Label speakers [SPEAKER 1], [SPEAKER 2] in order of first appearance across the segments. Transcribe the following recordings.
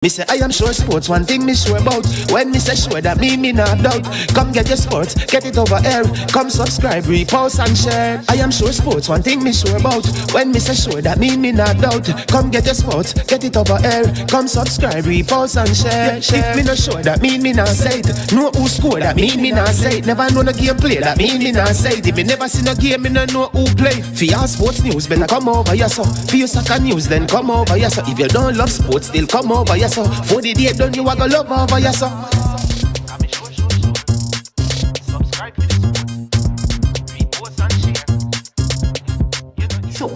[SPEAKER 1] Me say I am sure sports, one thing me sure about. When me say sure, that me not doubt. Come get your sports, get it over air. Come subscribe, repost and share. I am sure sports, one thing me sure about. When me say sure, that me not doubt. Come get your sports, get it over air. Come subscribe, repost and share. If me not sure, that me not say it. Know who score, that me not say it. Never know no game play, that me not say it. If me never see no game, me no know who play. For your sports news, better come over here so. For your soccer news, then come over here so. If you don't love sports, still come over here so. For the day done, you a go love over here so.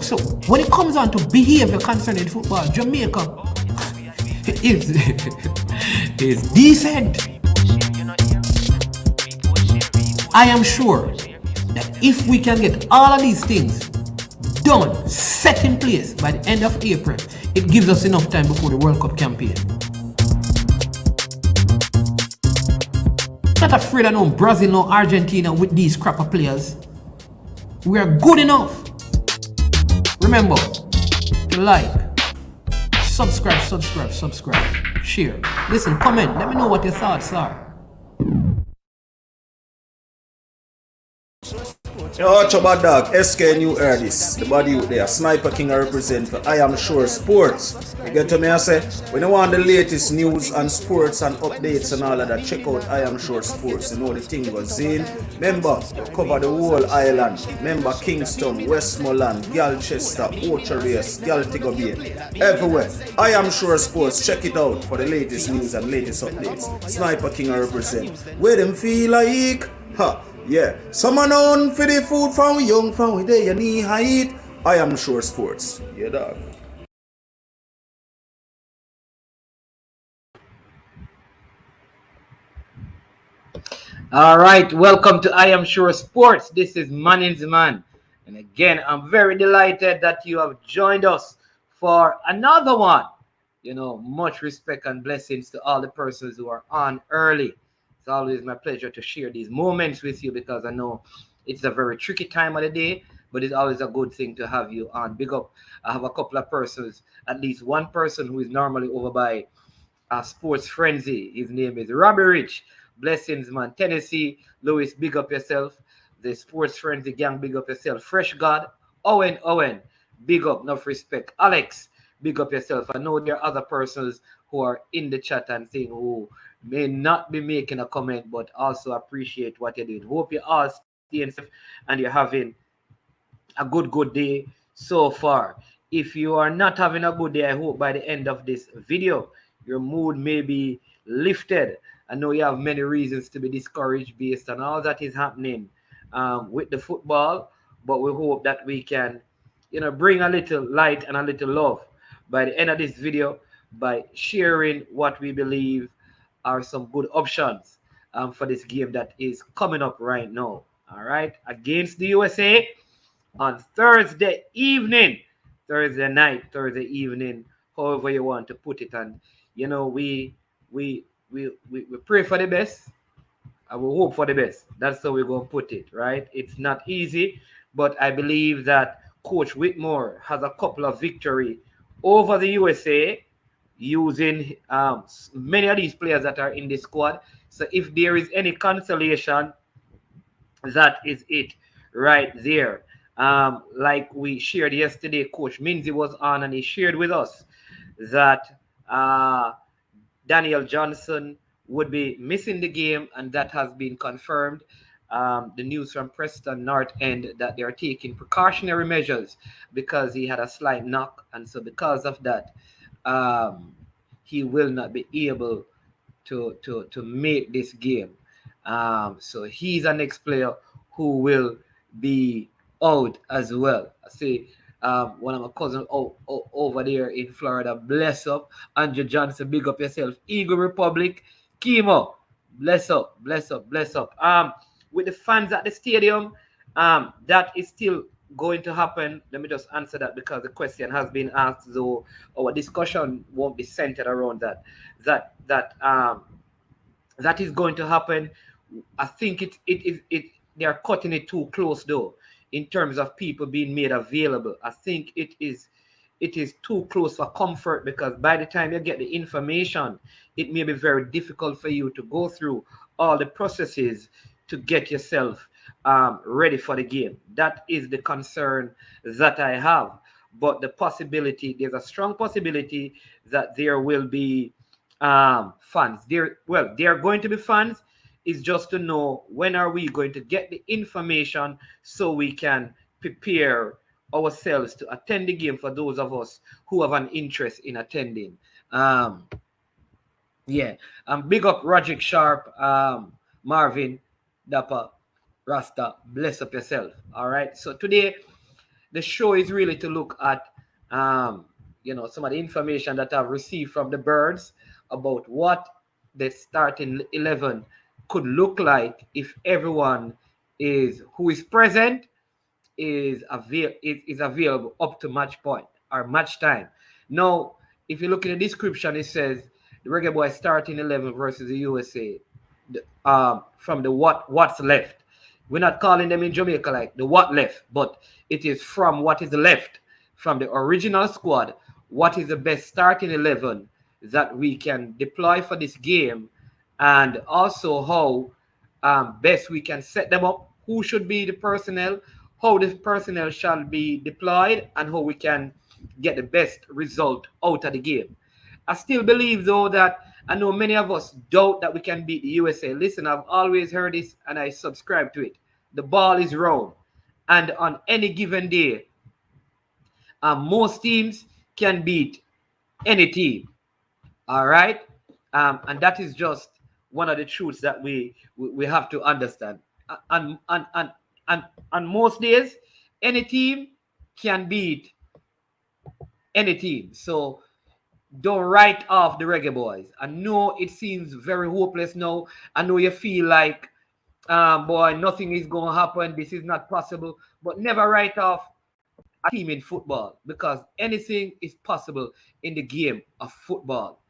[SPEAKER 2] So when it comes on to behavior concerning football, Jamaica is decent. I am sure that if we can get all of these things done, set in place by the end of April, it gives us enough time before the World Cup campaign. Not afraid of no Brazil, no Argentina with these crap of players. We are good enough. Remember to like, subscribe, share. Listen, comment. Let me know what your thoughts are.
[SPEAKER 3] Yo, Chubba Dog, SK New heard this. The body out there, Sniper King I represent for I Am Sure Sports. You get to me, I say, when you want the latest news and sports and updates and all of that, check out I Am Sure Sports. You know the thing goes in. Remember, you cover the whole island. Remember Kingston, Westmoreland, Galchester, Ocho-Rios, Galtigo Bay, everywhere. I Am Sure Sports. Check it out for the latest news and latest updates. Sniper King I represent. Where them feel like, yeah, someone on for the food from we young, from we there, you need height. I Am Sure Sports. Yeah, dog.
[SPEAKER 2] All right, welcome to I Am Sure Sports. This is Manning's Man. And again, I'm very delighted that you have joined us for another one. You know, much respect and blessings to all the persons who are on early. It's always my pleasure to share these moments with you because I know it's a very tricky time of the day, but it's always a good thing to have you on. Big up. I have a couple of persons, at least one person who is normally over by Sports Frenzy. His name is Robbie Rich. Blessings, man. Tennessee, Louis, big up yourself. The Sports Frenzy gang, big up yourself. Fresh God, Owen, big up, enough respect. Alex, big up yourself. I know there are other persons who are in the chat and thing who may not be making a comment, but also appreciate what you're doing. Hope you all staying safe and you're having a good day so far. If you are not having a good day, I hope by the end of this video, your mood may be lifted. I know you have many reasons to be discouraged based on all that is happening with the football, but we hope that we can, bring a little light and a little love by the end of this video by sharing what we believe are some good options for this game that is coming up right now. All right, against the USA on Thursday night, Thursday evening, however you want to put it. And we pray for the best and we hope for the best. That's how we're gonna put it, right? It's not easy, but I believe that Coach Whitmore has a couple of victory over the USA using many of these players that are in the squad. So if there is any consolation, that is it right there. Like we shared yesterday, Coach Minzy was on and he shared with us that Daniel Johnson would be missing the game, and that has been confirmed. The news from Preston North End that they are taking precautionary measures because he had a slight knock, and so because of that, he will not be able to make this game. So he's an next player who will be out as well. I see one of my cousins over there in Florida. Bless up. Andrew Johnson, big up yourself. Eagle Republic, Chemo. Bless up. With the fans at the stadium, that is still going to happen. Let me just answer that because the question has been asked, though our discussion won't be centered around that. That is going to happen. I think they are cutting it too close though in terms of people being made available. I think it it is too close for comfort, because by the time you get the information, it may be very difficult for you to go through all the processes to get yourself ready for the game. That is the concern that I have. But there's a strong possibility that there will be fans. There are going to be fans. Is just to know when are we going to get the information so we can prepare ourselves to attend the game for those of us who have an interest in attending. Um, yeah. Big up Roger Sharp, Marvin, Dapper, Rasta. Bless up yourself. All right. So today the show is really to look at some of the information that I've received from the birds about what the starting 11 could look like if everyone is who is present is available up to match point or match time. Now, if you look in the description, it says the Reggae Boy starting 11 versus the USA. From the what's left. We're not calling them in Jamaica like the what left, but it is from what is left from the original squad. What is the best starting 11 that we can deploy for this game, and also how best we can set them up, who should be the personnel, how this personnel shall be deployed, and how we can get the best result out of the game. I still believe, though, that I know many of us doubt that we can beat the USA. Listen, I've always heard this and I subscribe to it. The ball is round. And on any given day, most teams can beat any team. All right? And that is just one of the truths that we have to understand. On most days, any team can beat any team. So don't write off the Reggae Boys. I know it seems very hopeless now. I know you feel like, boy, nothing is going to happen. This is not possible. But never write off a team in football, because anything is possible in the game of football.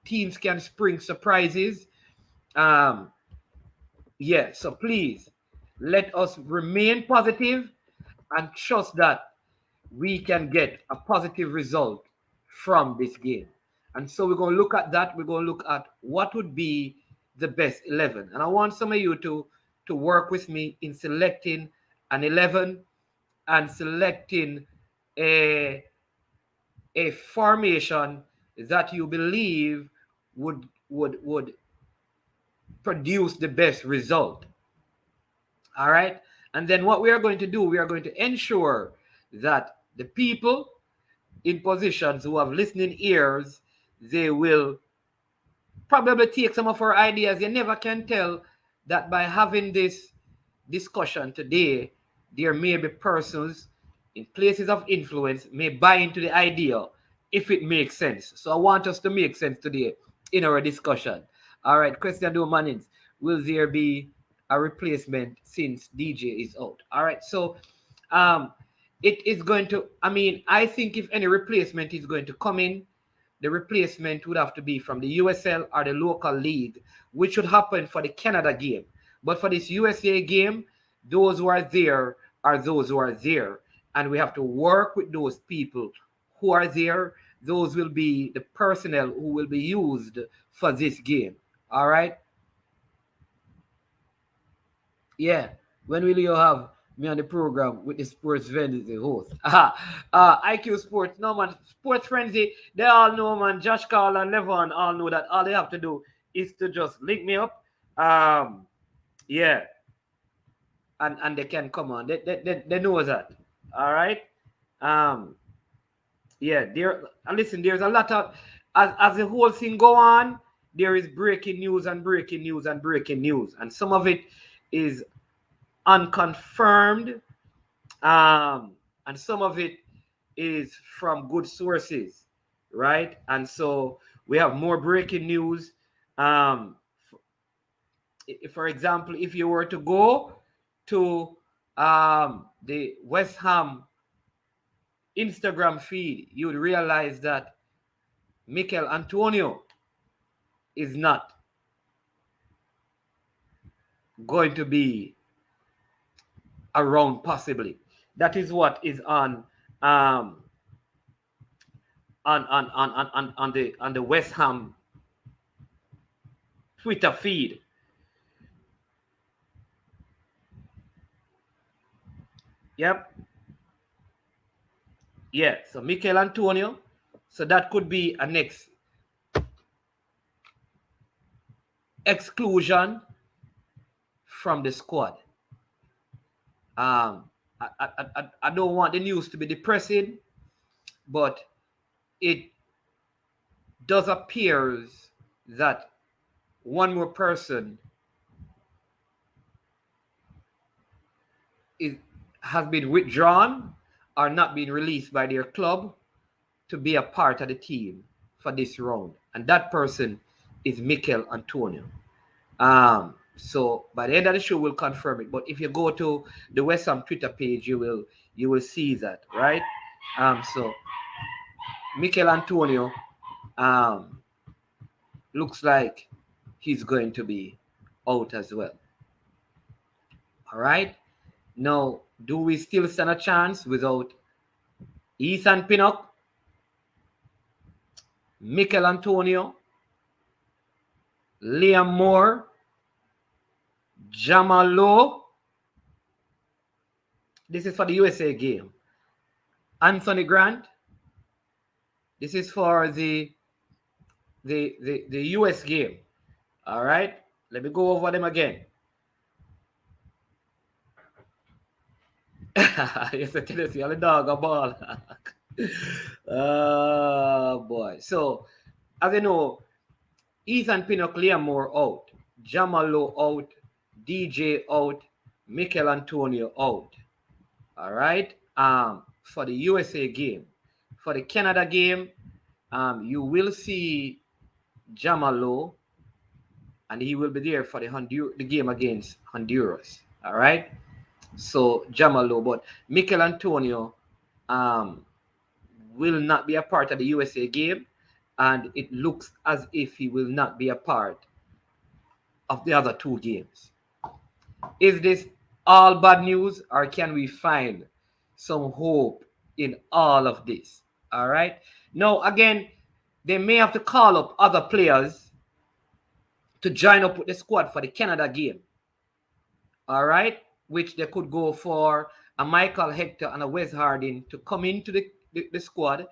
[SPEAKER 2] Teams can spring surprises. So please let us remain positive and trust that we can get a positive result from this game. And so we're going to look at that. We're going to look at what would be the best 11. And I want some of you to work with me in selecting an 11 and selecting a formation that you believe would produce the best result. All right? And then what we are going to do, we are going to ensure that the people in positions who have listening ears, they will probably take some of our ideas. You never can tell that by having this discussion today, there may be persons in places of influence may buy into the idea if it makes sense. So I want us to make sense today in our discussion. All right, question do Manins. Will there be a replacement since DJ is out? All right, so it is going to, I think if any replacement is going to come in, the replacement would have to be from the USL or the local league, which would happen for the Canada game. But for this USA game, those who are there are those who are there. And we have to work with those people who are there. Those will be the personnel who will be used for this game. All right? Yeah. When will you have me on the program with the Sports Frenzy host? IQ Sports. No, man. Sports Frenzy, they all know, man. Josh Carl and Levon all know that all they have to do is to just link me up. Yeah. And they can come on. They know that. All right? Yeah. Listen, there's a lot of, as the whole thing go on, there is breaking news and breaking news and breaking news. And some of it is unconfirmed, and some of it is from good sources, right? And so we have more breaking news. For example, if you were to go to the West Ham Instagram feed, you would realize that Mikel Antonio is not going to be around, possibly. That is what is on on the West Ham Twitter feed. Yep. Yeah. So Mikel Antonio. So that could be a next exclusion from the squad. I don't want the news to be depressing, but it does appears that one more person has been withdrawn or not been released by their club to be a part of the team for this round, and that person is Mikel Antonio. So by the end of the show, we'll confirm it. But if you go to the West Ham Twitter page, you will see that, right? So Mikel Antonio looks like he's going to be out as well. All right. Now, do we still stand a chance without Ethan Pinnock, Mikel Antonio, Liam Moore, Jamal Lowe? This is for the USA game. Anthony Grant. This is for the US game. All right. Let me go over them again. Yes, I tell you, the dog a ball. Oh boy. So as you know, Ethan Pinnock, Liam Moore out, Jamal Lowe out, DJ out, Mikel Antonio out. All right. For the USA game. For the Canada game, you will see Jamal Lowe, and he will be there for the game against Honduras. All right. So Jamal Lowe, but Mikel Antonio will not be a part of the USA game, and it looks as if he will not be a part of the other two games. Is this all bad news, or can we find some hope in all of this? All right. Now, again, they may have to call up other players to join up with the squad for the Canada game. All right. Which they could go for a Michael Hector and a Wes Harding to come into the squad,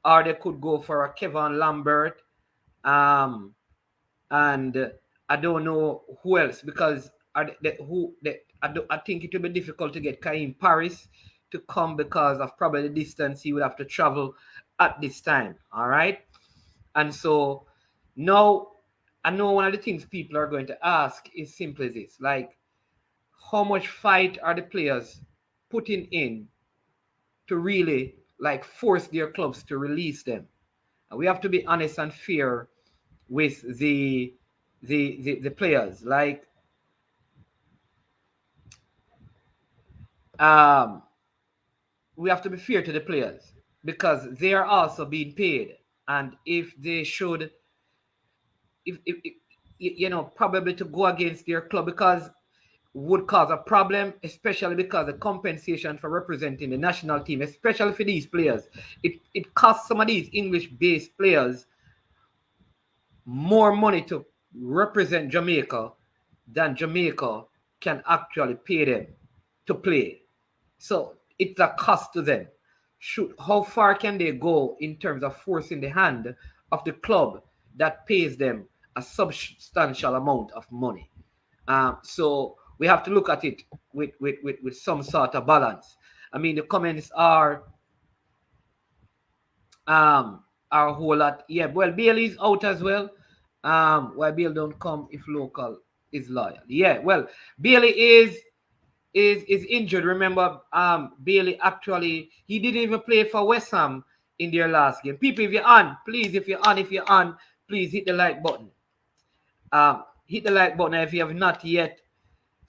[SPEAKER 2] or they could go for a Kevin Lambert, and I don't know who else, because I think it will be difficult to get Kaim Paris to come because of probably the distance he would have to travel at this time. All right. And so now I know one of the things people are going to ask is simply this, like, how much fight are the players putting in to really like force their clubs to release them? And we have to be honest and fair with the players. Like, we have to be fair to the players because they are also being paid, and if they should, if probably to go against their club, because would cause a problem, especially because the compensation for representing the national team, especially for these players, it costs some of these English-based players more money to represent Jamaica than Jamaica can actually pay them to play. So it's a cost to them. How far can they go in terms of forcing the hand of the club that pays them a substantial amount of money? So we have to look at it with some sort of balance. I mean, the comments are a whole lot. Yeah, well, Bailey's out as well. Why Bailey don't come if local is loyal? Yeah, well, Bailey is injured. Remember, Bailey actually, he didn't even play for West Ham in their last game. People, if you're on, please, if you're on, please hit the like button. Hit the like button. If you have not yet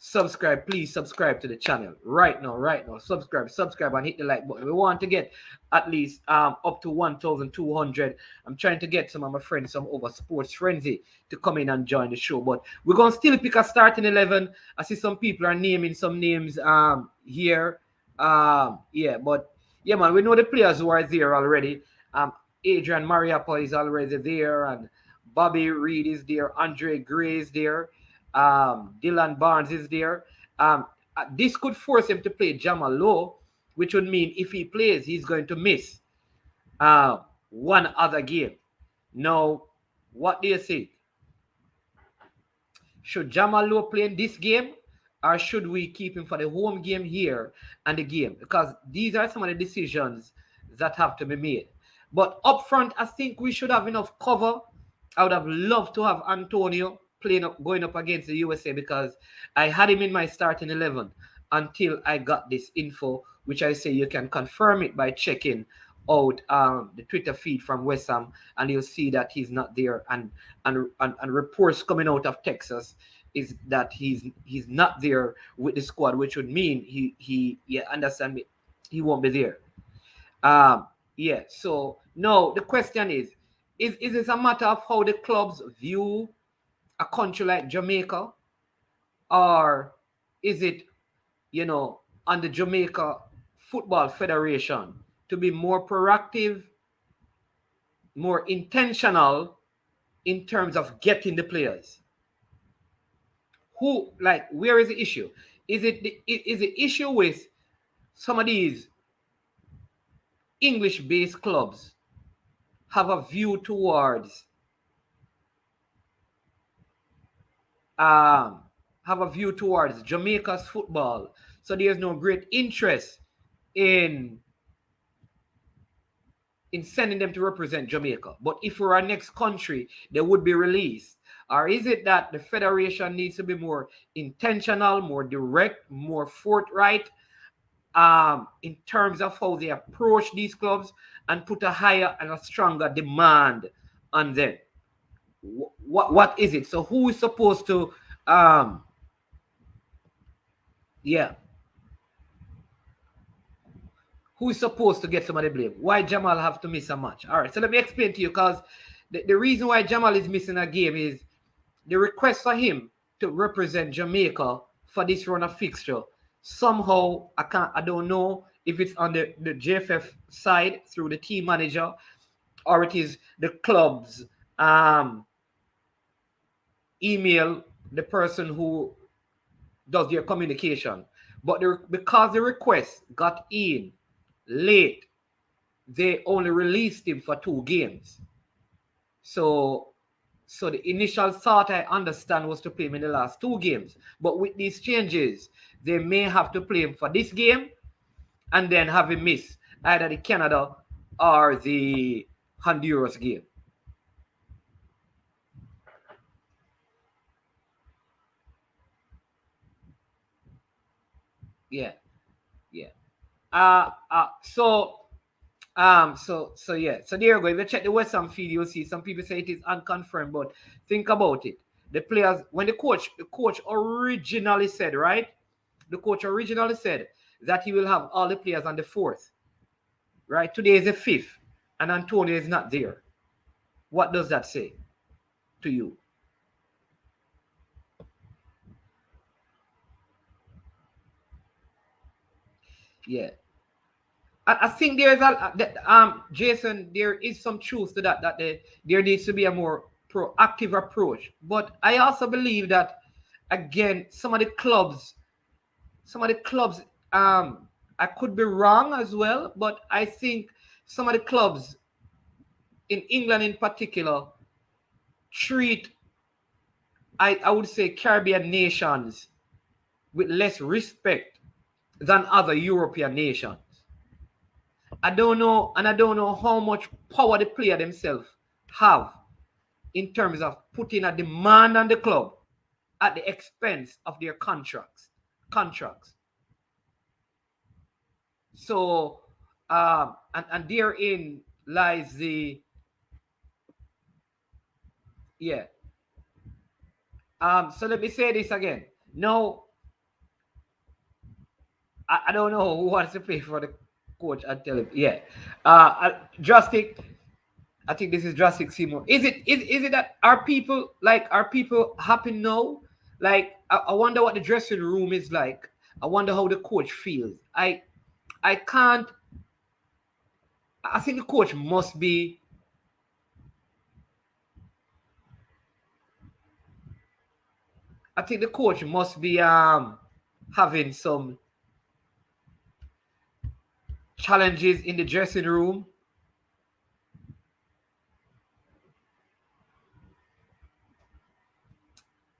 [SPEAKER 2] subscribed, please subscribe to the channel right now. Subscribe and hit the like button. We want to get at least up to 1,200. I'm trying to get some of my friends, some over Sports Frenzy, to come in and join the show, but we're gonna still pick a starting 11. I see some people are naming some names here. Yeah, but yeah, man, we know the players who are there already. Adrian Mariappa is already there, and Bobby Reed is there, Andre Gray is there, Dylan Barnes is there. This could force him to play Jamal Lowe, which would mean if he plays, he's going to miss one other game. Now, what do you think? Should Jamal Lowe play in this game, or should we keep him for the home game here and the game? Because these are some of the decisions that have to be made. But up front, I think we should have enough cover. I would have loved to have Antonio going up against the USA, because I had him in my starting 11 until I got this info, which I say you can confirm it by checking out the Twitter feed from West Ham, and you'll see that he's not there. And reports coming out of Texas is that he's not there with the squad, which would mean he understand me, he won't be there. Yeah. So no, the question is this a matter of how the clubs view a country like Jamaica, or is it, on the Jamaica Football Federation to be more proactive, more intentional in terms of getting the players? Where is the issue? Is the issue with some of these English-based clubs have a view towards Jamaica's football, so there's no great interest in sending them to represent Jamaica? But if we're our next country, they would be released. Or is it that the federation needs to be more intentional, more direct, more forthright in terms of how they approach these clubs and put a higher and a stronger demand on them? What is it? So who is supposed to who is supposed to get some of the blame? Why Jamal have to miss a match? All right, so let me explain to you, because the reason why Jamal is missing a game is the request for him to represent Jamaica for this run of fixture. Somehow, I don't know if it's on the JFF side through the team manager, or it is the club's email, the person who does their communication. But because the request got in late, they only released him for 2 games. So the initial thought, I understand, was to play him in the last 2 games. But with these changes, they may have to play him for this game and then have him miss either the Canada or the Honduras game. Yeah. So there you go. If you check the West Ham feed, you'll see some people say it is unconfirmed, but think about it. The players, when the coach originally said, right? The coach originally said that he will have all the players on the 4th. Right? Today is the 5th, and Antonio is not there. What does that say to you? Yeah. I think there's Jason, there is some truth to that there needs to be a more proactive approach. But I also believe that, again, some of the clubs, I could be wrong as well, but I think some of the clubs in England in particular treat, I would say, Caribbean nations with less respect than other European nations. I don't know how much power the player themselves have in terms of putting a demand on the club at the expense of their contracts. So, and therein lies the, so let me say this again. No, I don't know who wants to pay for the coach and tell him. Drastic. I think this is Drastic Seymour. Is it that are people happy now? Like, I wonder what the dressing room is like. I wonder how the coach feels. I think the coach must be I think the coach must be having some challenges in the dressing room.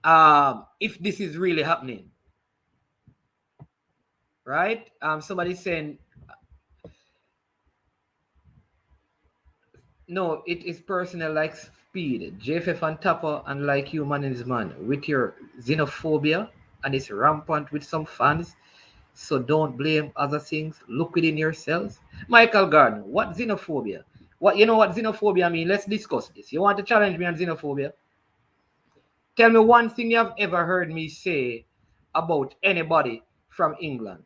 [SPEAKER 2] If this is really happening, right? Somebody saying no, it is personal like speed. JFF and Tapper and like human is man with your xenophobia and it's rampant with some fans. So don't blame other things. Look within yourselves. Michael Garden, what xenophobia? What you know what xenophobia mean? Let's discuss this. You want to challenge me on xenophobia? Tell me one thing you have ever heard me say about anybody from England.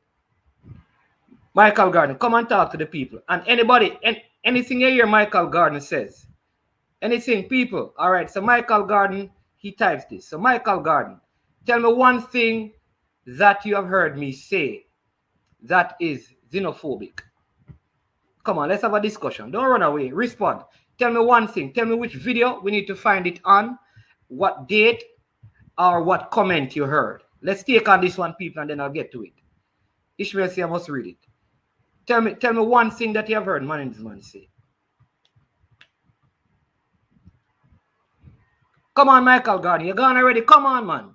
[SPEAKER 2] Michael Garden, come and talk to the people. And anybody, anything you hear Michael Garden says, anything, people. All right, so Michael Garden, he types this. So Michael Garden, tell me one thing that you have heard me say that is xenophobic. Come on, let's have a discussion. Don't run away. Respond. Tell me one thing. Tell me which video we need to find it on, what date, or what comment you heard. Let's take on this one, people, and then I'll get to it. Ishmael say I must read it. Tell me one thing that you have heard man say. Come on, Michael Garden. You're gone already. Come on, man.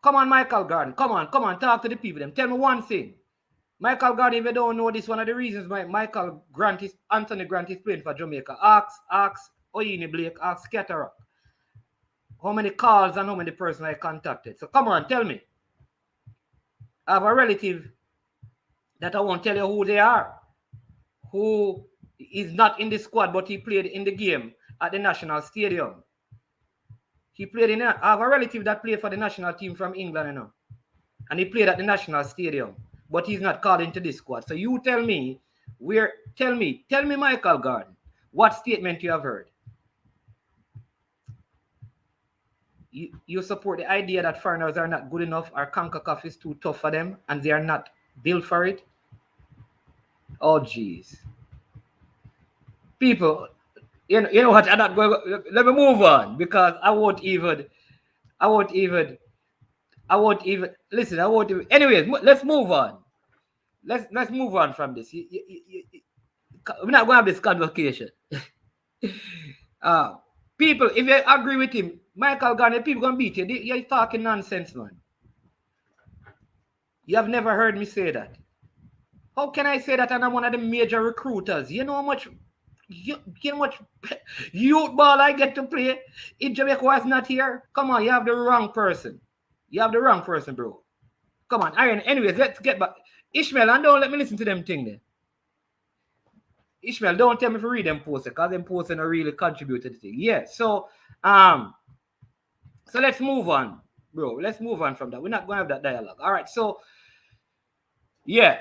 [SPEAKER 2] Come on, Michael Garden. Come on. Talk to the people. Them. Tell me one thing. Michael Garden, if you don't know this, one of the reasons why Anthony Grant is playing for Jamaica. Ask Oyini Blake, ask Cataract. How many calls and how many persons I contacted. So come on, tell me. I have a relative that I won't tell you who they are, who is not in the squad, but he played in the game at the national stadium. I have a relative that played for the national team from England, you know, and he played at the national stadium, but he's not called into this squad. So you tell me, tell me, Michael Garden, what statement you have heard. You support the idea that foreigners are not good enough, or CONCACAF is too tough for them, and they are not built for it? Oh, jeez. People, you know what? I'm not going. Let me move on because I won't even. Listen, I won't even. Anyways, let's move on. Let's move on from this. We're not going to have this convocation. People, if you agree with him, Michael Garner, people going to beat you. You're talking nonsense, man. You have never heard me say that. How can I say that? And I'm one of the major recruiters. You know how much youth ball I get to play in Jamaica was not here? Come on, you have the wrong person. You have the wrong person, bro. Come on, Iron. Anyways, let's get back. Ishmael, and don't let me listen to them thing there. Ishmael, don't tell me to read them posts because them posts don't really contribute to the thing. Yeah, so let's move on, bro. Let's move on from that. We're not going to have that dialogue. All right, so yeah.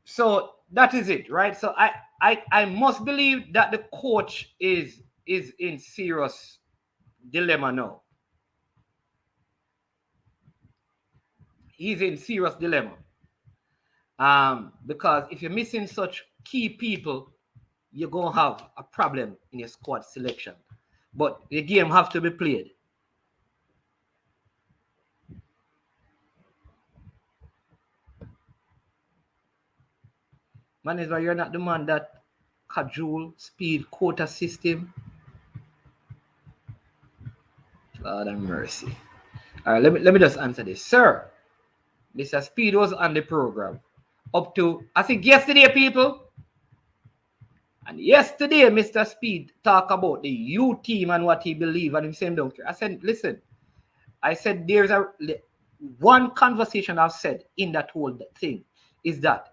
[SPEAKER 2] So that is it, right? So I must believe that the coach is in serious dilemma now. He's in serious dilemma. Because if you're missing such key people, you're going to have a problem in your squad selection. But the game have to be played. Manager, you're not the man that cajole, speed, quota system. God have mercy. All right, let me just answer this. Sir, Mr. Speed was on the program up to, I think, yesterday, people. And yesterday, Mr. Speed talked about the U team and what he believed, and he said, don't care. I said, listen, I said, there's one conversation I've said in that whole thing is that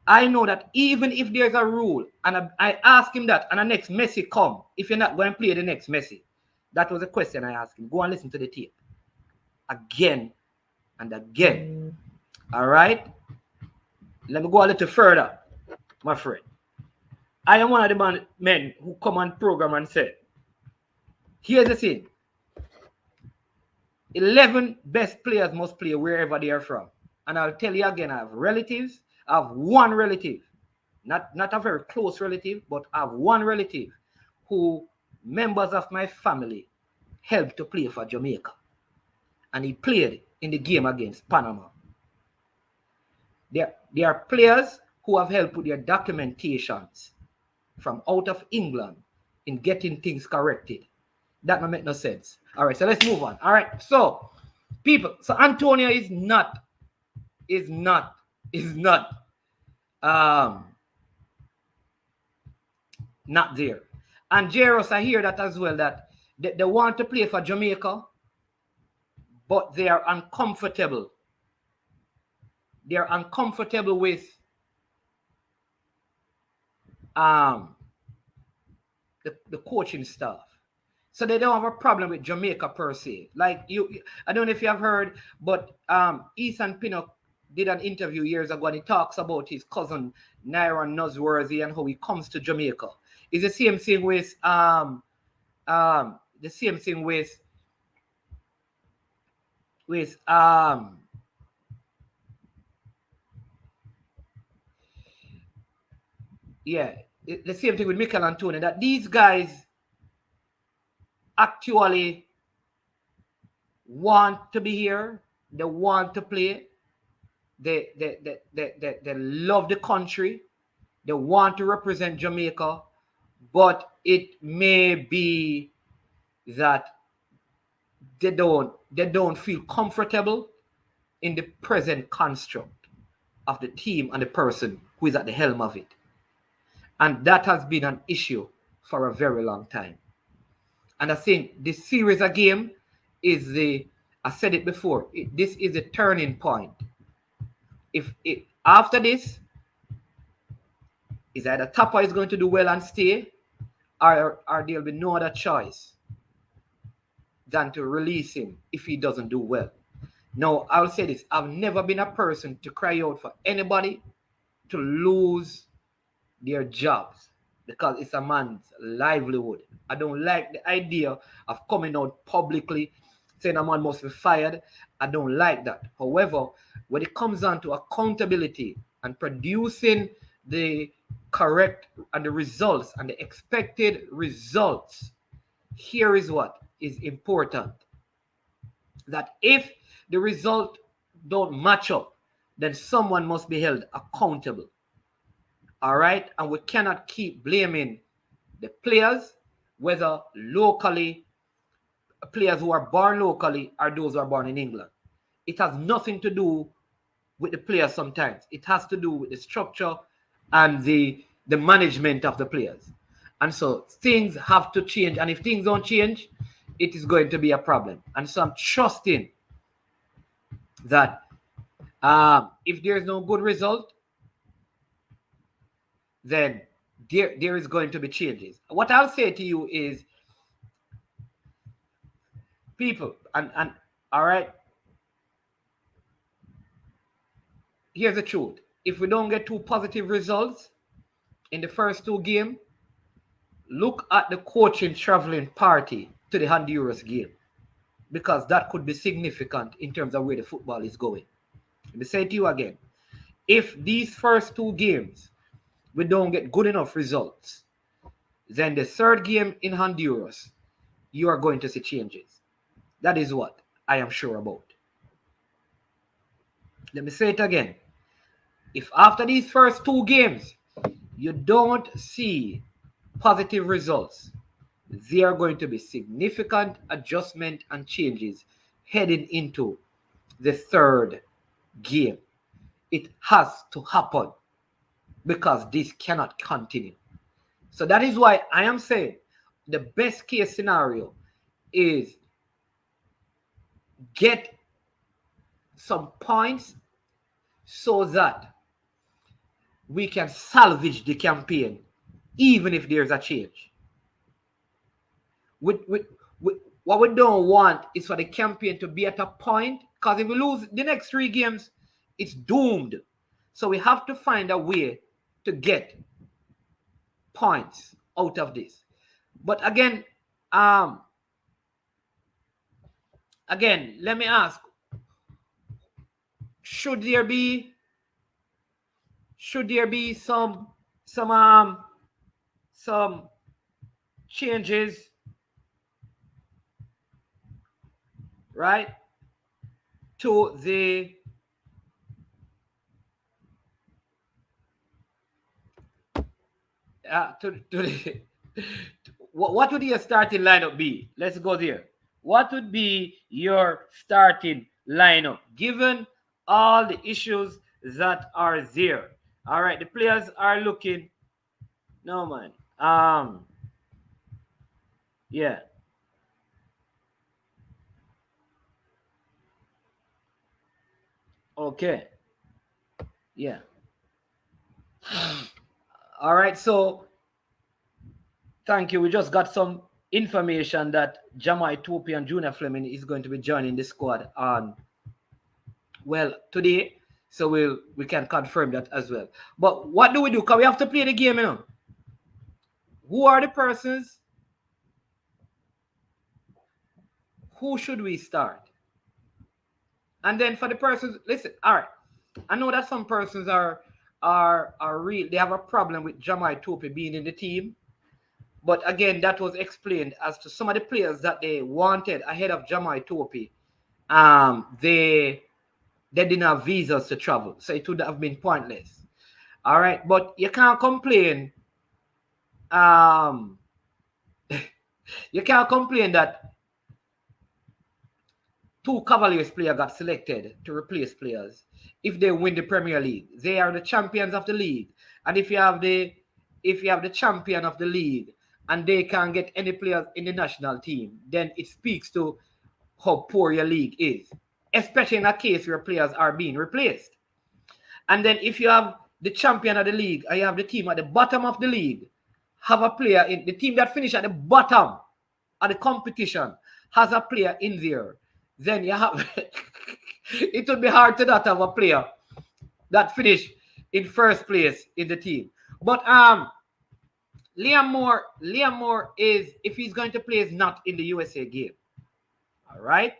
[SPEAKER 2] I know that even if there's a rule, and I asked him that, and the next Messi come, if you're not going to play the next Messi, that was a question I asked him. Go and listen to the tape. Again and again. All right? Let me go a little further, my friend. I am one of the men who come on program and said, here's the thing. 11 best players must play wherever they are from. And I'll tell you again, I have relatives. I have one relative, not a very close relative, but I have one relative who members of my family helped to play for Jamaica. And he played in the game against Panama. There are players who have helped with their documentations from out of England in getting things corrected. That don't make no sense. All right, so let's move on. All right, so people, so Antonio is not um not there. And Jairus, I hear that as well, that they want to play for Jamaica, but they are uncomfortable. They are uncomfortable with the coaching staff. So they don't have a problem with Jamaica per se. Like I don't know if you have heard, but Ethan Pinnock did an interview years ago and he talks about his cousin Naira Nosworthy and how he comes to Jamaica. It's the same thing with the same thing with Mikel Antonio, that these guys actually want to be here. They want to play. They love the country. They want to represent Jamaica, but it may be that they don't feel comfortable in the present construct of the team and the person who is at the helm of it. And that has been an issue for a very long time. And I think this series of game is I said it before, this is a turning point. If after this, is either Tapa is going to do well and stay, or there'll be no other choice than to release him if he doesn't do well. Now, I'll say this, I've never been a person to cry out for anybody to lose their jobs because it's a man's livelihood. I don't like the idea of coming out publicly saying a man must be fired. I don't like that. However, when it comes down to accountability and producing the correct and the results and the expected results, here is what is important. That if the result don't match up, then someone must be held accountable. All right? And we cannot keep blaming the players, whether locally, players who are born locally or those who are born in England. It has nothing to do with the players sometimes. It has to do with the structure and the management of the players. And so things have to change. And if things don't change, it is going to be a problem. And so I'm trusting that if there is no good result, then there is going to be changes. What I'll say to you is, people, and all right, here's the truth. If we don't get 2 positive results in the first 2 games, look at the coaching traveling party to the Honduras game, because that could be significant in terms of where the football is going. Let me say to you again, if these first 2 games we don't get good enough results, then the 3rd game in Honduras, you are going to see changes. That is what I am sure about. Let me say it again. If after these first 2 games, you don't see positive results, there are going to be significant adjustment and changes heading into the 3rd game. It has to happen, because this cannot continue. So that is why I am saying the best case scenario is get some points so that we can salvage the campaign, even if there's a change. What we don't want is for the campaign to be at a point, because if we lose the next 3 games, it's doomed. So we have to find a way to get points out of this. But again, let me ask, should there be some changes right, to the to the what would your starting lineup be? Let's go there. What would be your starting lineup given all the issues that are there? All right, the players are looking. No man. Yeah. Okay. Yeah. All right. So thank you. We just got some information that Jamai Topi and Junior Fleming is going to be joining the squad on today. So we can confirm that as well. But what do we do? Because we have to play the game, you know. Who are the persons? Who should we start? And then for the persons, listen, all right. I know that some persons are real. They have a problem with Jamai Topi being in the team. But again, that was explained as to some of the players that they wanted ahead of Jamai Topi. They didn't have visas to travel, so it would have been pointless. All right, but you can't complain. You can't complain that two Cavaliers players got selected to replace players if they win the Premier League. They are the champions of the league, and if you have the champion of the league and they can't get any players in the national team, then it speaks to how poor your league is, especially in a case where players are being replaced. And then if you have the champion of the league and you have the team at the bottom of the league, have a player in the team that finished at the bottom of the competition has a player in there, then you have it would be hard to not have a player that finished in first place in the team. But Liam Moore is, if he's going to play, is not in the USA game. All right.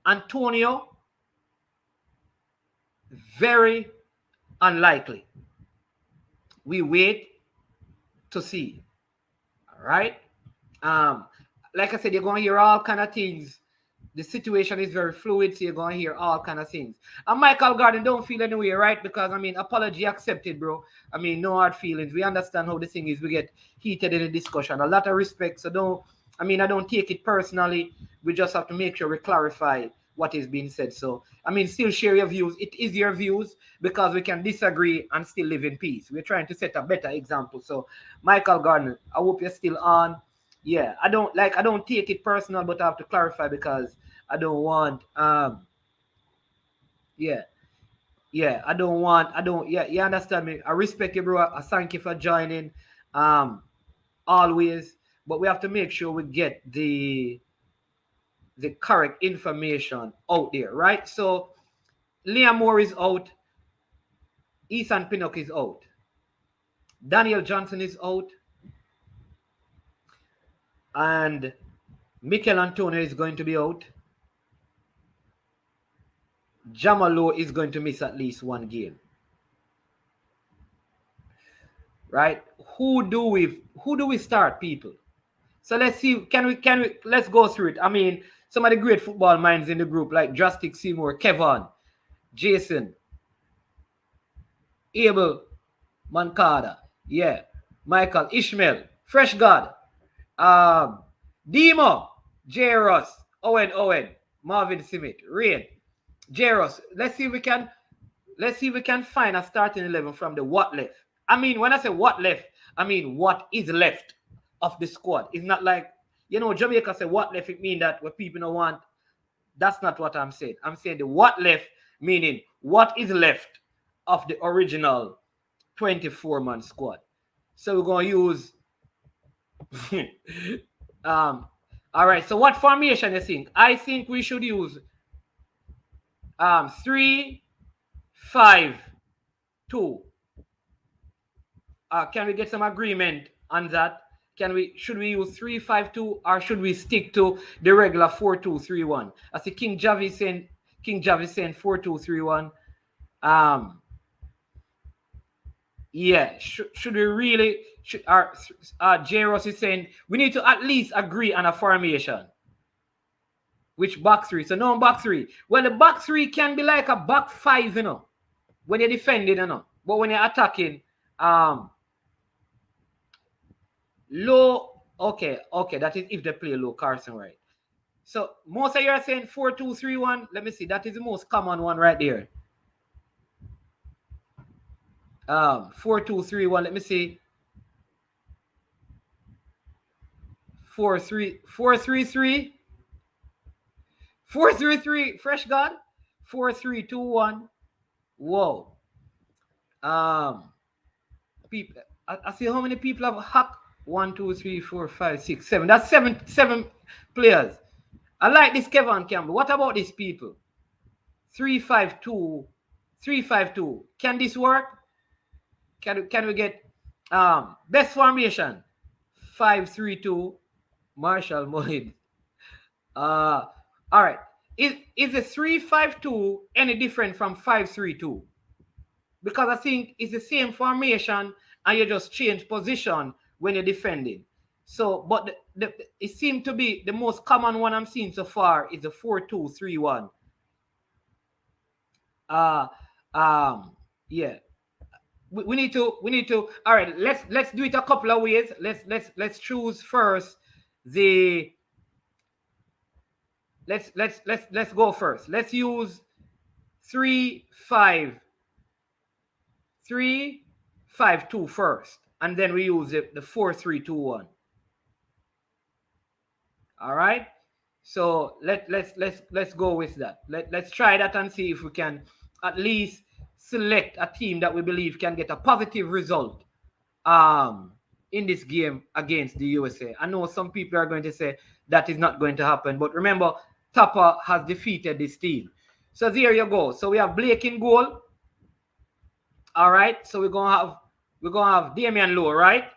[SPEAKER 2] Antonio, very unlikely. We wait to see. All right. Like I said, you're going to hear all kind of things. The situation is very fluid, so you're going to hear all kind of things. And Michael Garden, don't feel any way, right? Because, I mean, apology accepted, bro. I mean, no hard feelings. We understand how the thing is. We get heated in the discussion. A lot of respect. So I don't take it personally. We just have to make sure we clarify what is being said. So, I mean, still share your views. It is your views because we can disagree and still live in peace. We're trying to set a better example. So, Michael Garden, I hope you're still on. Yeah, I don't take it personal, but I have to clarify because I don't want you understand me. I respect you, bro. I thank you for joining always, but we have to make sure we get the correct information out there, right? So Liam Moore is out, Ethan Pinnock is out, Daniel Johnson is out, and Mikel Antonio is going to be out. Jamalo is going to miss at least one game. Right? Who do we start, people? So let's see. Can we let's go through it. I mean, some of the great football minds in the group, like Drastic Seymour, Kevin, Jason, Abel, Mancada, yeah, Michael, Ishmael, Fresh God, Demo, J. Ross, Owen, Marvin Smith, Rain, J. Ross. Let's see if we can find a starting 11 from the what left. I mean, when I say what left, I mean what is left of the squad. It's not like, Jamaica say what left, it mean that what people don't want. That's not what I'm saying. I'm saying the what left, meaning what is left of the original 24-man squad. So we're going to use all right, so what formation you think? I think we should use 3-5-2. Can we get some agreement on that? Should we use 3-5-2 or should we stick to the regular 4-2-3-1? I see King Javi saying 4-2-3-1. Yeah, should we really? J. Ross is saying we need to at least agree on a formation. Which back three? So no back three. Well, the back three can be like a back five, you know, when you're defending, you know. But when you're attacking, low, okay, that is if they play low, Carson, right? So most of you are saying 4-2-3-1. Let me see. That is the most common one right there. 4-2-3-1. Let me see. 4-3-3. 4-3-3. Fresh God. 4-3-2-1. Whoa. People. I see how many people have hacked. 1, 2, 3, 4, 5, 6, 7. That's seven players. I like this Kevin Campbell. What about these people? 3-5-2. 3-5-2. Can this work? Can we get best formation? 5-3-2. Marshall Mullin. All right. Is the 3-5-2 any different from 5-3-2? Because I think it's the same formation and you just change position when you're defending. So, but it seemed to be the most common one I'm seeing so far is the 4-2-3-1. Yeah. We need to. All right. Let's do it a couple of ways. Let's choose first the. Let's go first. Let's use 3-5-2 first, and then we use the 4-3-2-1. All right. So let's go with that. Let's try that and see if we can at least select a team that we believe can get a positive result in this game against the USA. I know some people are going to say that is not going to happen, but remember, Tapa has defeated this team. So there you go. So we have Blake in goal. All right. So we're gonna have Damian Lowe, right?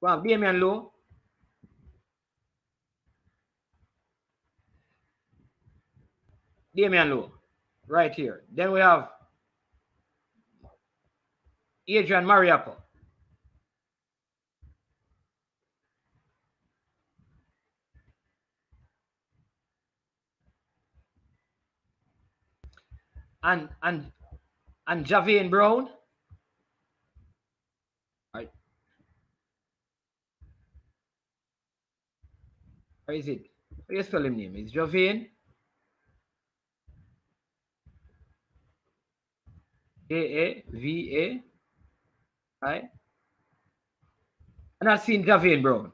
[SPEAKER 2] We have Damian Lowe. Damian Lowe, right here. Then we have Adrian Mariappa. And Javian Brown. Right. Or is it? How do you spell his name? It's Javian. Java. Right. And I've seen Javian Brown.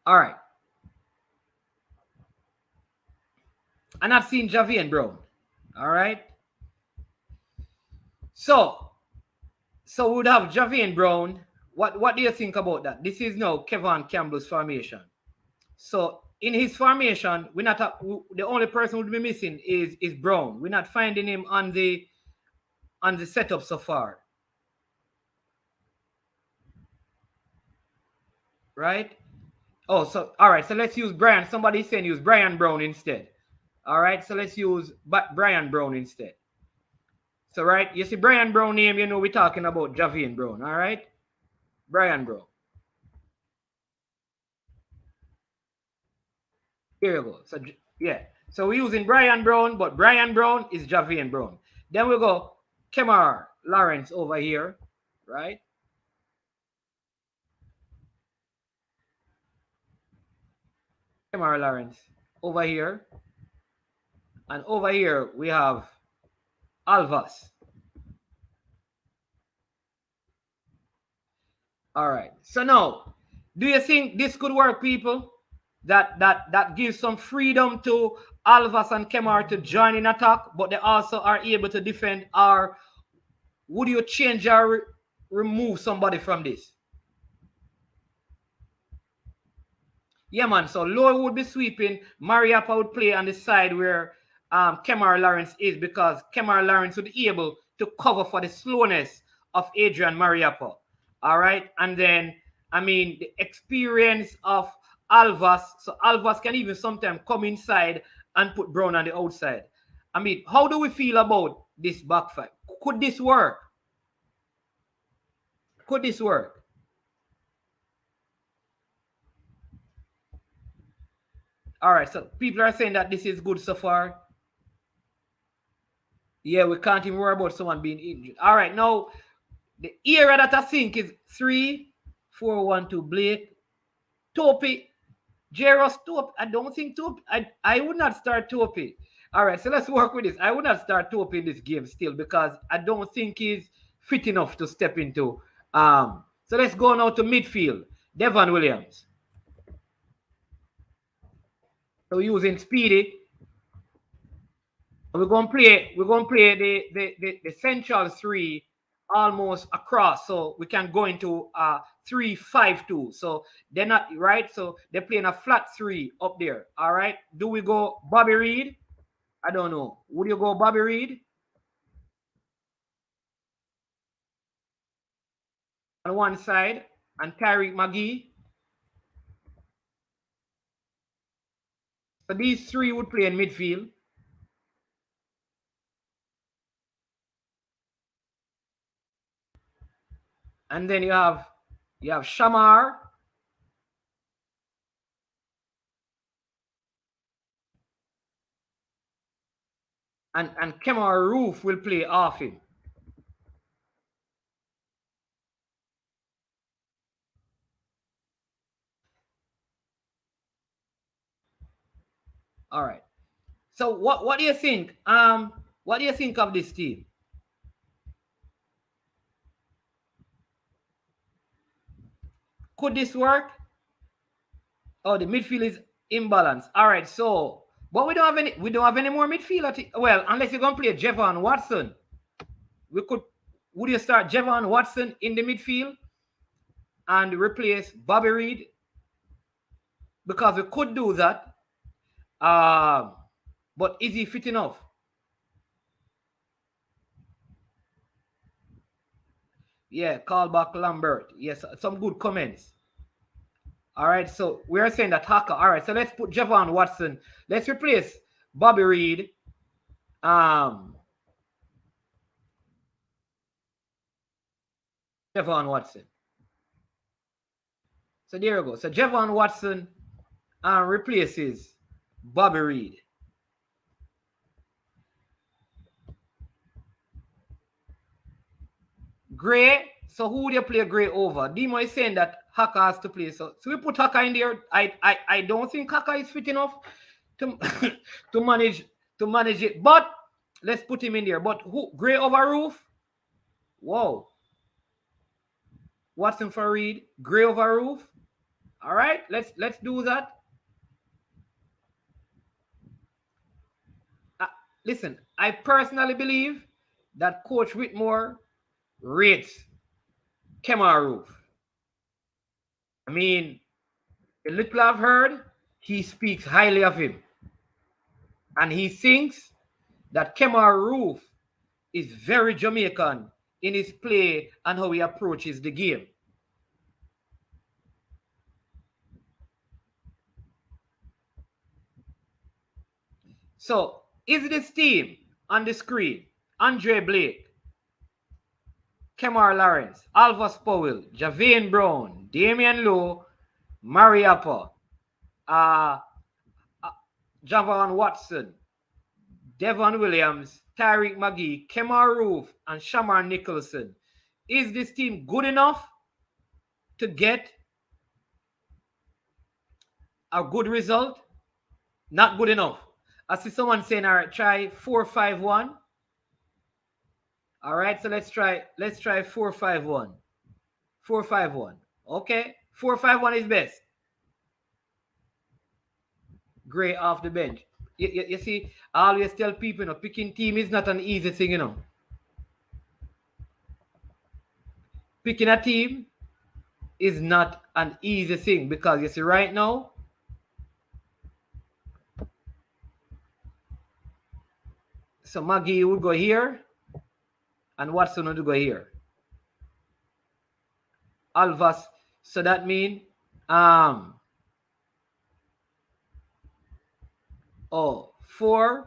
[SPEAKER 2] All right. And I've seen Javian Brown. All right. So we'd have Javian Brown. What do you think about that? This is now Kevin Campbell's formation. So in his formation, the only person who would be missing is Brown. We're not finding him on the setup so far. Right? Oh, so all right. So let's use Brian. Somebody's saying use Brian Brown instead. All right. So let's use Brian Brown instead. So right, you see Brian Brown name, you know we're talking about Javian Brown. All right, Brian Brown. Here you go. So yeah. So we're using Brian Brown, but Brian Brown is Javian Brown. Then we go Kemar Lawrence over here, right? Kemar Lawrence over here. And over here we have Alvas. All right. So now, do you think this could work, people? That gives some freedom to Alvas and Kemar to join in attack, but they also are able to defend. Or would you change or remove somebody from this? Yeah, man. So Lowe would be sweeping. Mariappa would play on the side where Kemar Lawrence is, because Kemar Lawrence would be able to cover for the slowness of Adrian Mariappa. All right. And then, I mean, the experience of Alvas. So Alvas can even sometimes come inside and put Brown on the outside. I mean, how do we feel about this back five. Could this work? Could this work? All right, so people are saying that this is good so far. Yeah, we can't even worry about someone being injured. All right, now the era that I think is 3-4-1-2 Blake, Topi, Jaros, Topi. I don't think Topi. I would not start Topi. All right, so let's work with this. I would not start Topi in this game still because I don't think he's fit enough to step into. So let's go now to midfield. Devon Williams. So using Speedy. We're gonna play the central three almost across, so we can go into 3-5-2. So they're not right, so they're playing a flat three up there. All right. Do we go Bobby Reed? I don't know. Would you go Bobby Reed on one side and Tyreek McGee? So these three would play in midfield. And then you have Shamar. And Kemar Roof will play off him. All right. So what do you think? What do you think of this team? Could this work? Oh, the midfield is imbalanced. All right, so but we don't have any more midfield. Well, unless you're gonna play Javon Watson. Would you start Javon Watson in the midfield and replace Bobby Reed? Because we could do that. But is he fit enough? Yeah, call back Lambert. Yes, some good comments. All right, so we're saying that Haka. All right, so let's put Javon Watson. Let's replace Bobby Reed. Javon Watson. So there you go. So Javon Watson replaces Bobby Reed. Gray. So who would you play Gray over? Demo is saying that Haka has to play. So we put Haka in there. I don't think Haka is fit enough to to manage it. But let's put him in there. But who Gray over Roof? Whoa. Watson for Reed. Gray over Roof. All right, let's do that. Listen, I personally believe that Coach Whitmore rates Kemar Roof. I mean, the little I've heard, he speaks highly of him. And he thinks that Kemar Roof is very Jamaican in his play and how he approaches the game. So, is this team on the screen? Andre Blake, Kemar Lawrence, Alvas Powell, Javane Brown, Damian Lowe, Mariappa, Javon Watson, Devon Williams, Tyreek McGee, Kemar Roof, and Shamar Nicholson. Is this team good enough to get a good result? Not good enough. I see someone saying, all right, try 4-5-1. All right, so let's try 4-5-1. 4-5-1. Okay, 4-5-1 is best. Gray off the bench. You see, I always tell people, picking team is not an easy thing, Picking a team is not an easy thing because you see right now, so Maggie would go here and Watson would go here. Alvas, so that means 4-5-1.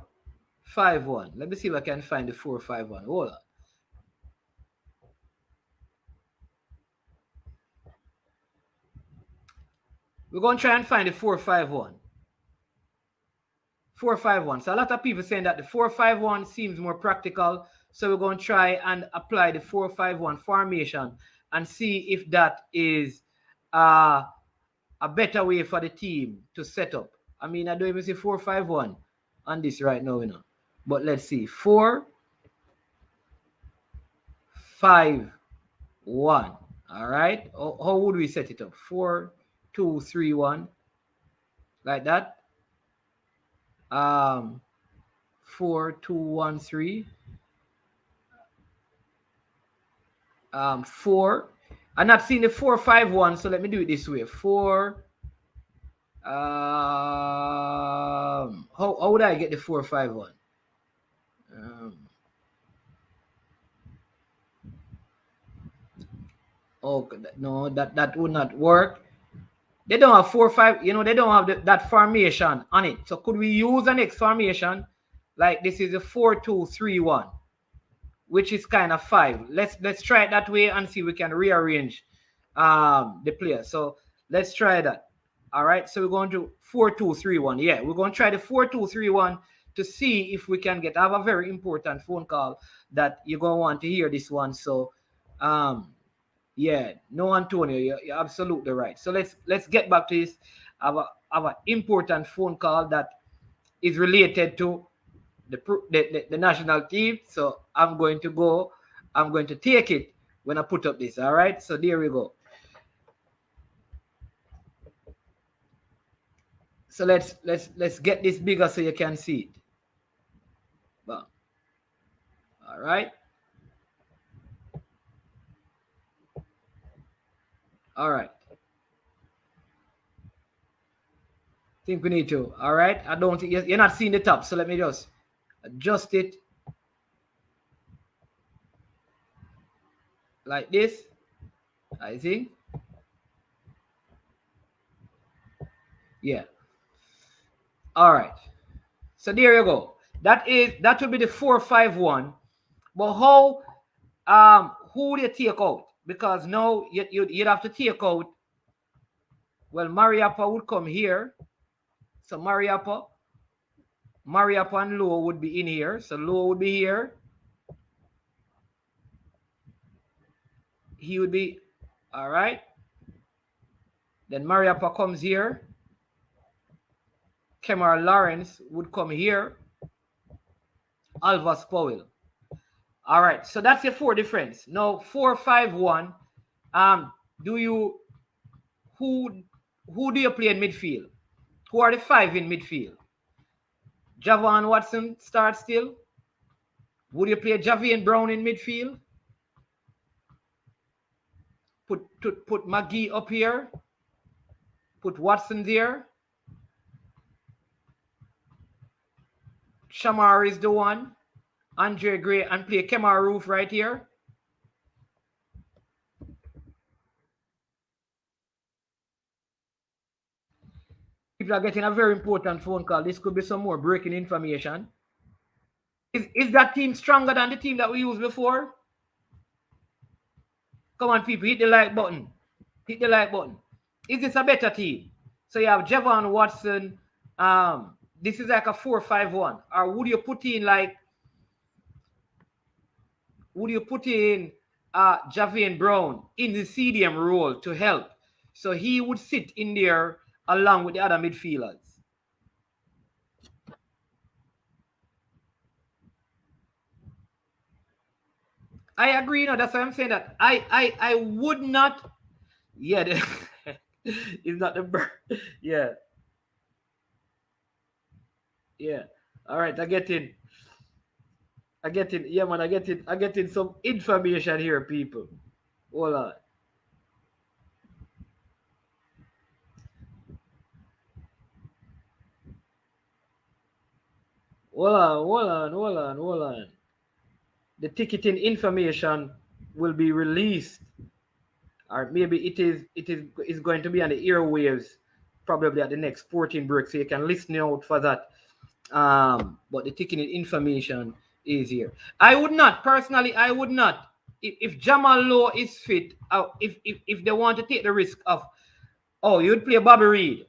[SPEAKER 2] 5-1. Let me see if I can find the 4-5-1. Hold on. We're going to try and find the 4-5-1. 4-5-1. So a lot of people saying that the 4-5-1 seems more practical. So we're going to try and apply the 4-5-1 formation and see if that is a better way for the team to set up. I mean, I don't even see 4-5-1 on this right now, you know. But let's see. 4-5-1. All right. How would we set it up? 4-2-3-1. Like that. 4-2-1-3. 4. I'm not seeing the 4-5-1, so let me do it this way. 4. How would I get the 4-5-1? Oh no, that would not work. They don't have 4-5. You know, they don't have that formation on it. So could we use an X formation? Like this is a 4-2-3-1, which is kind of 5. Let's try it that way and see if we can rearrange the players. So let's try that. All right. So we're going to 4-2-3-1. Yeah, we're going to try the 4-2-3-1 to see if we can get. I have a very important phone call that you're going to want to hear this one. So yeah, no, Antonio, you're absolutely right. So let's get back to this. I have an important phone call that is related to the national team. So I'm going to take it when I put up this. All right. So there we go. So let's get this bigger so you can see it. Bam. All right. All right. Think we need to. All right. I don't think you're not seeing the top. So let me just adjust it like this. I think. Yeah. All right. So there you go. That will be the 4-5-1. But how who do you take out? Because now you'd have to take out. Well, Mariappa would come here. So Mariappa and Low would be in here. So Low would be here. He would be all right. Then Mariappa comes here. Kemar Lawrence would come here. Alvas Powell. All right, so that's your 4 difference. Now 4-5-1. Who do you play in midfield? Who are the 5 in midfield? Javon Watson starts still. Would you play Javian Brown in midfield? Put McGee up here. Put Watson there. Shamar is the one. Andre Gray and play Kemar Roof right here. People are getting a very important phone call. This could be some more breaking information. Is that team stronger than the team that we used before? Come on, people, hit the like button. Hit the like button. Is this a better team? So you have Javon Watson. This is like a 4-5-1. Or would you put in Javian Brown in the CDM role to help? So he would sit in there along with the other midfielders. I agree, you know, that's why I'm saying that I would not. Yeah, it's not the bird. Yeah. Yeah. All right, I get in. Yeah, man, I get in some information here, people. Hold on. Hold on. The ticketing information will be released, or maybe it is going to be on the airwaves probably at the next 14 break, so you can listen out for that. But the ticketing information is here. I would not personally. I would not. If Jamal Lowe is fit, if they want to take the risk of, oh, you'd play Bobby Reed.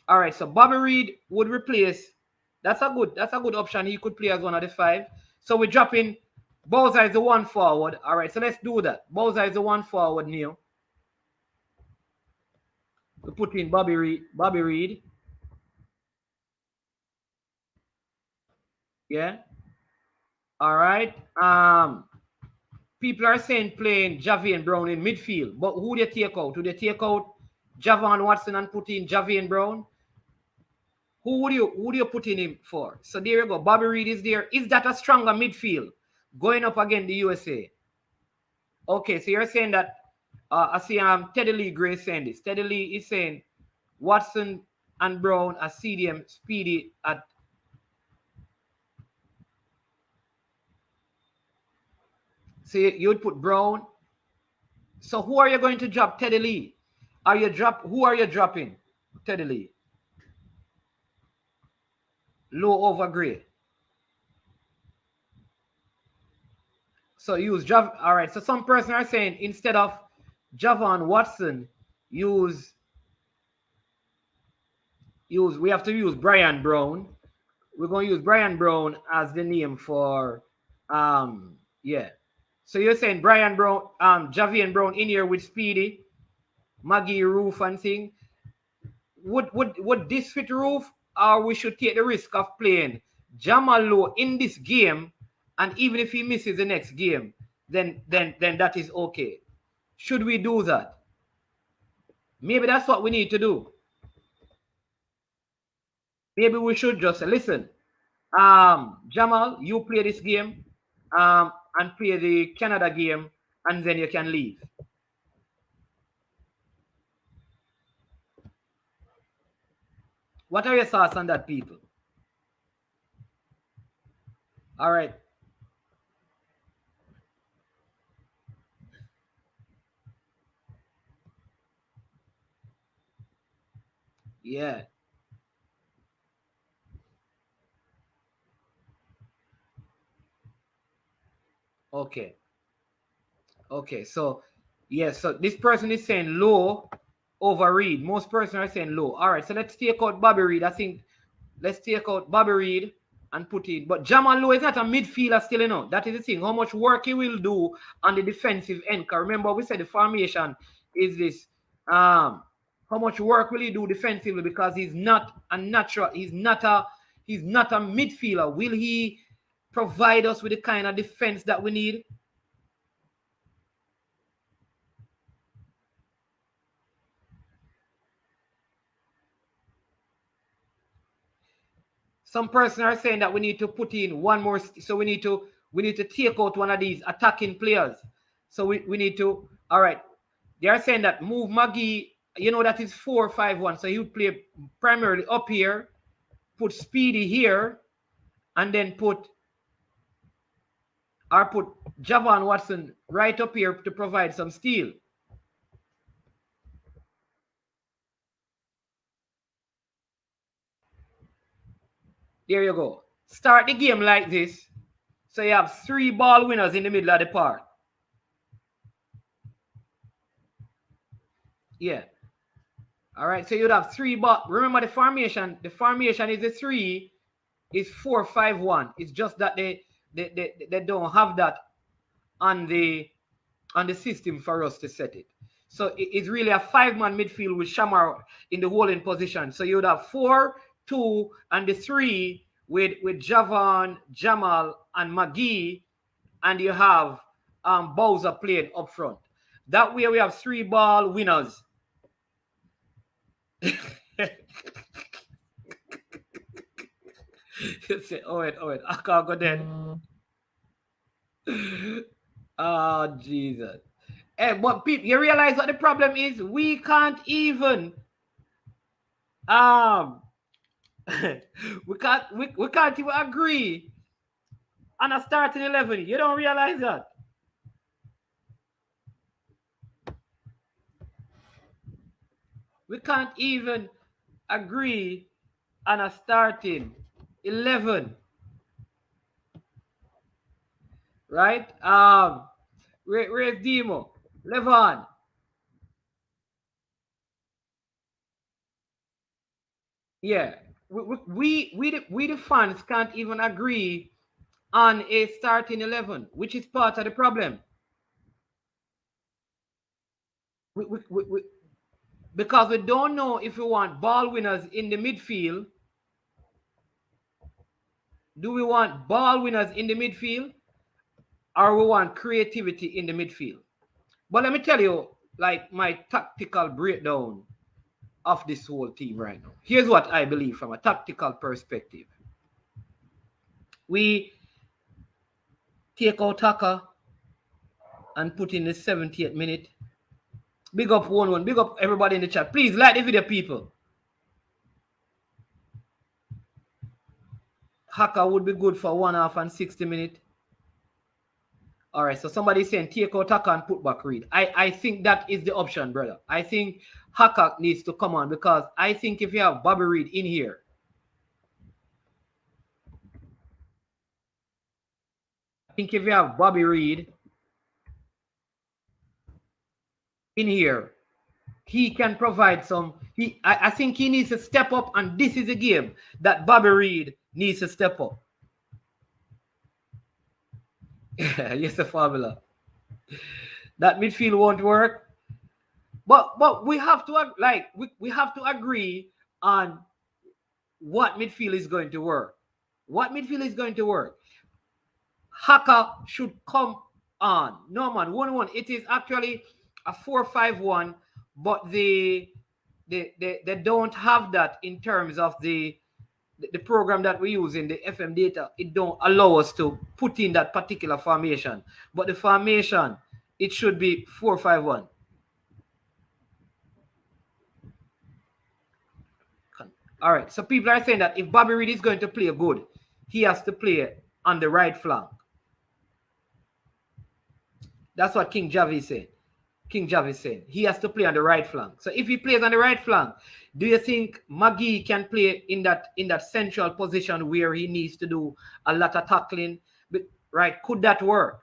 [SPEAKER 2] All right, so Bobby Reed would replace. That's a good option. He could play as one of the five. So we're dropping Bowser is the one forward. All right, so let's do that. Bowser is the one forward, Neil. We put in Bobby Reed. Bobby Reed. Yeah. All right. People are saying playing Javian Brown in midfield, but who they take out? Do they take out Javon Watson and put in Javian Brown? Who do you put in him for? So there you go. Bobby Reed is there. Is that a stronger midfield going up against the USA? Okay, so you're saying that I see Teddy Lee Gray saying this. Teddy Lee is saying Watson and Brown are CDM speedy at. So you'd put Brown. So who are you going to drop? Teddy Lee. Who are you dropping? Teddy Lee. Low over Gray. So use Jav. All right. So some person are saying instead of Javon Watson, use we have to use Brian Brown. We're going to use Brian Brown as the name for yeah. So you're saying Brian Brown, Javian Brown in here with Speedy, Maggie Roof and thing. Would this fit Roof, or we should take the risk of playing Jamal Lowe in this game, and even if he misses the next game, then that is okay. Should we do that? Maybe that's what we need to do. Maybe we should just listen. Jamal, you play this game, and play the Canada game, and then you can leave. What are your thoughts on that, people? All right. Yeah. Okay. Okay. So, yeah. So this person is saying Low over Reed. Most persons are saying Low. All right. So let's take out Bobby Reed. I think let's take out Bobby Reed and put in. But Jamal Lowe is not a midfielder still, you know. That is the thing. How much work he will do on the defensive end. Because remember, we said the formation is this. How much work will he do defensively? Because he's not a natural. He's not a midfielder. Will he provide us with the kind of defense that we need? Some person are saying that we need to put in one more. So we need to take out one of these attacking players. So we need to. All right. They are saying that move Maggie. You know that is 4-5-1. So he would play primarily up here, put Speedy here, and then put Javon Watson right up here to provide some steal. There you go. Start the game like this. So you have 3 ball winners in the middle of the park. Yeah. All right. So you'd have 3 ball. Remember the formation. The formation is the 3 is 4-5-1. It's just that they don't have that on the system for us to set it. So it's really a 5-man midfield with Shamar in the holding position. So you'd have 4, 2, and the 3 with Javon, Jamal, and McGee, and you have Bowser playing up front. That way we have 3 ball winners. You say, oh wait, I can't go then. Oh Jesus. Hey, but people, you realize what the problem is? We can't even um we can't even agree on a starting 11. You don't realize that? We can't even agree on a starting 11. Right? Where's Demo? Levon. Yeah. We the fans can't even agree on a starting 11, which is part of the problem. We, because we don't know if we want ball winners in the midfield. Do we want ball winners in the midfield, or we want creativity in the midfield? But let me tell you, like, my tactical breakdown of this whole team right now. Here's what I believe from a tactical perspective. We take out Tucker and put in the 70th minute. Big up 1-1. Big up everybody in the chat. Please like the video, people. Haka would be good for 1/2 and 60 minutes. All right, so somebody's saying take out Haka and put back Reed. I think that is the option, brother. I think Haka needs to come on, because I think if you have Bobby Reed in here, he can provide some. I think he needs to step up, and this is a game that Bobby Reed needs to step up. Yes, the formula. That midfield won't work. But we have to we have to agree on what midfield is going to work. What midfield is going to work? Haka should come on. No, man, 1-1. It is actually a 4-5-1, but they don't have that in terms of the program that we use in the FM data. It don't allow us to put in that particular formation. But the formation, it should be 4-5-1. All right, so people are saying that if Bobby Reed is going to play good, he has to play on the right flank. That's what King Javi said. He has to play on the right flank. So if he plays on the right flank, do you think Maggie can play in that central position where he needs to do a lot of tackling? Right? Could that work?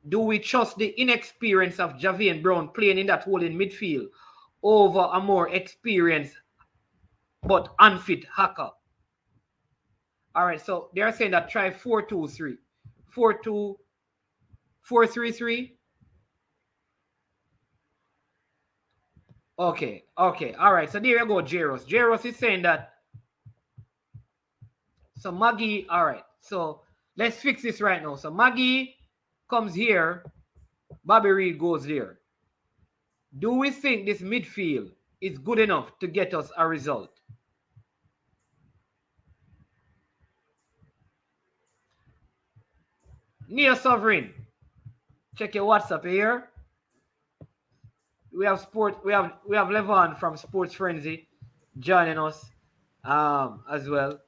[SPEAKER 2] Do we trust the inexperience of Javian Brown playing in that holding midfield over a more experienced but unfit Haka? All right, so they're saying that try 4-2-3. 4-2-4-3-3. Okay. All right, so there you go, Jaros. Jaros is saying that. So Maggie, all right. So let's fix this right now. So Maggie comes here. Bobby Reed goes there. Do we think this midfield is good enough to get us a result? Neo Sovereign, check your WhatsApp here. We have Levon from Sports Frenzy joining us as well.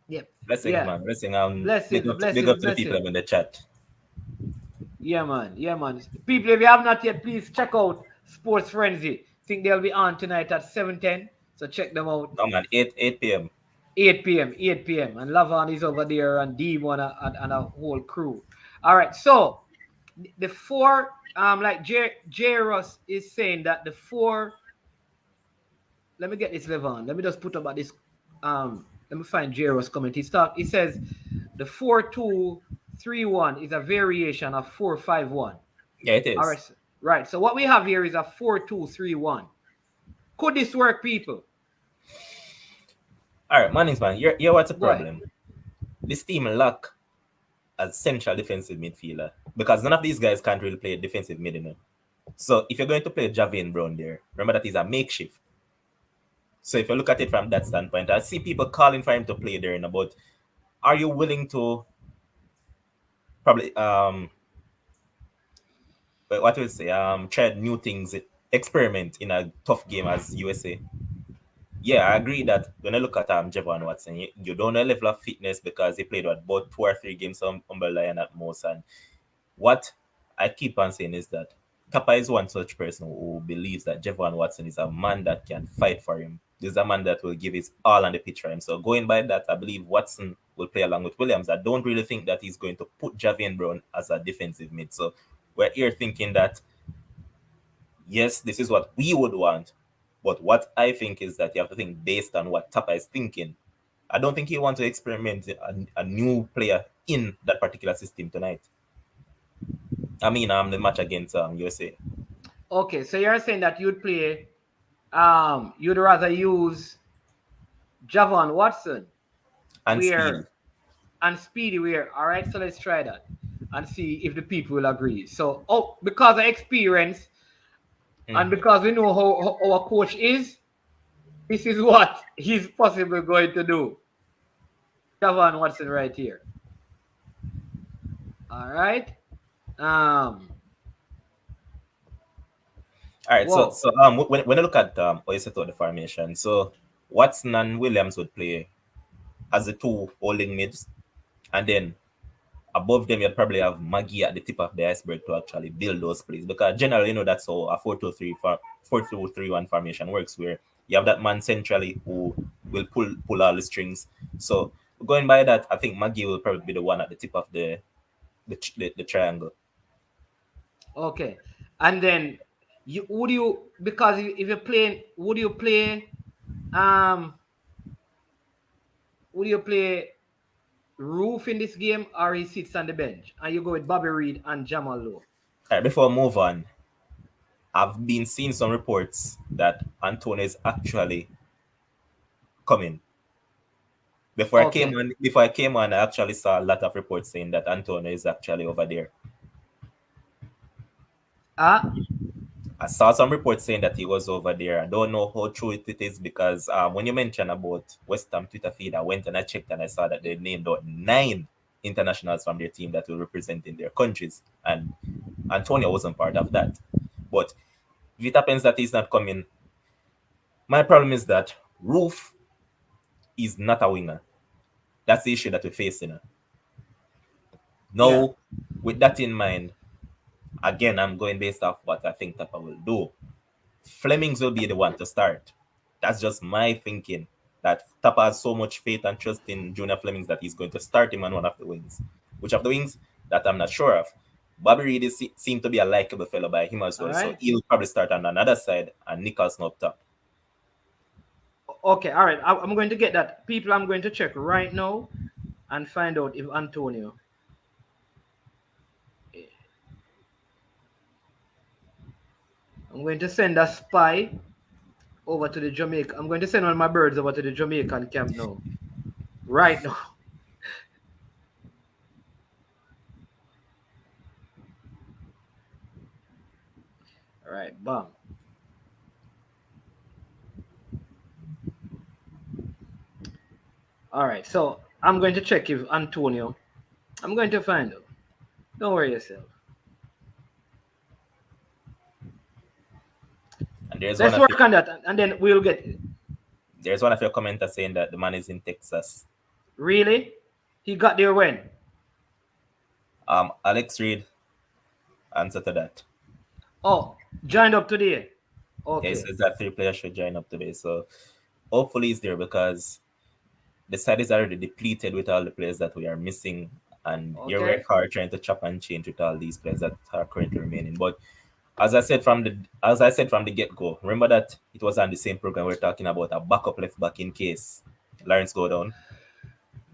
[SPEAKER 2] Yep.
[SPEAKER 4] Blessings,
[SPEAKER 2] yeah.
[SPEAKER 4] man. Blessing.
[SPEAKER 2] Blessings
[SPEAKER 4] big up to the people in the chat.
[SPEAKER 2] Yeah, man. People, if you have not yet, please check out Sports Frenzy. I think they'll be on tonight at 7:10. So check them out.
[SPEAKER 4] No, man. 8 p.m.
[SPEAKER 2] 8 p.m. And Lavon is over there, and Demo and a whole crew. All right. So the four, like Jairus is saying that the four. Let me get this Levon. Let me just put up at this. Let me find Jairus' comment. He says the 4-2-3-1 is a variation of 4-5-1.
[SPEAKER 4] Yeah, it is.
[SPEAKER 2] All right. Right. So what we have here is a 4-2-3-1. Could this work, people?
[SPEAKER 4] All right, Mannings, man. Here what's the problem? This team lack a central defensive midfielder because none of these guys can't really play defensive mid, you know? So if you're going to play Javian Brown there, remember that he's a makeshift. So if you look at it from that standpoint, I see people calling for him to play there, but are you willing to probably what will say try new things, experiment in a tough game as USA? Yeah, I agree that when I look at Javon Watson, you don't know level of fitness because he played about 2 or 3 games on Lion at most. And what I keep on saying is that Kappa is one such person who believes that Javon Watson is a man that can fight for him This is a man that will give his all on the pitch for him. So going by that, I believe Watson will play along with Williams. I don't really think that he's going to put Javian Brown as a defensive mid. So we're here thinking that, yes, this is what we would want. But what I think is that you have to think based on what Tapa is thinking. I don't think he wants to experiment a new player in that particular system tonight. I mean, the match against USA.
[SPEAKER 2] Okay, so you're saying that you'd play, you'd rather use Javon Watson
[SPEAKER 4] And
[SPEAKER 2] where
[SPEAKER 4] Speedy.
[SPEAKER 2] and Speedy where. All right, so let's try that and see if the people will agree. So, because of experience and because we know how our coach is, this is what he's possibly going to do. Javon Watson right here. All right.
[SPEAKER 4] All right,
[SPEAKER 2] Whoa.
[SPEAKER 4] so when I look at how you set out the formation, so Watson and Williams would play as the two holding mids, and then above them you'd probably have Maggie at the tip of the iceberg to actually build those plays, because generally that's how a 4-2-3-1 formation works, where you have that man centrally who will pull all the strings. So going by that, I think Maggie will probably be the one at the tip of the triangle.
[SPEAKER 2] Okay, and then because if you're playing, would you play Roof in this game, or he sits on the bench and you go with Bobby Reed and Jamal Lowe?
[SPEAKER 4] All right, before I move on, I've been seeing some reports that Antonio is actually coming. Before I came on, I actually saw a lot of reports saying that Antonio is actually over there. I saw some reports saying that he was over there. I don't know how true it is, because when you mentioned about West Ham Twitter feed, I went and I checked and I saw that they named out 9 internationals from their team that will represent in their countries, and Antonio wasn't part of that. But if it happens that he's not coming, my problem is that Roof is not a winger. That's the issue that we're facing. Now, with that in mind, again, I'm going based off what I think Tapa will do. Flemings will be the one to start. That's just my thinking, that Tapa has so much faith and trust in Junior Flemings that he's going to start him on one of the wings. Which of the wings? That I'm not sure of. Bobby Reed seemed to be a likable fellow by him as well, so he'll probably start on another side and Nicholson up top.
[SPEAKER 2] Okay, all right. I'm going to get that. People, I'm going to check right now and find out if Antonio. I'm going to send a spy over to the Jamaica. I'm going to send one of my birds over to the Jamaican camp now. Right now. All right, bam. All right, so I'm going to check if Antonio. I'm going to find out. Don't worry yourself.
[SPEAKER 4] And let's
[SPEAKER 2] work on that, and then we'll get it.
[SPEAKER 4] There's one of your commenters saying that the man is in Texas.
[SPEAKER 2] Really? He got there when?
[SPEAKER 4] Alex Reed answer to that.
[SPEAKER 2] Oh, joined up today. Okay.
[SPEAKER 4] Yeah, he says that 3 players should join up today. So hopefully he's there, because the side is already depleted with all the players that we are missing, and you work hard trying to chop and change with all these players that are currently remaining. But as I said from the get-go, remember that it was on the same program we're talking about a backup left back in case Lawrence go down.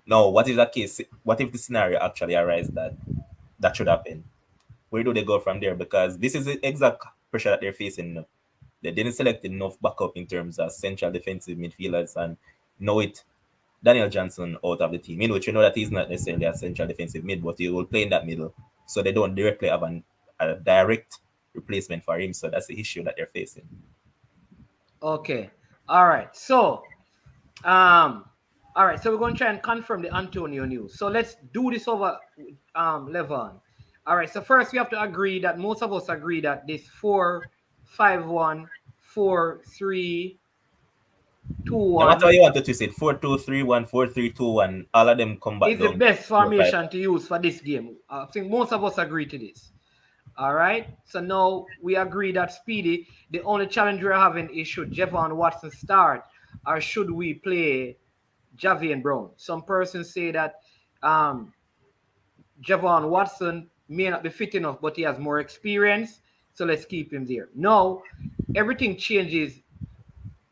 [SPEAKER 4] Now, what is that case? What if the scenario actually arises that should happen? Where do they go from there? Because this is the exact pressure that they're facing now. They didn't select enough backup in terms of central defensive midfielders, and know it, Daniel Johnson out of the team, in which you know that he's not necessarily a central defensive mid, but he will play in that middle. So they don't directly have a direct replacement for him. So that's the issue that they're facing.
[SPEAKER 2] Okay. All right. So, so we're going to try and confirm the Antonio news. So let's do this over Levon. All right. So first we have to agree that most of us agree that this 4-5-1, 4-3-2-1.
[SPEAKER 4] No matter what you want to twist it, 4-2-3-1, 4-3-2-1, all of them come back.
[SPEAKER 2] Is the best formation to use for this game. I think most of us agree to this. All right. So now we agree that Speedy, the only challenge we're having is should Javon Watson start. or should we play Javian Brown? Some persons say that um, Javon Watson may not be fit enough, but he has more experience, so let's keep him there. No, everything changes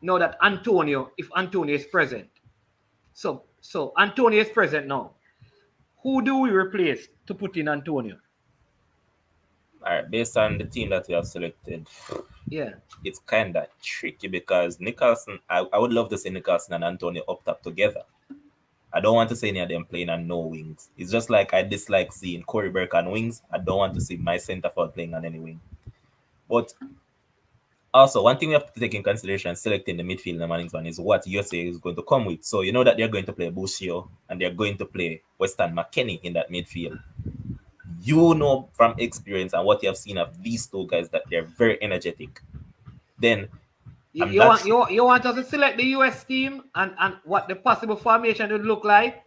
[SPEAKER 2] now that Antonio, if Antonio is present. So Antonio is present now. Who do we replace to put in Antonio?
[SPEAKER 4] All right, based on the team that we have selected,
[SPEAKER 2] Yeah.
[SPEAKER 4] it's kind of tricky because Nicholson, I would love to see Nicholson and Antonio up top together. I don't want to see any of them playing on no wings. It's just like I dislike seeing Corey Burke on wings. I don't want to see my centre forward playing on any wing. But also, one thing we have to take in consideration selecting the midfield in the Mannings one is what USA is going to come with. So you know that they're going to play Busio and they're going to play Weston McKennie in that midfield. You know from experience and what you have seen of these two guys that they're very energetic. Then
[SPEAKER 2] You want us to select the US team and what the possible formation would look like?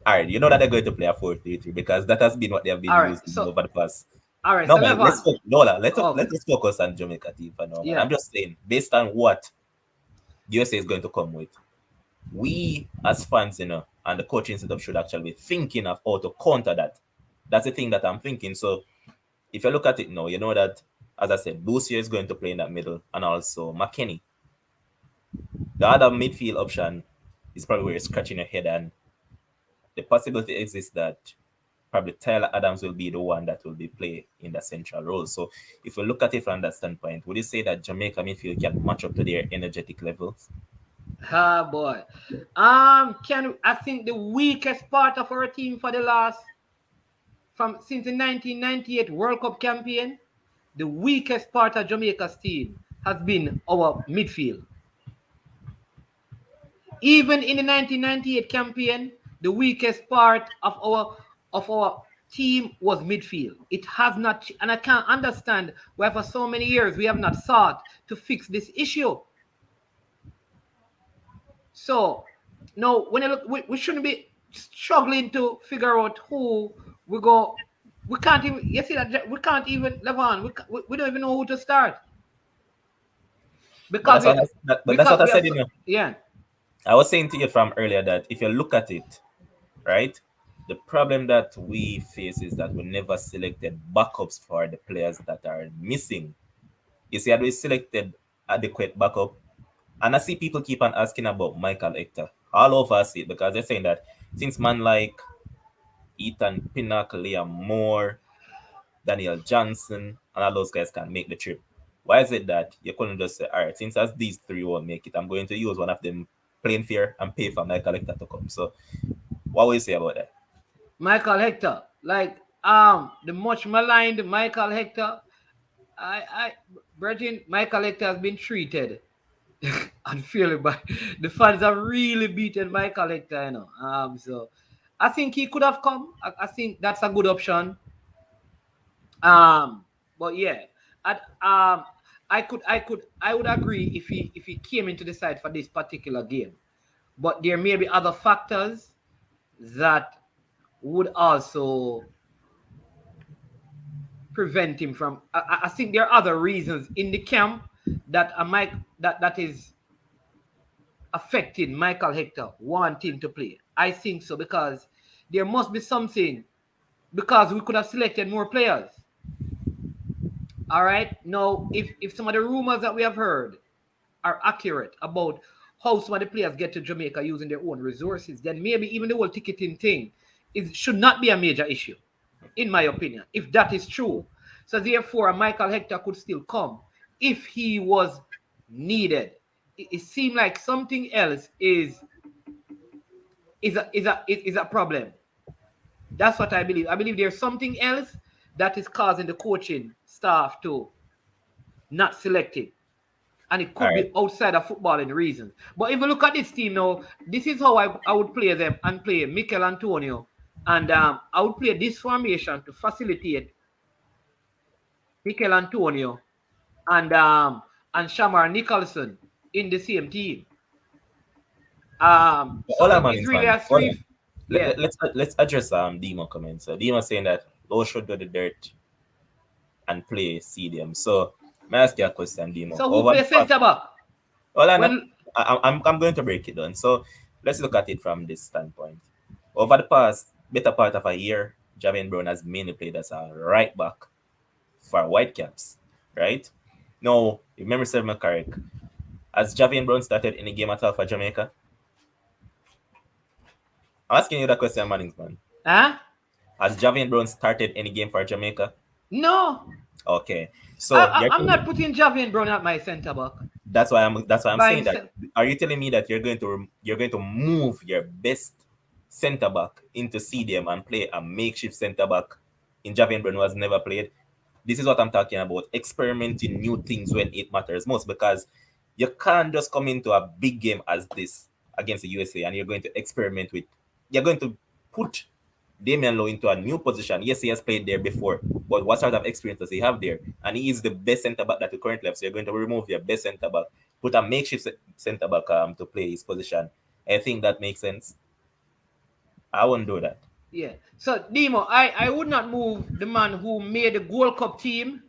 [SPEAKER 4] All right, you know that they're going to play a 4-3-3 because that has been what they have been using over the past.
[SPEAKER 2] All right,
[SPEAKER 4] No,
[SPEAKER 2] so
[SPEAKER 4] man, let's focus on Jamaica team for now.
[SPEAKER 2] Yeah.
[SPEAKER 4] I'm just saying, based on what USA is going to come with, we as fans, and the coaching setup should actually be thinking of how to counter that. That's the thing that I'm thinking. So if you look at it now, you know that, as I said, Lucio is going to play in that middle, and also McKennie. The other midfield option is probably where you're scratching your head, and the possibility exists that probably Tyler Adams will be the one that will be play in the central role. So if we look at it from that standpoint, would you say that Jamaica midfield can match up to their energetic levels?
[SPEAKER 2] Boy. I think the weakest part of our team for the since the 1998 World Cup campaign, the weakest part of Jamaica's team has been our midfield. Even in the 1998 campaign, the weakest part of our team was midfield. It has not, and I can't understand why for so many years we have not sought to fix this issue. So, no, when you look, we shouldn't be struggling to figure out who we go. We can't even. You see that we can't even, Levon. We don't even know who to start because
[SPEAKER 4] that's what I said.
[SPEAKER 2] Yeah.
[SPEAKER 4] I was saying to you from earlier that if you look at it, right, the problem that we face is that we never selected backups for the players that are missing. You see, had we selected adequate backup, and I see people keep on asking about Michael Hector. All over I see it because they're saying that since man like Ethan Pinnock, Liam Moore, Daniel Johnson, and all those guys can make the trip. Why is it that you couldn't just say, all right, since as these three won't make it, I'm going to use one of them playing fair and pay for Michael Hector to come. So what will you say about that?
[SPEAKER 2] Michael Hector, like the much maligned Michael Hector, Virgin Michael Hector has been treated unfairly by the fans have really beaten Michael Hector, so I think he could have come. I think that's a good option. But yeah, I would agree if he came into the side for this particular game. But there may be other factors that would also prevent him from. I think there are other reasons in the camp that that is affecting Michael Hector wanting to play. I think so because there must be something, because we could have selected more players. All right. Now, if some of the rumors that we have heard are accurate about how some of the players get to Jamaica using their own resources, then maybe even the whole ticketing thing should not be a major issue, in my opinion, if that is true. So therefore, Michael Hector could still come if he was needed. It seemed like something else is a problem. That's what I believe. I believe there's something else that is causing the coaching staff to not select him. And it could be outside of footballing reasons. But if you look at this team now, this is how I would play them and play Mikel Antonio. And I would play this formation to facilitate Mikel Antonio and Shamar Nicholson in the same team. So it's really a three.
[SPEAKER 4] Yeah. Let's address Demo comments. So Demo saying that Low should do the dirt and play CDM. So may I ask you a question, Demo?
[SPEAKER 2] So who plays centre back?
[SPEAKER 4] I'm going to break it down. So let's look at it from this standpoint. Over the past better part of a year, Javian Brown has mainly played as a right back for Whitecaps, right? Now, if memory serves me correct, has Javian Brown started any game at all for Jamaica? I'm asking you that question, Manningsman.
[SPEAKER 2] Huh?
[SPEAKER 4] Has Javian Brown started any game for Jamaica?
[SPEAKER 2] No.
[SPEAKER 4] Okay, so
[SPEAKER 2] I'm not putting Javian Brown at my centre back
[SPEAKER 4] that's why I'm
[SPEAKER 2] by
[SPEAKER 4] saying that.
[SPEAKER 2] himself.
[SPEAKER 4] Are you telling me that you're going to move your best centre back into CDM and play a makeshift centre back in Javian Brown who has never played? This is what I'm talking about. Experimenting new things when it matters most, because you can't just come into a big game as this against the USA and you're going to experiment with. You're going to put Damian Lowe into a new position. Yes, he has played there before, but what sort of experience does he have there? And he is the best centre back that you currently have. So you're going to remove your best centre back, put a makeshift centre back to play his position. I think that makes sense. I won't do that.
[SPEAKER 2] Yeah. So Demo, I would not move the man who made the Gold Cup team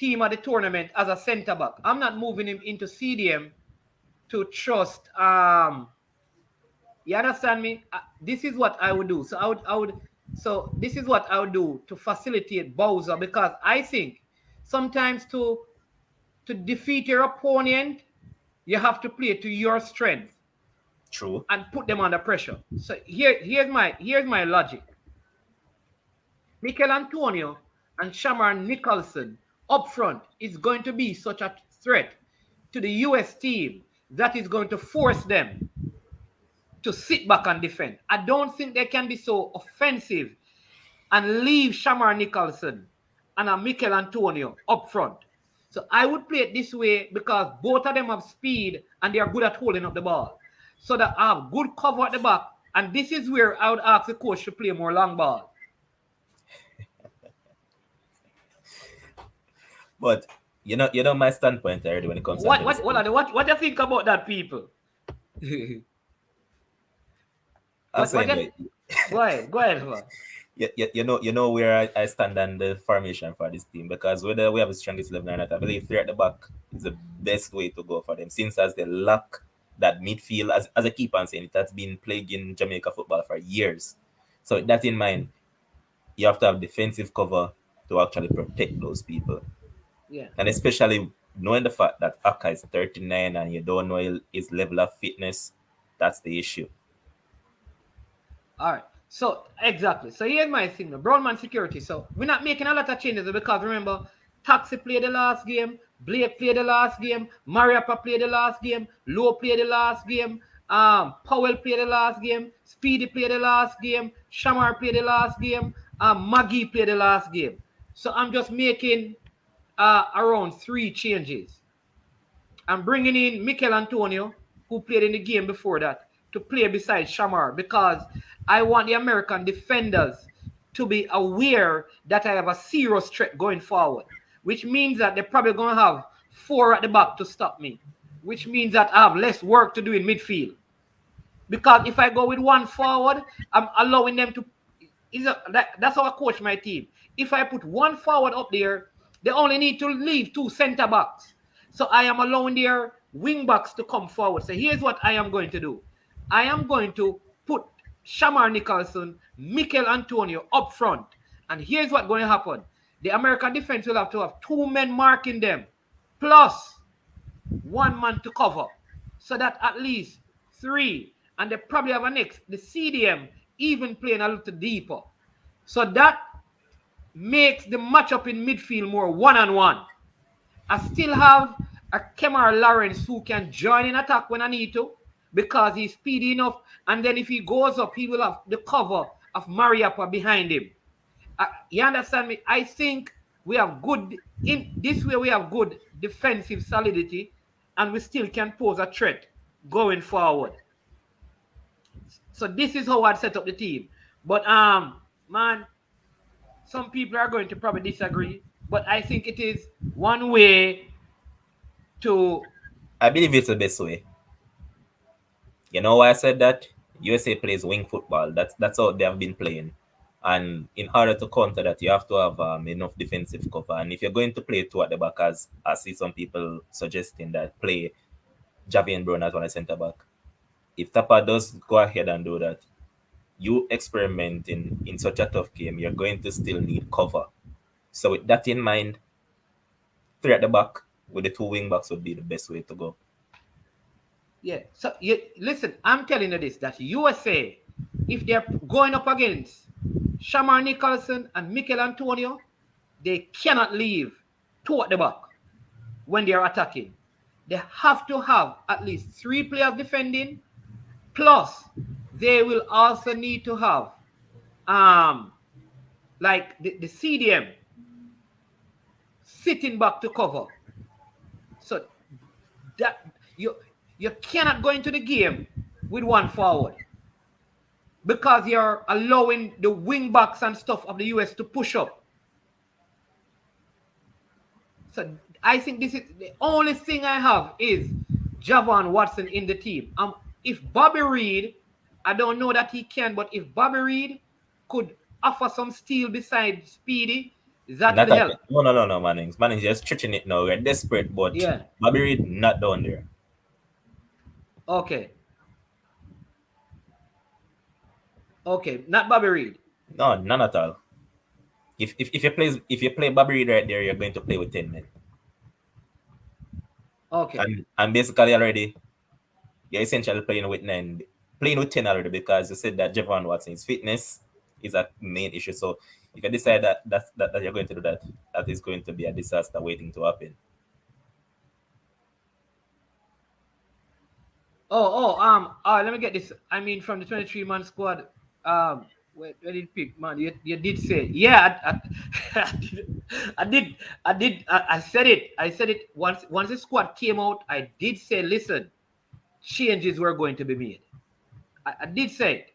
[SPEAKER 2] at the tournament as a centre back. I'm not moving him into CDM to trust. You understand me? This is what I would do. So So this is what I would do to facilitate Bowser, because I think sometimes to defeat your opponent, you have to play to your strength
[SPEAKER 4] True.
[SPEAKER 2] and put them under pressure. So here's my logic. Mikel Antonio and Shamar Nicholson up front is going to be such a threat to the US team that is going to force them to sit back and defend. I don't think they can be so offensive and leave Shamar Nicholson and a Mikel Antonio up front. So I would play it this way because both of them have speed and they are good at holding up the ball. So that I have good cover at the back. And this is where I would ask the coach to play more long ball.
[SPEAKER 4] But you know my standpoint already when it comes to
[SPEAKER 2] What do you think about that, people?
[SPEAKER 4] I'm saying
[SPEAKER 2] Go ahead.
[SPEAKER 4] you know where I stand on the formation for this team, because whether we have the strongest 11 or not, I believe three at the back is the best way to go for them, since as they lack that midfield, as I keep on saying, it has been plaguing Jamaica football for years. So with that in mind, you have to have defensive cover to actually protect those people.
[SPEAKER 2] Yeah.
[SPEAKER 4] And especially knowing the fact that Aka is 39 and you don't know his level of fitness, that's the issue.
[SPEAKER 2] All right. So exactly. So here's my thing: the Brownman security. So we're not making a lot of changes because remember, Taxi played the last game, Blake played the last game, Mariapa played the last game, Lowe played the last game, Powell played the last game, Speedy played the last game, Shamar played the last game, Maggie played the last game. So I'm just making around 3 changes. I'm bringing in Mikel Antonio, who played in the game before that, to play beside Shamar, because I want the American defenders to be aware that I have a serious threat going forward, which means that they're probably going to have 4 at the back to stop me, which means that I have less work to do in midfield. Because if I go with 1 forward, I'm allowing them to. That's how I coach my team. If I put 1 forward up there, they only need to leave 2 center backs. So I am allowing their wing backs to come forward. So here's what I am going to do. I am going to put Shamar Nicholson, Mikel Antonio up front. And here's what's going to happen. The American defense will have to have 2 men marking them, plus 1 man to cover. So that at least 3. And they probably have the CDM even playing a little deeper. So that makes the matchup in midfield more one-on-one. I still have a Kemar Lawrence who can join in attack when I need to, because he's speedy enough. And then if he goes up, he will have the cover of Mariapa behind him. You understand me? I think we have in this way we have good defensive solidity, and we still can pose a threat going forward. So this is how I'd set up the team. But man, some people are going to probably disagree, but I think it is one way to.
[SPEAKER 4] I believe it's the best way. You know why I said that? USA plays wing football. That's how they have been playing. And in order to counter that, you have to have enough defensive cover. And if you're going to play 2 at the back, as I see some people suggesting that play Javian Brown as one a centre back. If Tapa does go ahead and do that, you experiment in such a tough game, you're going to still need cover. So with that in mind, three at the back with the two wing backs would be the best way to go.
[SPEAKER 2] Yeah. So you listen, I'm telling you this that USA, if they're going up against Shamar Nicholson and Mikel Antonio, they cannot leave two at the back when they're attacking. They have to have at least three players defending, plus they will also need to have like the CDM sitting back to cover. So that you cannot go into the game with one forward because you're allowing the wing backs and stuff of the US to push up. So I think this is the only thing I have is Javon Watson in the team. If Bobby Reed, I don't know that he can, but if Bobby Reed could offer some steel beside Speedy, that
[SPEAKER 4] Not
[SPEAKER 2] will help.
[SPEAKER 4] no, Mannings. Mannings just stretching it now. We're desperate, but
[SPEAKER 2] Yeah.
[SPEAKER 4] Bobby Reed not down there.
[SPEAKER 2] Okay. Okay, not Bobby Reed.
[SPEAKER 4] No, none at all. If you play Bobby Reed right there, you're going to play with 10 men.
[SPEAKER 2] Okay.
[SPEAKER 4] And basically already you're essentially playing with 10 already because you said that Javon Watson's fitness is a main issue. So if you decide that you're going to do that, that is going to be a disaster waiting to happen.
[SPEAKER 2] Let me get this. I mean, from the 23-man squad, where did you pick, man? You did say, yeah, I said it. I said it once the squad came out. I did say, listen, changes were going to be made. I did say it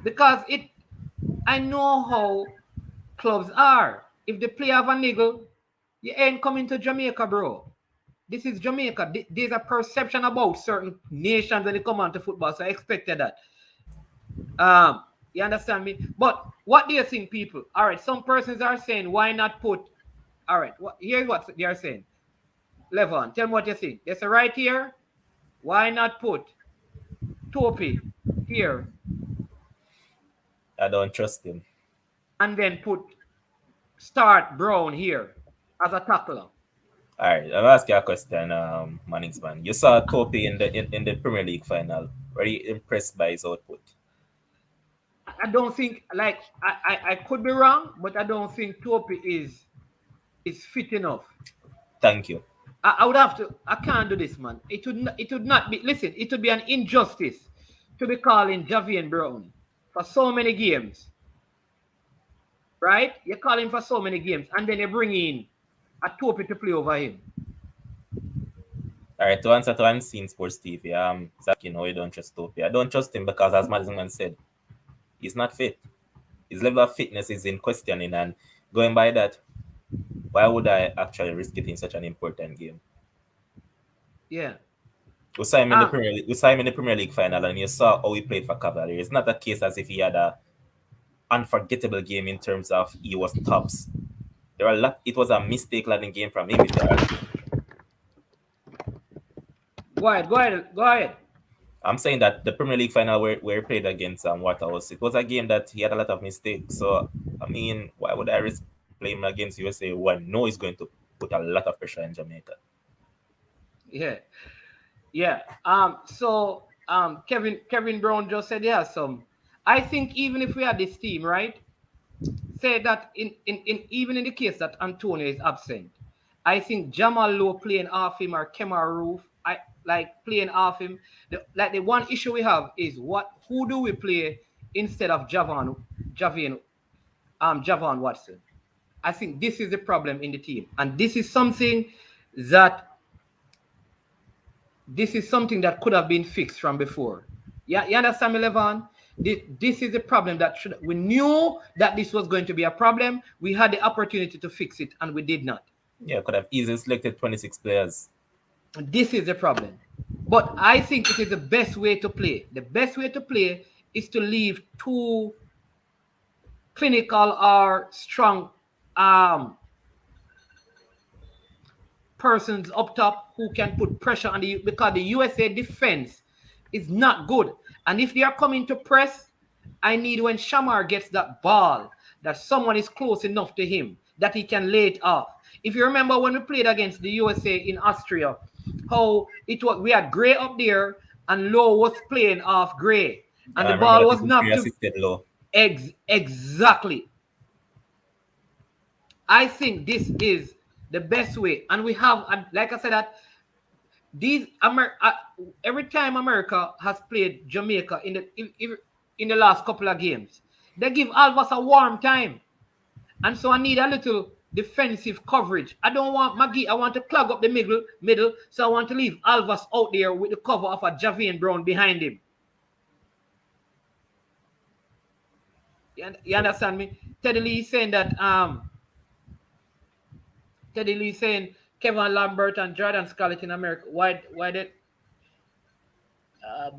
[SPEAKER 2] because I know how clubs are. If the player have a niggle, you ain't coming to Jamaica, bro. This is Jamaica. There's a perception about certain nations when they come on to football, so I expected that. You understand me? But what do you think, people? All right, some persons are saying, why not put? All right, here's what they are saying. Levon, tell me what you think. They say right here, why not put Topi here?
[SPEAKER 4] I don't trust him.
[SPEAKER 2] And then start Brown here as a tackler.
[SPEAKER 4] All right, I'll ask you a question, Mannings man. You saw Tope in the Premier League final. Were you impressed by his output?
[SPEAKER 2] I don't think, like, I could be wrong, but I don't think Topi is fit enough.
[SPEAKER 4] Thank you.
[SPEAKER 2] I would have to. I can't do this, man. It would not be. Listen, it would be an injustice to be calling Javian Brown for so many games, right? You call him for so many games, and then you bring in a Topi to play over him.
[SPEAKER 4] All right, to answer to Unseen Sports TV, Zach, you know, you don't trust Topi. I don't trust him because, as Madison said, he's not fit. His level of fitness is in questioning, and going by that, why would I actually risk it in such an important game?
[SPEAKER 2] Yeah.
[SPEAKER 4] We saw him in the Premier League. We saw him in the Premier League final, and you saw how he played for Cavalier. It's not a case as if he had a unforgettable game in terms of he was tops. There are a lot. It was a mistake-laden game from him.
[SPEAKER 2] Go ahead.
[SPEAKER 4] I'm saying that the Premier League final where he played against Waterhouse, it was a game that he had a lot of mistakes. So, I mean, why would I risk playing him against USA when I know he's going to put a lot of pressure in Jamaica?
[SPEAKER 2] Yeah. So Kevin Brown just said I think even if we had this team, right? Say that in even in the case that Antonio is absent, I think Jamal Lowe playing off him or Kemar Roof, I like playing off him. The one issue we have is who do we play instead of Javon Watson? I think this is the problem in the team, and this is something that could have been fixed from before. Yeah, you understand me, Levon? This is a problem that we knew that this was going to be a problem. We had the opportunity to fix it, and we did not.
[SPEAKER 4] Yeah, could have easily selected 26 players.
[SPEAKER 2] This is the problem. But I think it is the best way to play. The best way to play is to leave two clinical or strong persons up top who can put pressure on the, because the USA defense is not good. And if they are coming to press, I need when Shamar gets that ball, that someone is close enough to him that he can lay it off. If you remember when we played against the USA in Austria, how it was, we had Gray up there and Lowe was playing off Gray, and
[SPEAKER 4] I
[SPEAKER 2] the
[SPEAKER 4] remember
[SPEAKER 2] ball
[SPEAKER 4] that
[SPEAKER 2] was
[SPEAKER 4] it was
[SPEAKER 2] knocked to
[SPEAKER 4] pre-assisted low.
[SPEAKER 2] exactly. I think this is the best way, and we have, like I said, that these every time America has played Jamaica in the last couple of games, they give Alvas a warm time, and so I need a little defensive coverage. I don't want Maggie. I want to clog up the middle. So I want to leave Alvas out there with the cover of a Javian Brown behind him. You understand me? Teddy Lee saying that Teddy Lee saying Kevin Lambert and Jordan Scarlett in America. Why did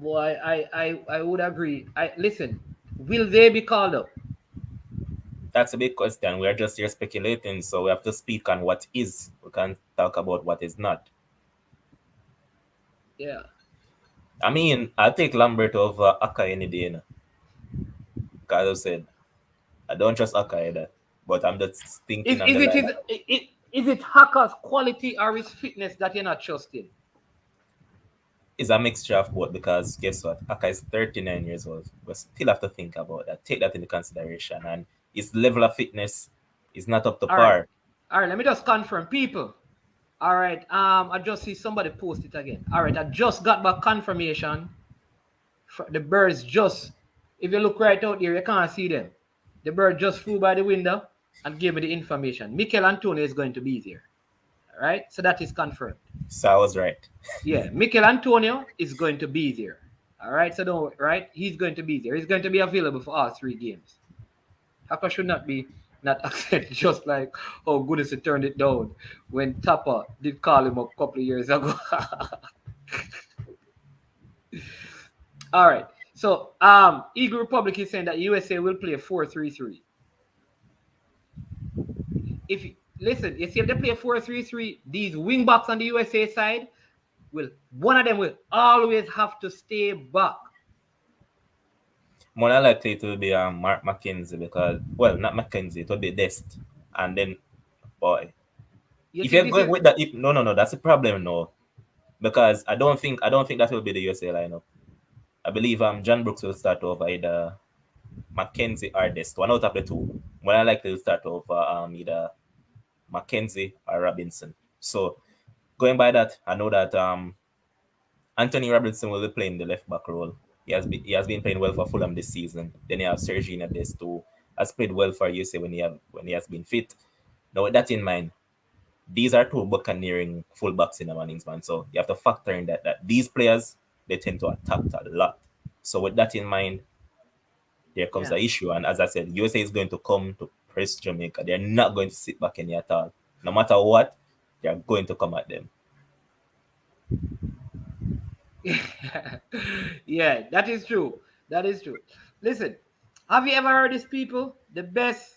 [SPEAKER 2] boy, I would agree. Listen, will they be called up?
[SPEAKER 4] That's a big question. We are just here speculating, so we have to speak on what is. We can't talk about what is not.
[SPEAKER 2] Yeah.
[SPEAKER 4] I mean, I'll take Lambert over Aka any day. You know? Because I said, I don't trust Aka either. But I'm just thinking on the line.
[SPEAKER 2] Is it Haka's quality or his fitness that you're not trusting?
[SPEAKER 4] It's a mixture of both, because guess what? Aka is 39 years old. We still have to think about that. Take that into consideration. And his level of fitness is not up to par.
[SPEAKER 2] All right, let me just confirm. People. All right. I just see somebody post it again. All right, I just got back confirmation. The birds just, if you look right out here, you can't see them. The bird just flew by the window and gave me the information. Mikel Antonio is going to be there. All right, so that is confirmed.
[SPEAKER 4] So I was right.
[SPEAKER 2] Yeah, Mikel Antonio is going to be there. All right, so don't, right? He's going to be there. He's going to be available for all 3 games. Haka should not accept, just like how Goodness he turned it down when Tapper did call him up a couple of years ago. All right. So Eagle Republic is saying that USA will play 4-3-3. If you see if they play 4-3-3, these wing backs on the USA side one of them will always have to stay back.
[SPEAKER 4] More than likely it will be Mark McKenzie, because, well, not McKenzie, it will be Dest. And then, boy, if you're going with that, no, that's a problem, no. Because I don't think that will be the USA lineup. I believe John Brooks will start over either McKenzie or Dest, one out of the two. More than likely will start over either McKenzie or Robinson. So going by that, I know that Anthony Robinson will be playing the left back role. He has been playing well for Fulham this season. Then you have Sergio Dest, who has played well for USA when he has been fit. Now with that in mind, these are 2 buccaneering fullbacks in the Mannings, man. So you have to factor in that these players, they tend to attack a lot. So with that in mind, there comes the issue. And as I said, USA is going to come to press Jamaica. They're not going to sit back any at all. No matter what, they're going to come at them.
[SPEAKER 2] Yeah, that is true. Listen, have you ever heard this, people? The best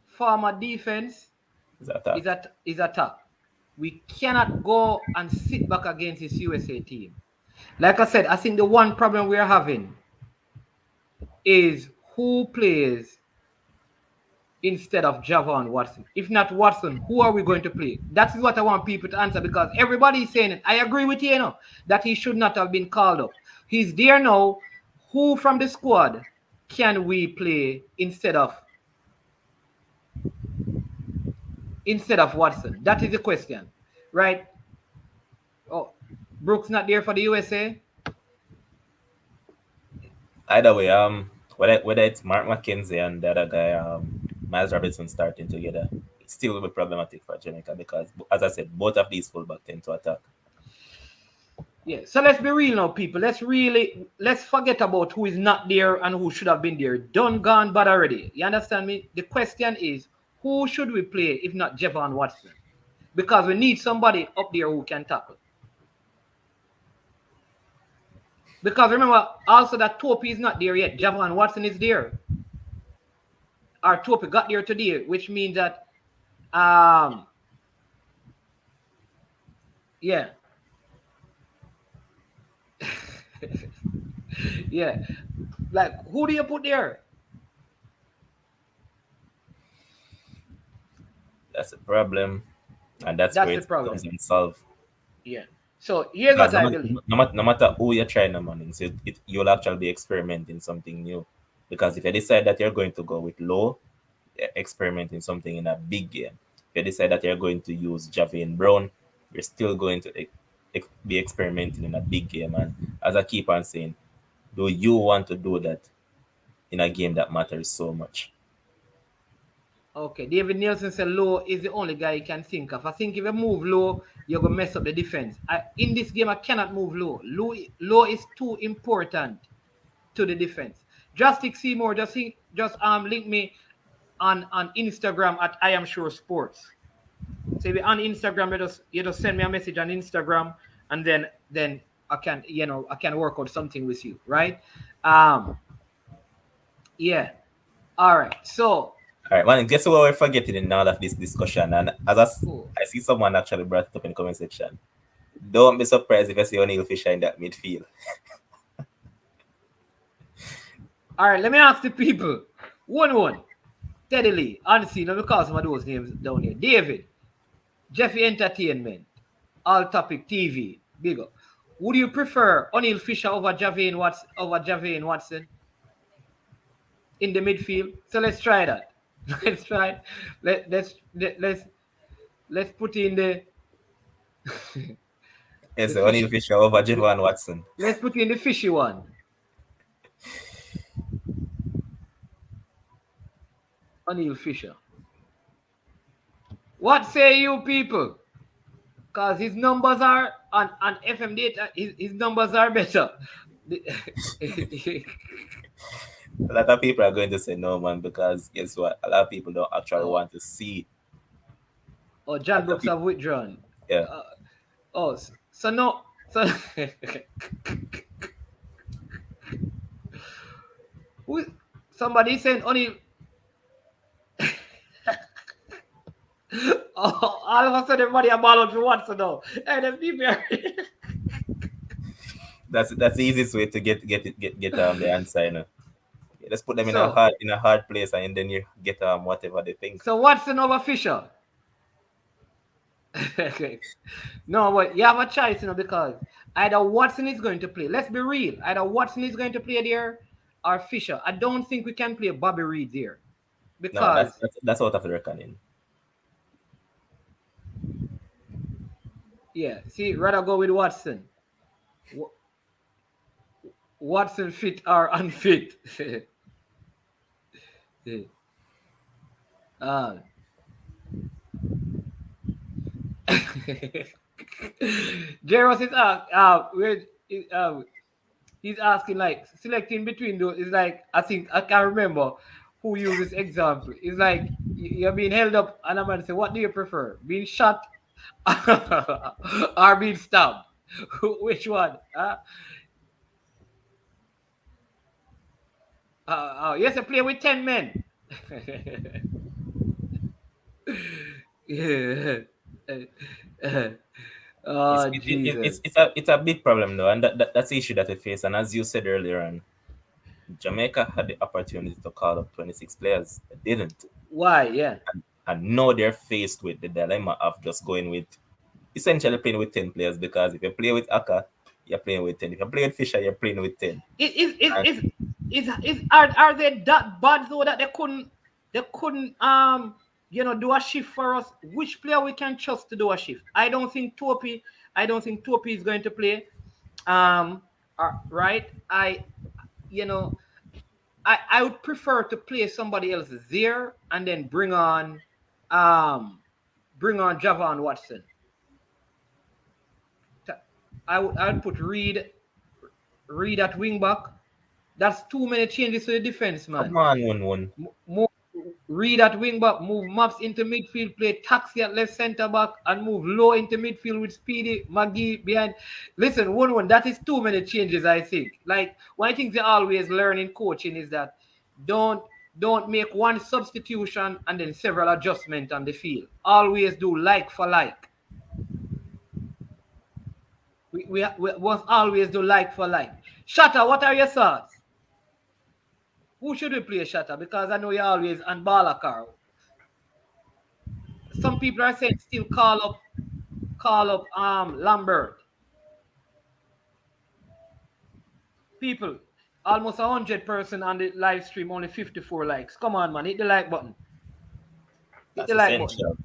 [SPEAKER 2] form of defense is attack. We cannot go and sit back against this USA team. Like I said, I think the one problem we are having is who plays instead of Javon Watson. If not Watson, who are we going to play? That is what I want people to answer, because everybody is saying it. I agree with you, that he should not have been called up. He's there now. Who from the squad can we play instead of Watson? That is the question, right? Oh, Brooks not there for the USA?
[SPEAKER 4] Either way, whether it's Mark McKenzie and the other guy, Miles Robinson starting together, it still will be problematic for Jamaica, because, as I said, both of these fullbacks tend to attack.
[SPEAKER 2] Yeah, so let's be real now, people. Let's forget about who is not there and who should have been there. Done, gone, but already. You understand me? The question is, who should we play if not Javon Watson? Because we need somebody up there who can tackle. Because remember also that Topi is not there yet. Javon Watson is there. Our Topi got there today, which means that Yeah. Yeah. Like, who do you put there?
[SPEAKER 4] That's a problem, and that's
[SPEAKER 2] That's
[SPEAKER 4] where
[SPEAKER 2] the
[SPEAKER 4] it
[SPEAKER 2] problem.
[SPEAKER 4] comes unsolved.
[SPEAKER 2] Yeah. So here's
[SPEAKER 4] Because
[SPEAKER 2] what I believe.
[SPEAKER 4] no matter who you're trying to manage, you'll actually be experimenting something new. Because if you decide that you're going to go with low, experimenting something in a big game. If you decide that you're going to use Javian Brown, you're still going to be experimenting in a big game. And as I keep on saying, do you want to do that in a game that matters so much?
[SPEAKER 2] Okay, David Nielsen said Low is the only guy you can think of. I think if you move Low, you're gonna mess up the defense. In this game, I cannot move Low. Low is too important to the defense. Drastic Seymour, just link me on Instagram at I am sure sports. So if you're on Instagram, you just send me a message on Instagram, and then I can work out something with you, right? Yeah. All right. So
[SPEAKER 4] All right, man, guess what we're forgetting in all of this discussion? And as
[SPEAKER 2] oh,
[SPEAKER 4] I see someone actually brought it up in the comment section. Don't be surprised if I see O'Neal Fisher in that midfield.
[SPEAKER 2] all right, let me ask the people. 1-1. Teddy Lee. Honestly, let me call some of those names down here. David. Jeffy Entertainment. All Topic TV. Big up. Would you prefer O'Neal Fisher over Javian Watson in the midfield? So let's try that. Let's try. Let's put in the
[SPEAKER 4] Yes,
[SPEAKER 2] the
[SPEAKER 4] O'Neal
[SPEAKER 2] fish.
[SPEAKER 4] Fisher over Javon Watson.
[SPEAKER 2] Let's put in the fishy one. O'Neal Fisher. What say you people? Because his numbers are on FM data, his numbers are better.
[SPEAKER 4] A lot of people are going to say no, man, because guess what? A lot of people don't actually
[SPEAKER 2] oh,
[SPEAKER 4] want to see.
[SPEAKER 2] oh, John Brooks have withdrawn.
[SPEAKER 4] Yeah.
[SPEAKER 2] Oh, so no, so who? Somebody saying only. Oh, all of a sudden, everybody are ball out for Watson now. And then people are
[SPEAKER 4] That's the easiest way to get the answer, you know. Let's put them
[SPEAKER 2] so
[SPEAKER 4] in a hard place, and then you get whatever they think.
[SPEAKER 2] so Watson over Fisher. No, but you have a choice, because either Watson is going to play. Let's be real. Either Watson is going to play there or Fisher. I don't think we can play Bobby Reed there
[SPEAKER 4] No,
[SPEAKER 2] because
[SPEAKER 4] that's out of the reckoning.
[SPEAKER 2] yeah. See, rather go with Watson. Watson fit or unfit. uh, Jaros he's asking like selecting between those. It's like I think I can't remember who used this example. It's like you're being held up, and I'm gonna say, what do you prefer, being shot or being stabbed? Which one? Yes, I play with 10 men. Yeah. Oh, Jesus.
[SPEAKER 4] It's a big problem though, and that's the issue that we face. And as you said earlier on, Jamaica had the opportunity to call up 26 players, they didn't.
[SPEAKER 2] Why? Yeah.
[SPEAKER 4] And now they're faced with the dilemma of just going with essentially playing with 10 players, because if you play with Aka, you're playing with 10. If you play with Fisher, you're playing with 10.
[SPEAKER 2] Are they that bad though that they couldn't do a shift for us? Which player we can trust to do a shift? I don't think Topi is going to play. Right. I would prefer to play somebody else there and then bring on Javon Watson. I would put Reed at wing back. That's too many changes to the defense, man.
[SPEAKER 4] Come on, one.
[SPEAKER 2] Move Reed at wing back, move Maps into midfield, play Taxi at left centre back, and move Low into midfield with Speedy, Maggie behind. Listen, 1-1, that is too many changes, I think. Like, one of the things they always learn in coaching is that don't make one substitution and then several adjustments on the field. Always do like for like. We must always do like for like. Shatta, what are your thoughts? Who should we play, Shatta? Because I know you're always on Balakar. Some people are saying still call up Lambert. People, almost 100 person on the live stream, only 54 likes. Come on, man, hit the like button. Hit
[SPEAKER 4] That's
[SPEAKER 2] the like button.
[SPEAKER 4] essential.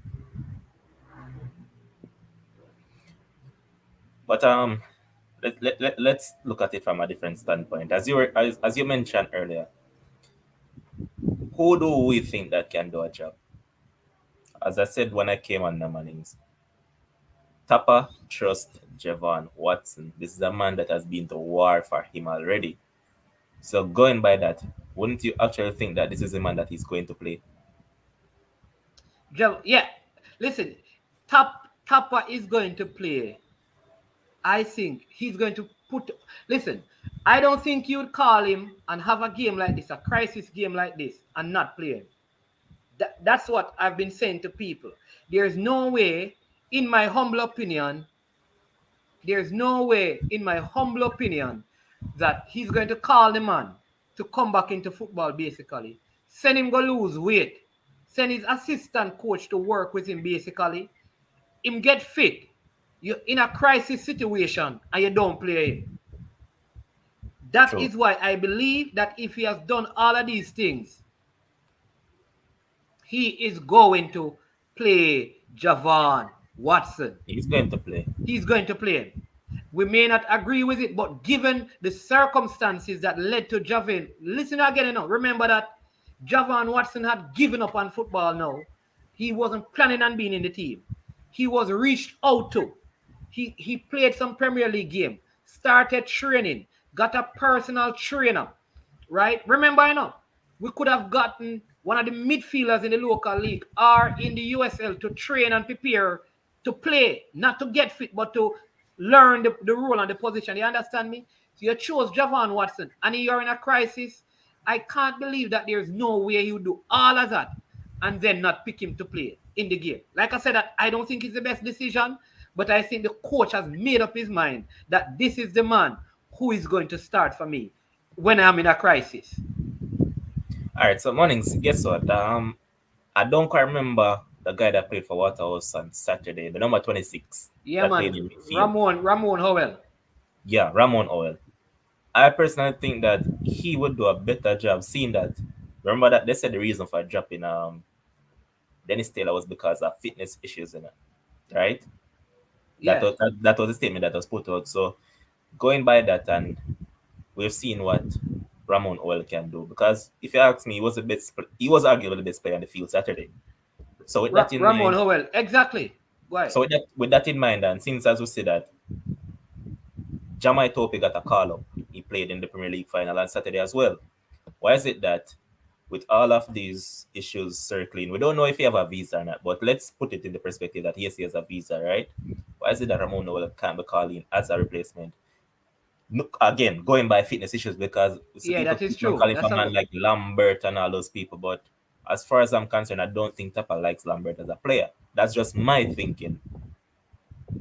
[SPEAKER 4] But let's look at it from a different standpoint. As you mentioned earlier, who do we think that can do a job? As I said when I came on the Mannings, Tapper trust Javon Watson. This is a man that has been to war for him already. So going by that, wouldn't you actually think that this is a man that is going to play?
[SPEAKER 2] Yeah, listen, Tappa is going to play. I think he's going to put. Listen, I don't think you'd call him and have a game like this, a crisis game like this, and not play him. That's what I've been saying to people. There's no way, in my humble opinion, that he's going to call the man to come back into football, basically. Send him go lose weight. Send his assistant coach to work with him, basically. Him get fit. You're in a crisis situation and you don't play him. That
[SPEAKER 4] True.
[SPEAKER 2] is why I believe that if he has done all of these things, he is going to play Javon Watson.
[SPEAKER 4] He's going to play.
[SPEAKER 2] He's going to play him. We may not agree with it, but given the circumstances that led to Javon, listen again now. Remember that Javon Watson had given up on football now. He wasn't planning on being in the team. He was reached out to. He played some Premier League game, started training, got a personal trainer, right? Remember, we could have gotten one of the midfielders in the local league or in the USL to train and prepare to play, not to get fit, but to learn the role and the position. You understand me? So you chose Javon Watson and you're in a crisis. I can't believe that there's no way you do all of that and then not pick him to play in the game. Like I said, that I don't think it's the best decision, but I think the coach has made up his mind that this is the man who is going to start for me when I'm in a crisis.
[SPEAKER 4] All right, so mornings. Guess what? I don't quite remember the guy that played for Waterhouse on Saturday, the number 26.
[SPEAKER 2] Yeah,
[SPEAKER 4] that
[SPEAKER 2] man.
[SPEAKER 4] played in midfield.
[SPEAKER 2] Ramon Howell.
[SPEAKER 4] Yeah, Ramon Oil. I personally think that he would do a better job, seeing that. Remember that they said the reason for dropping Dennis Taylor was because of fitness issues in it, right?
[SPEAKER 2] Yeah.
[SPEAKER 4] That was a statement that was put out. So going by that, and we've seen what Ramon Oil can do. Because if you ask me, he was arguably the best player on the field Saturday. So with that in
[SPEAKER 2] Ramon
[SPEAKER 4] mind,
[SPEAKER 2] Howell, exactly. Why?
[SPEAKER 4] so with that in mind, and since as we say that Jamai Tope got a call up, he played in the Premier League final on Saturday as well. Why is it that with all of these issues circling, we don't know if he have a visa or not, but let's put it in the perspective that yes, he has a visa, right? Why is it that Ramon Noel can't be called in as a replacement? Look, again, going by fitness issues, because
[SPEAKER 2] that is true.
[SPEAKER 4] Calling for a man like Lambert and all those people, but as far as I'm concerned, I don't think Tapa likes Lambert as a player. That's just my thinking,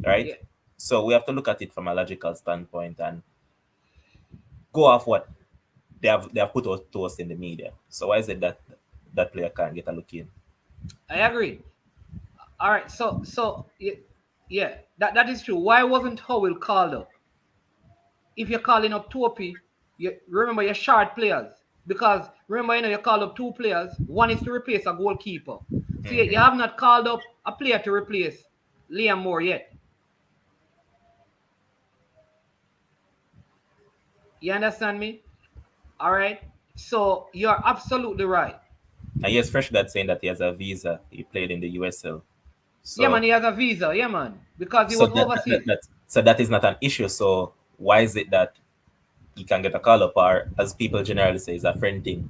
[SPEAKER 4] right?
[SPEAKER 2] Yeah.
[SPEAKER 4] So we have to look at it from a logical standpoint and go off what they have put out to us in the media. So why is it that that player can't get a look in?
[SPEAKER 2] I agree. All right, so yeah, that is true. Why wasn't Howell called up? If you're calling up Topi, you remember your short players. Because remember, you call up two players. One is to replace a goalkeeper. So you have not called up a player to replace Liam Moore yet. You understand me? All right. So you're absolutely right.
[SPEAKER 4] And yes, Fresh Dad saying that he has a visa. He played in the USL. So,
[SPEAKER 2] yeah, man, he has a visa. Yeah, man. Because he was overseas.
[SPEAKER 4] So that is not an issue. So why is it that he can get a call up, or as people generally say, it's a friend thing?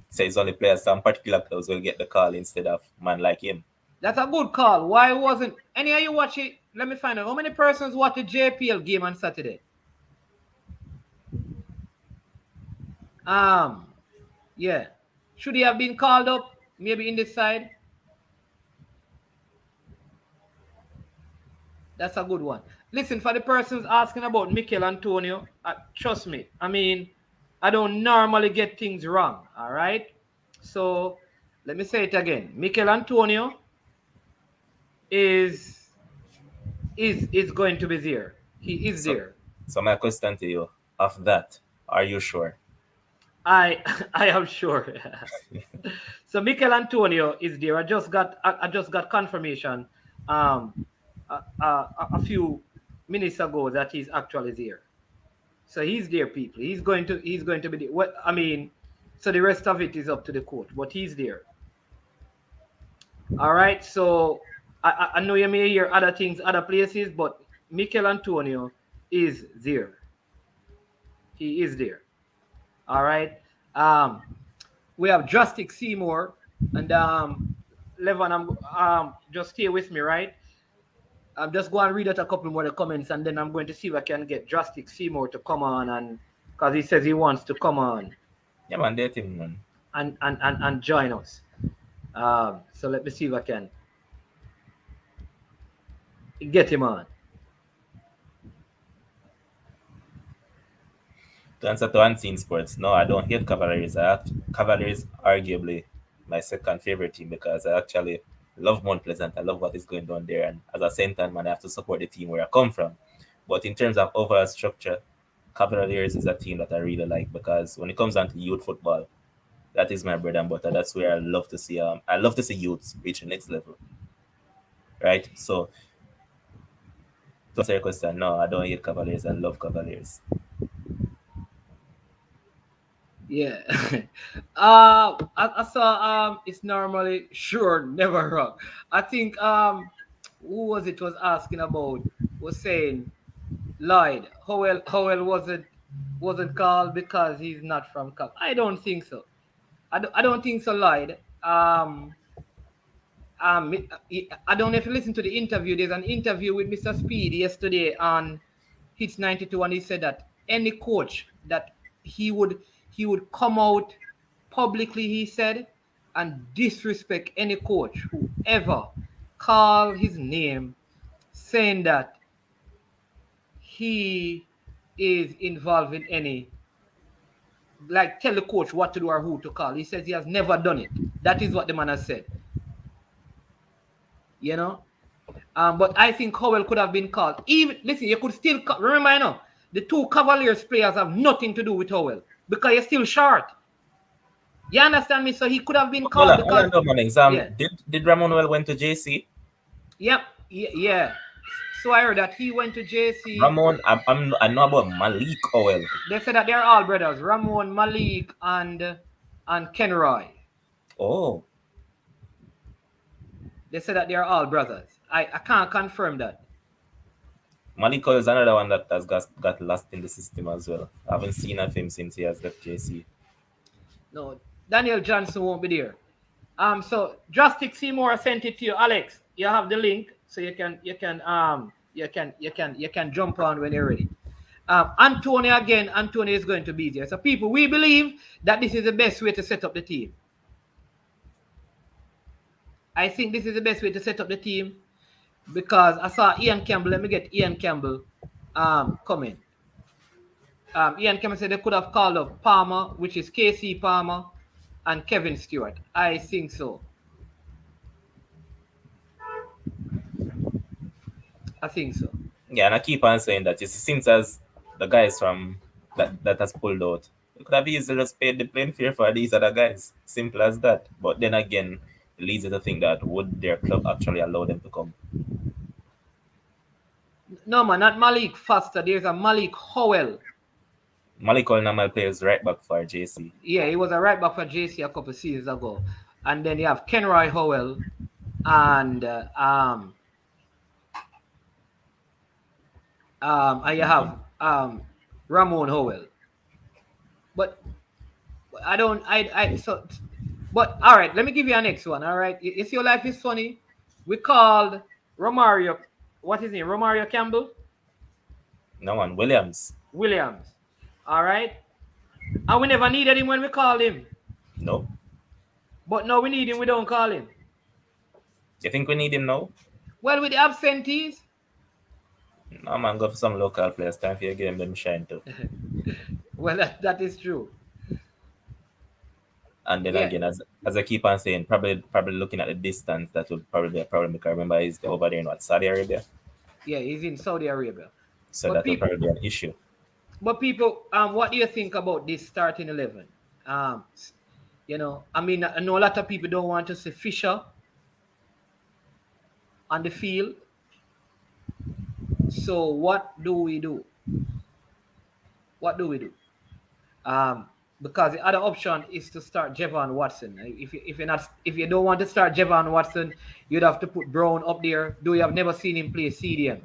[SPEAKER 4] Says only players, some particular clubs will get the call instead of man like him.
[SPEAKER 2] That's a good call. Why wasn't any of you watch it? Let me find out. How many persons watched the JPL game on Saturday? Yeah. Should he have been called up? Maybe in this side? That's a good one. listen, for the persons asking about Mikel Antonio, trust me. I mean, I don't normally get things wrong. All right. So let me say it again. Mikel Antonio is is going to be there. He is
[SPEAKER 4] So,
[SPEAKER 2] there.
[SPEAKER 4] so my question to you, of that, are you sure?
[SPEAKER 2] I I am sure. So Mikel Antonio is there. I just got confirmation um a few minutes ago that he's actually there. So he's there, people. He's going to be there. What I mean, so the rest of it is up to the court, but he's there. All right. So I know you may hear other things, other places, but Mikel Antonio is there. He is there. All right. Um, we have Drastic Seymour and Levon. Just stay with me, right? I'm just going to read out a couple more of the comments, and then I'm going to see if I can get Drastic Seymour to come on, and because he says he wants to come on
[SPEAKER 4] Yeah, man, date him, man.
[SPEAKER 2] and join us. So let me see if I can get him on.
[SPEAKER 4] To answer to Unseen Sports, no, I don't hate Cavaliers. Cavaliers arguably my second favorite team because I actually love Mount Pleasant. I love what is going on there, and as a center man, I have to support the team where I come from. But in terms of overall structure, Cavaliers is a team that I really like because when it comes down to youth football, that is my bread and butter. That's where I love to see. I love to see youths reach the next level, right? So to answer your question, no, I don't hate Cavaliers. I love Cavaliers.
[SPEAKER 2] Yeah. I saw it's normally sure never wrong. I think who was it was asking about was saying Lloyd Howell wasn't called because he's not from Cap. I don't think so. I don't think so, Lloyd. I don't know if you listen to the interview. There's an interview with Mr. Speed yesterday on Hits 92, and he said that any coach that he would he would come out publicly, he said, and disrespect any coach who ever call his name, saying that he is involved in any, like, tell the coach what to do or who to call. He says he has never done it. That is what the man has said. You know. But I think Howell could have been called. Even listen, you could still remember, you know, the two Cavaliers players have nothing to do with Howell because you're still short. You understand me? So he could have been called because
[SPEAKER 4] Yeah. Did Ramon well went to JC?
[SPEAKER 2] Yep, yeah. So I heard that he went to JC.
[SPEAKER 4] Ramon, I know about Malik Howell.
[SPEAKER 2] They said that they're all brothers: Ramon, Malik, and Kenroy.
[SPEAKER 4] Oh,
[SPEAKER 2] they said that they're all brothers. I can't confirm that.
[SPEAKER 4] Malik Howell is another one that has got lost in the system as well. I haven't seen of him since he has left JC.
[SPEAKER 2] No, Daniel Johnson won't be there. So Drastic Seymour sent it to you, Alex. You have the link, so you can jump on when you're ready. Antonio is going to be there. So people, we believe that this is the best way to set up the team. I think this is the best way to set up the team because I saw Ian Campbell. Let me get Ian Campbell comment. Ian Campbell said they could have called up Palmer, which is KC Palmer, and Kevin Stewart. I think so.
[SPEAKER 4] Yeah, and I keep on saying that. It seems as the guys from that has pulled out, you could have easily just paid the playing fare for these other guys. Simple as that. But then again, it leads you to think that would their club actually allow them to come?
[SPEAKER 2] No, man, not Malik Foster. There's a Malik Howell.
[SPEAKER 4] Malik Howell normal plays right back for JC.
[SPEAKER 2] Yeah, he was a right back for JC a couple of seasons ago. And then you have Kenroy Howell and you have Ramon Howell. But but all right, let me give you a next one. All right, you see, your life is funny. We called Romario. What is his name? Romario Campbell?
[SPEAKER 4] No one, Williams.
[SPEAKER 2] All right. And we never needed him when we called him.
[SPEAKER 4] No.
[SPEAKER 2] But now we need him, we don't call him.
[SPEAKER 4] You think we need him now?
[SPEAKER 2] Well, with the absentees.
[SPEAKER 4] No man, go for some local players. Time for your game, them shine too.
[SPEAKER 2] Well, that is true.
[SPEAKER 4] And then
[SPEAKER 2] Yeah,
[SPEAKER 4] again, as I keep on saying, probably looking at the distance, that would probably be a problem. Because remember, he's over there in what, Saudi Arabia,
[SPEAKER 2] yeah, he's in Saudi Arabia.
[SPEAKER 4] so
[SPEAKER 2] But
[SPEAKER 4] that will
[SPEAKER 2] people,
[SPEAKER 4] probably be an issue.
[SPEAKER 2] what do you think about this starting 11? Um, I mean, I know a lot of people don't want to see Fisher on the field. So what do we do? What do we do? Um, because the other option is to start Javon Watson. If you don't want to start Javon Watson, you'd have to put Brown up there. Do you have never seen him play CDM?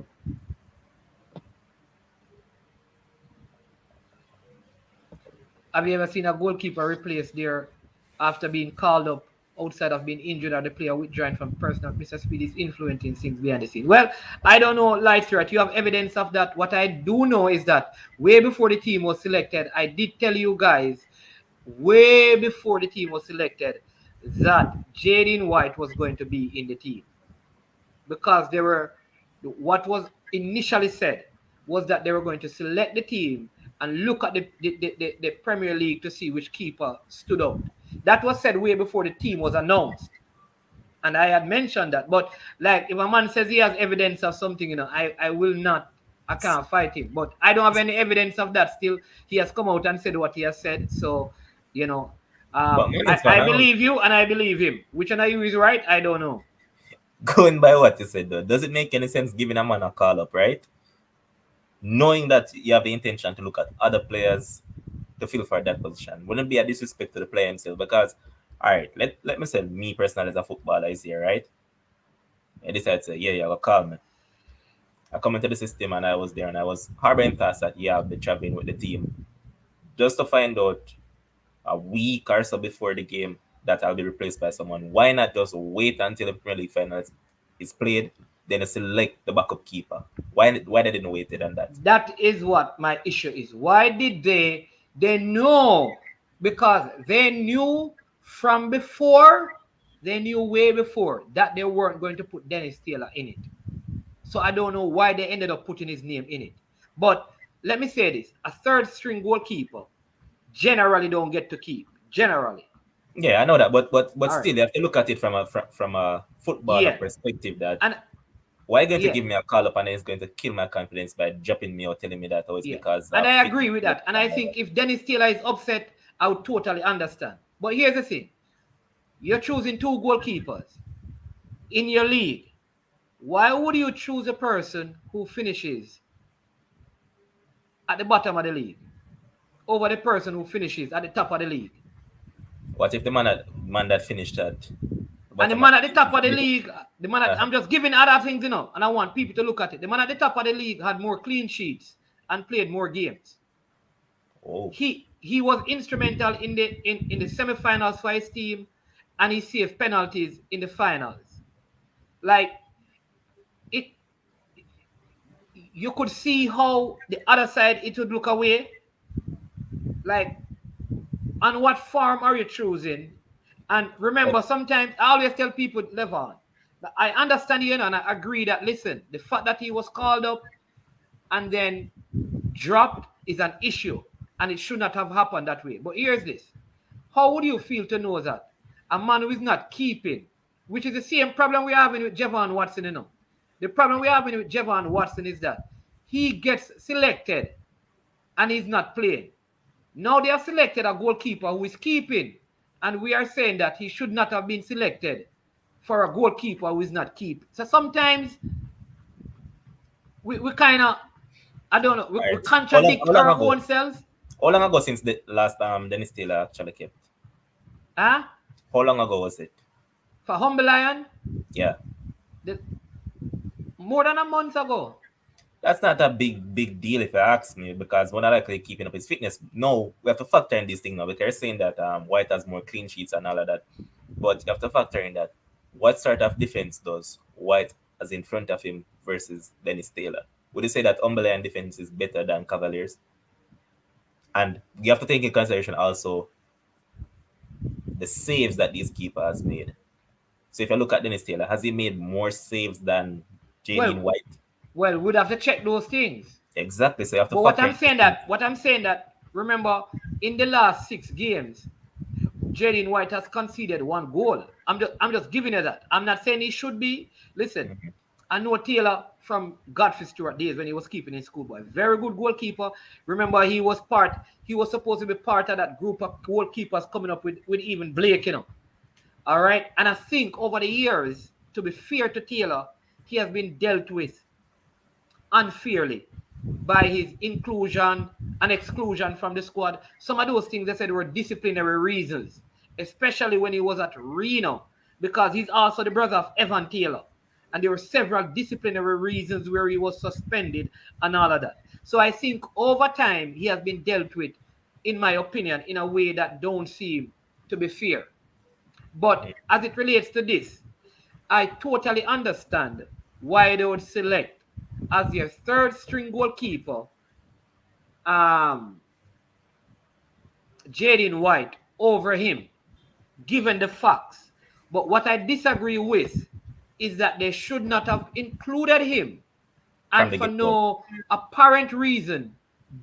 [SPEAKER 2] Have you ever seen a goalkeeper replaced there after being called up outside of being injured or the player withdrawing from personal Mr. Speed is influencing things behind the scene? Well, I don't know, Lightthreat. You have evidence of that. What I do know is that way before the team was selected, I did tell you guys, way before the team was selected, that Jaden White was going to be in the team. Because what was initially said was that they were going to select the team and look at the Premier League to see which keeper stood out. That was said way before the team was announced. And I had mentioned that. But like if a man says he has evidence of something, I will not, I can't fight him. But I don't have any evidence of that still. He has come out and said what he has said. So,
[SPEAKER 4] But man, it's
[SPEAKER 2] I
[SPEAKER 4] fine.
[SPEAKER 2] believe you and I believe him. Which one of you is right? I don't know.
[SPEAKER 4] Going by what you said, though, does it make any sense giving a man a call up, right? Knowing that you have the intention to look at other players to fill for that position, wouldn't be a disrespect to the player himself. Because, all right, let me say, me personally as a footballer is here, right? I decided to say, yeah, will call me. I come into the system and I was there and I was harboring thoughts that yeah, I'll be traveling with the team. Just to find out a week or so before the game that I'll be replaced by someone. Why not just wait until the Premier League final is played, then select the backup keeper? Why they didn't wait it on that?
[SPEAKER 2] That is what my issue is. Why did they know? Because they knew from before, they knew way before that they weren't going to put Dennis Taylor in it. So I don't know why they ended up putting his name in it. But let me say this, a third string goalkeeper generally don't get to keep. Generally.
[SPEAKER 4] Yeah, I know that, but
[SPEAKER 2] All
[SPEAKER 4] still,
[SPEAKER 2] right.
[SPEAKER 4] you have to look at it from a footballer
[SPEAKER 2] Yeah.
[SPEAKER 4] perspective. That
[SPEAKER 2] And
[SPEAKER 4] why are you going to
[SPEAKER 2] yeah,
[SPEAKER 4] give me a call up and then it's going to kill my confidence by dropping me or telling me that oh it's
[SPEAKER 2] yeah.
[SPEAKER 4] because
[SPEAKER 2] And
[SPEAKER 4] of
[SPEAKER 2] I
[SPEAKER 4] fitness.
[SPEAKER 2] agree with that. And I think if Dennis Taylor is upset, I would totally understand. But here's the thing. You're choosing two goalkeepers in your league. Why would you choose a person who finishes at the bottom of the league over the person who finishes at the top of the league?
[SPEAKER 4] What if the man that finished at the
[SPEAKER 2] And the
[SPEAKER 4] bottom of
[SPEAKER 2] man at the top of the
[SPEAKER 4] the league?
[SPEAKER 2] league, I'm just giving other things, and I want people to look at it. The man at the top of the league had more clean sheets and played more games.
[SPEAKER 4] Oh,
[SPEAKER 2] He was instrumental in the semifinals for his team, and he saved penalties in the finals. Like it, you could see how the other side it would look away. Like, on what form are you choosing? And remember, sometimes I always tell people, Levon, that I understand you, and I agree that listen, the fact that he was called up and then dropped is an issue, and it should not have happened that way. But here's this: how would you feel to know that a man who is not keeping, which is the same problem we're having with Javon Watson, The problem we're having with Javon Watson is that he gets selected and he's not playing. Now they have selected a goalkeeper who is keeping, and we are saying that he should not have been selected for a goalkeeper who is not keeping. So sometimes we kind of, I don't know,
[SPEAKER 4] all
[SPEAKER 2] we
[SPEAKER 4] right.
[SPEAKER 2] contradict our own selves.
[SPEAKER 4] How long ago since the last Dennis Taylor actually kept?
[SPEAKER 2] Huh?
[SPEAKER 4] How long ago was it?
[SPEAKER 2] For Humble Lion,
[SPEAKER 4] Yeah.
[SPEAKER 2] the, more than a month ago.
[SPEAKER 4] That's not a big deal if you ask me, because when I likely keeping up his fitness. No, we have to factor in this thing now, because they're saying that White has more clean sheets and all of that. But you have to factor in that what sort of defense does White as in front of him versus Dennis Taylor? Would you say that Umberland defense is better than Cavaliers? And you have to take in consideration also the saves that these keepers made. So if you look at Dennis Taylor, has he made more saves than
[SPEAKER 2] Well,
[SPEAKER 4] Jaden White?
[SPEAKER 2] Well, we'd have to check those things.
[SPEAKER 4] Exactly. So you have to
[SPEAKER 2] But what
[SPEAKER 4] factor
[SPEAKER 2] I'm
[SPEAKER 4] in
[SPEAKER 2] saying that remember in the last 6 games, Jaden White has conceded 1 goal. I'm just giving you that. I'm not saying he should be. Listen,
[SPEAKER 4] Mhm.
[SPEAKER 2] I know Taylor from Godfrey Stewart days when he was keeping in schoolboy. Very good goalkeeper. Remember, he was supposed to be part of that group of goalkeepers coming up with even Blake, All right. And I think over the years, to be fair to Taylor, he has been dealt with unfairly by his inclusion and exclusion from the squad. Some of those things they said were disciplinary reasons, especially when he was at Reno, because he's also the brother of Evan Taylor. And there were several disciplinary reasons where he was suspended and all of that. So I think over time he has been dealt with, in my opinion, in a way that don't seem to be fair. But as it relates to this, I totally understand why they would select as their third string goalkeeper um, Jaden White over him, given the facts. But what I disagree with is that they should not have included him
[SPEAKER 4] From
[SPEAKER 2] and
[SPEAKER 4] the
[SPEAKER 2] for
[SPEAKER 4] get-go.
[SPEAKER 2] no apparent reason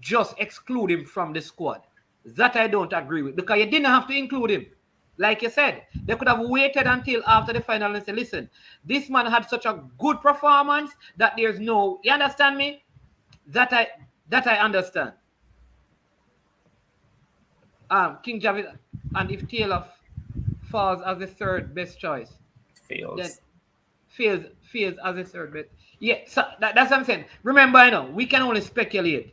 [SPEAKER 2] just exclude him from the squad. That I don't agree with, because you didn't have to include him. Like you said, they could have waited until after the final and said, listen, this man had such a good performance that there's no, you understand me? That I understand. King Javid, and if Taylor falls as the third best choice, then
[SPEAKER 4] Fails.
[SPEAKER 2] fails as the third best. Yeah, so that's what I'm saying. Remember, we can only speculate.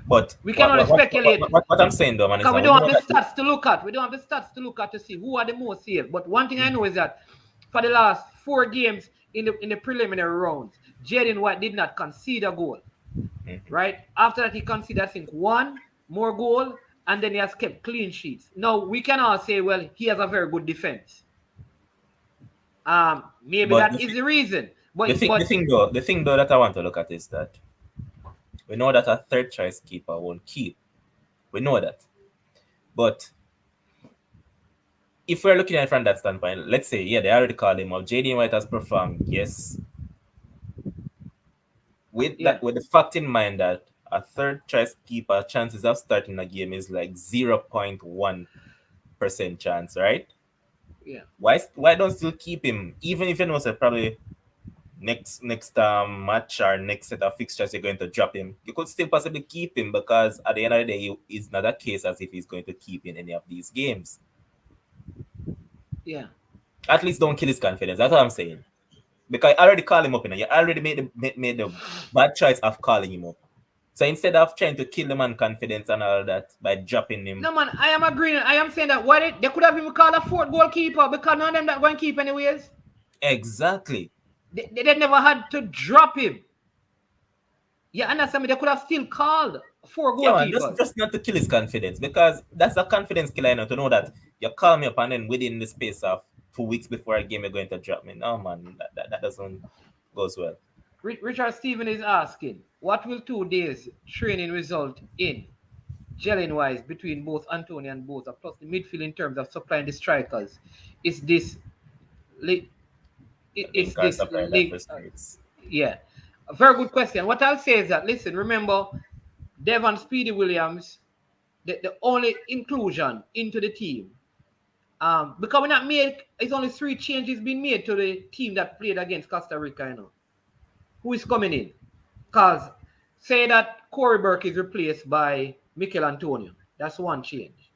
[SPEAKER 4] But
[SPEAKER 2] We can only speculate
[SPEAKER 4] what I'm saying though, man, is
[SPEAKER 2] because we
[SPEAKER 4] that we
[SPEAKER 2] don't
[SPEAKER 4] know
[SPEAKER 2] have the
[SPEAKER 4] that
[SPEAKER 2] stats to look at. We don't have the stats to look at to see who are the most saved. But one thing I know is that for the last 4 games in the preliminary rounds, Jaden White did not concede a goal. Right? After that, he conceded, I think, 1 more goal, and then he has kept clean sheets. Now, we can all say, well, he has a very good defense. Maybe
[SPEAKER 4] but
[SPEAKER 2] that is the reason.
[SPEAKER 4] the
[SPEAKER 2] But
[SPEAKER 4] thing the thing though that I want to look at is that we know that a third choice keeper won't keep. We know that. But if we're looking at it from that standpoint, let's say, yeah, they already called him up. JD White has performed, yes.
[SPEAKER 2] yeah,
[SPEAKER 4] With the fact in mind that a third choice keeper chances of starting a game is like 0.1% chance, right?
[SPEAKER 2] yeah,
[SPEAKER 4] Why don't still keep him? Even if you know say probably next match or next set of fixtures you're going to drop him, you could still possibly keep him because at the end of the day, it's not a case as if he's going to keep in any of these games.
[SPEAKER 2] yeah.
[SPEAKER 4] At least don't kill his confidence. That's what I'm saying. Because I already called him up, you already made the bad choice of calling him up. So instead of trying to kill the man confidence and all that by dropping him,
[SPEAKER 2] No, man, I am agreeing. I am saying that why they could have even called a fourth goalkeeper because none of them that going to keep anyways.
[SPEAKER 4] exactly.
[SPEAKER 2] They never had to drop him. Yeah, understand me? They could have still called 4
[SPEAKER 4] Yeah, man,
[SPEAKER 2] goalkeepers.
[SPEAKER 4] just not to kill his confidence because that's a confidence killer, to know that you call me up and then within the space of 2 weeks before a game you're going to drop me. No, man, that doesn't goes well.
[SPEAKER 2] Richard Steven is asking, what will 2 days training result in gelling wise between both Antonio and Boza, plus the midfield in terms of supplying the strikers? Is this is
[SPEAKER 4] Link or
[SPEAKER 2] this
[SPEAKER 4] supply that for
[SPEAKER 2] link?
[SPEAKER 4] spirits.
[SPEAKER 2] Yeah, a very good question. What I'll say is that listen, remember Devon Speedy Williams, the only inclusion into the team. Because we not made, it's only 3 changes been made to the team that played against Costa Rica, Who is coming in? Because say that Corey Burke is replaced by Mikel Antonio. That's one change.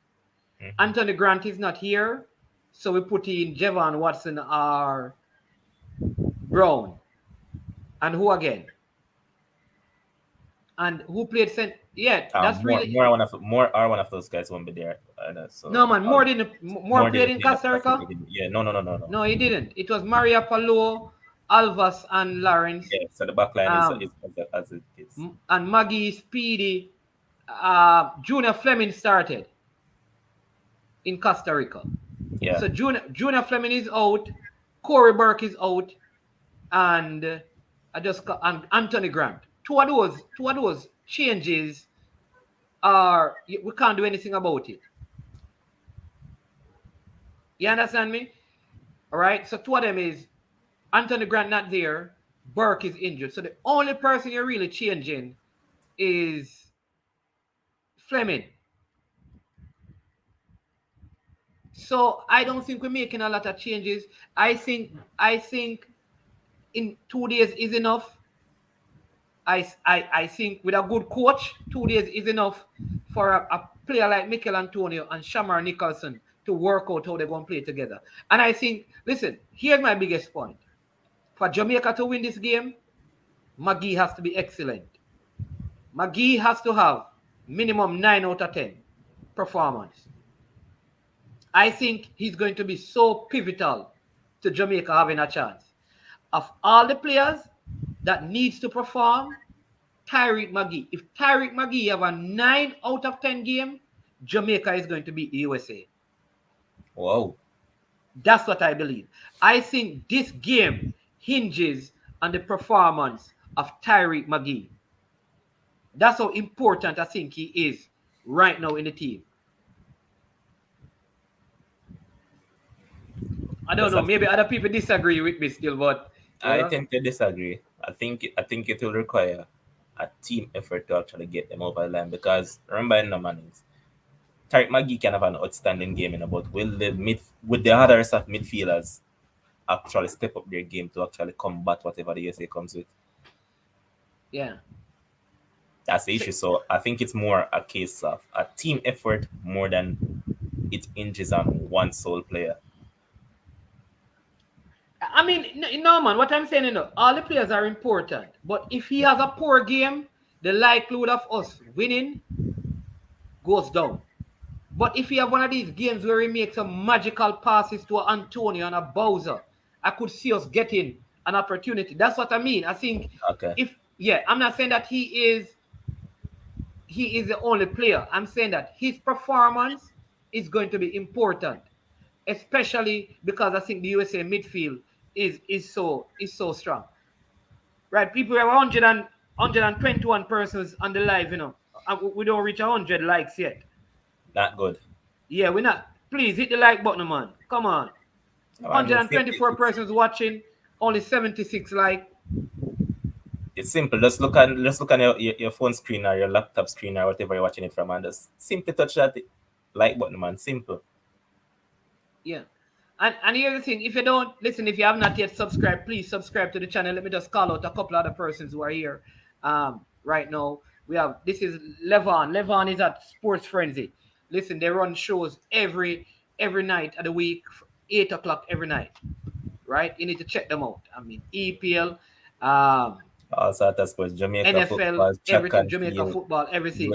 [SPEAKER 2] Anthony Grant is not here. So we put in Javon Watson or Brown. And who again? And who played center? Yeah, that's really.
[SPEAKER 4] More are one of those guys won't be there. So
[SPEAKER 2] No, man, more played
[SPEAKER 4] didn't
[SPEAKER 2] in
[SPEAKER 4] play
[SPEAKER 2] Costa Rica?
[SPEAKER 4] Yeah, no.
[SPEAKER 2] No, he didn't. It was Maria Palo, Alvas, and Lawrence.
[SPEAKER 4] Yeah, so the back line is
[SPEAKER 2] Um,
[SPEAKER 4] as it is.
[SPEAKER 2] and Maggie Speedy, Junior Fleming started in Costa Rica.
[SPEAKER 4] Yeah.
[SPEAKER 2] So Junior Fleming is out, Corey Burke is out, and and Anthony Grant. Two of those changes we can't do anything about it. You understand me? All right. So 2 of them is Anthony Grant not there. Burke is injured. So the only person you're really changing is Fleming. So I don't think we're making a lot of changes. I think in 2 days is enough. I think with a good coach, 2 days is enough for a player like Mikel Antonio and Shamar Nicholson to work out how they're going to play together. And I think, listen, here's my biggest point. For Jamaica to win this game, McGee has to be excellent. McGee has to have minimum 9 out of 10 performance. I think he's going to be so pivotal to Jamaica having a chance. Of all the players that needs to perform, Tyreek McGee. If Tyreek McGee have a 9 out of 10 game, Jamaica is going to beat the USA.
[SPEAKER 4] Wow.
[SPEAKER 2] That's what I believe. I think this game hinges on the performance of Tyreek McGee. That's how important I think he is right now in the team. I don't know. Maybe other people disagree with me still, but
[SPEAKER 4] I tend to disagree. I think it will require a team effort to actually get them over the line, because remember in the Mannings, Tariq McGee can have an outstanding game in about will the others of midfielders actually step up their game to actually combat whatever the USA comes with.
[SPEAKER 2] Yeah.
[SPEAKER 4] That's the issue. So I think it's more a case of a team effort more than it hinges on one sole player.
[SPEAKER 2] I mean, no, man. What I'm saying, all the players are important. But if he has a poor game, the likelihood of us winning goes down. But if he have one of these games where he makes some magical passes to Antonio and a Bowser, I could see us getting an opportunity. That's what I mean. I think I'm not saying that he is the only player. I'm saying that his performance is going to be important, especially because I think the USA midfield is so strong. Right? People have 121 persons on the live, we don't reach 100 likes yet.
[SPEAKER 4] Not good.
[SPEAKER 2] Yeah, we're not. Please hit the like button, man. Come on. 124 persons watching, only 76 like.
[SPEAKER 4] It's simple. Just look on your phone screen or your laptop screen or whatever you're watching it from, and just simply touch that like button, man. Simple.
[SPEAKER 2] Yeah. And here's the thing, if you have not yet subscribed, please subscribe to the channel. Let me just call out a couple other persons who are here right now. This is Levon. Levon is at Sports Frenzy. Listen, they run shows every night of the week, 8 o'clock every night. Right? You need to check them out. I mean, EPL,
[SPEAKER 4] also at sports, Jamaica
[SPEAKER 2] NFL,
[SPEAKER 4] football,
[SPEAKER 2] everything, Jamaica football, everything.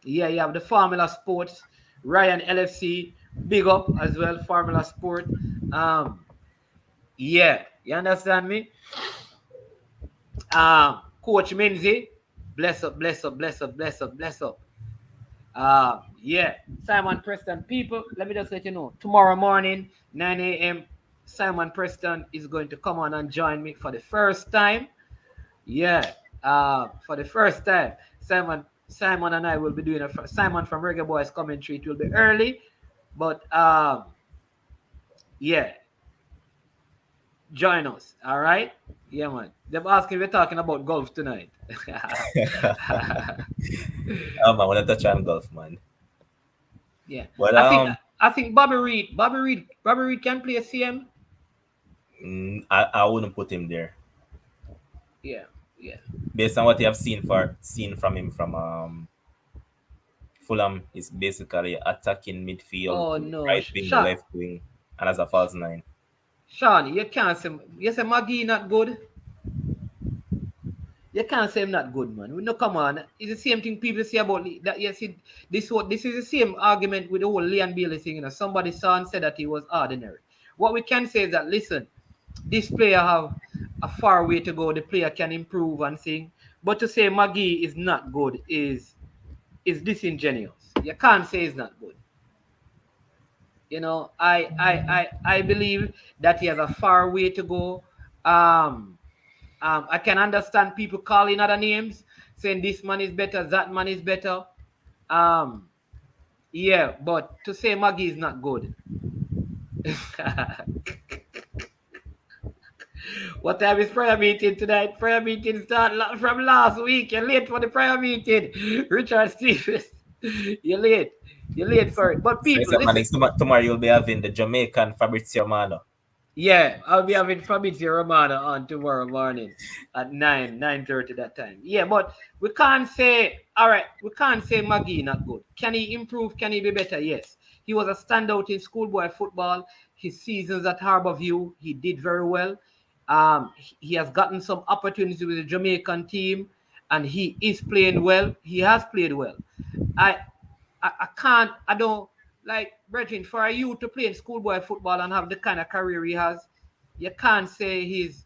[SPEAKER 2] You have the Formula Sports, Ryan LFC, big up as well, Formula Sport. You understand me? Coach Menzi, bless up. Simon Preston, people, let me just let you know, tomorrow morning, 9 a.m., Simon Preston is going to come on and join me for the first time. For the first time, Simon and I will be doing Simon from Reggae Boyz commentary. It will be early, but join us. All right, man. They're asking if we're talking about golf tonight.
[SPEAKER 4] I want to touch on golf, man.
[SPEAKER 2] Yeah, but I think Bobby Reed can play a CM.
[SPEAKER 4] I wouldn't put him there.
[SPEAKER 2] Yeah.
[SPEAKER 4] Based on what you have seen from him from Fulham, is basically attacking midfield, right wing, left wing, and as a false 9.
[SPEAKER 2] Sean, you can't say McGee not good. You can't say him not good, man. No, come on. It's the same thing people say about that. Yes, this is the same argument with the whole Leon Bailey thing. Somebody saw and said that he was ordinary. What we can say is that, listen, this player have a far way to go. The player can improve and thing. But to say McGee is not good is disingenuous. You can't say he's not good. I believe that he has a far way to go. I can understand people calling other names, saying this man is better, that man is better. But to say McGee is not good. What time is prayer meeting tonight? Prayer meeting start from last week. You're late for the prayer meeting. Richard Stevens. You're late. You're late for it. But
[SPEAKER 4] So
[SPEAKER 2] people,
[SPEAKER 4] it's a
[SPEAKER 2] listen.
[SPEAKER 4] man, tomorrow you'll be having the Jamaican Fabrizio Romano.
[SPEAKER 2] Yeah, I'll be having Fabrizio Romano on tomorrow morning at 9:30 that time. Yeah, but we can't say, all right, we can't say Maggie not good. Can he improve? Can he be better? Yes. He was a standout in schoolboy football. His seasons at Harborview, he did very well. He has gotten some opportunity with the Jamaican team, and he is playing well. He has played well. I I don't like Brethren, for you to play in schoolboy football and have the kind of career he has, you can't say he's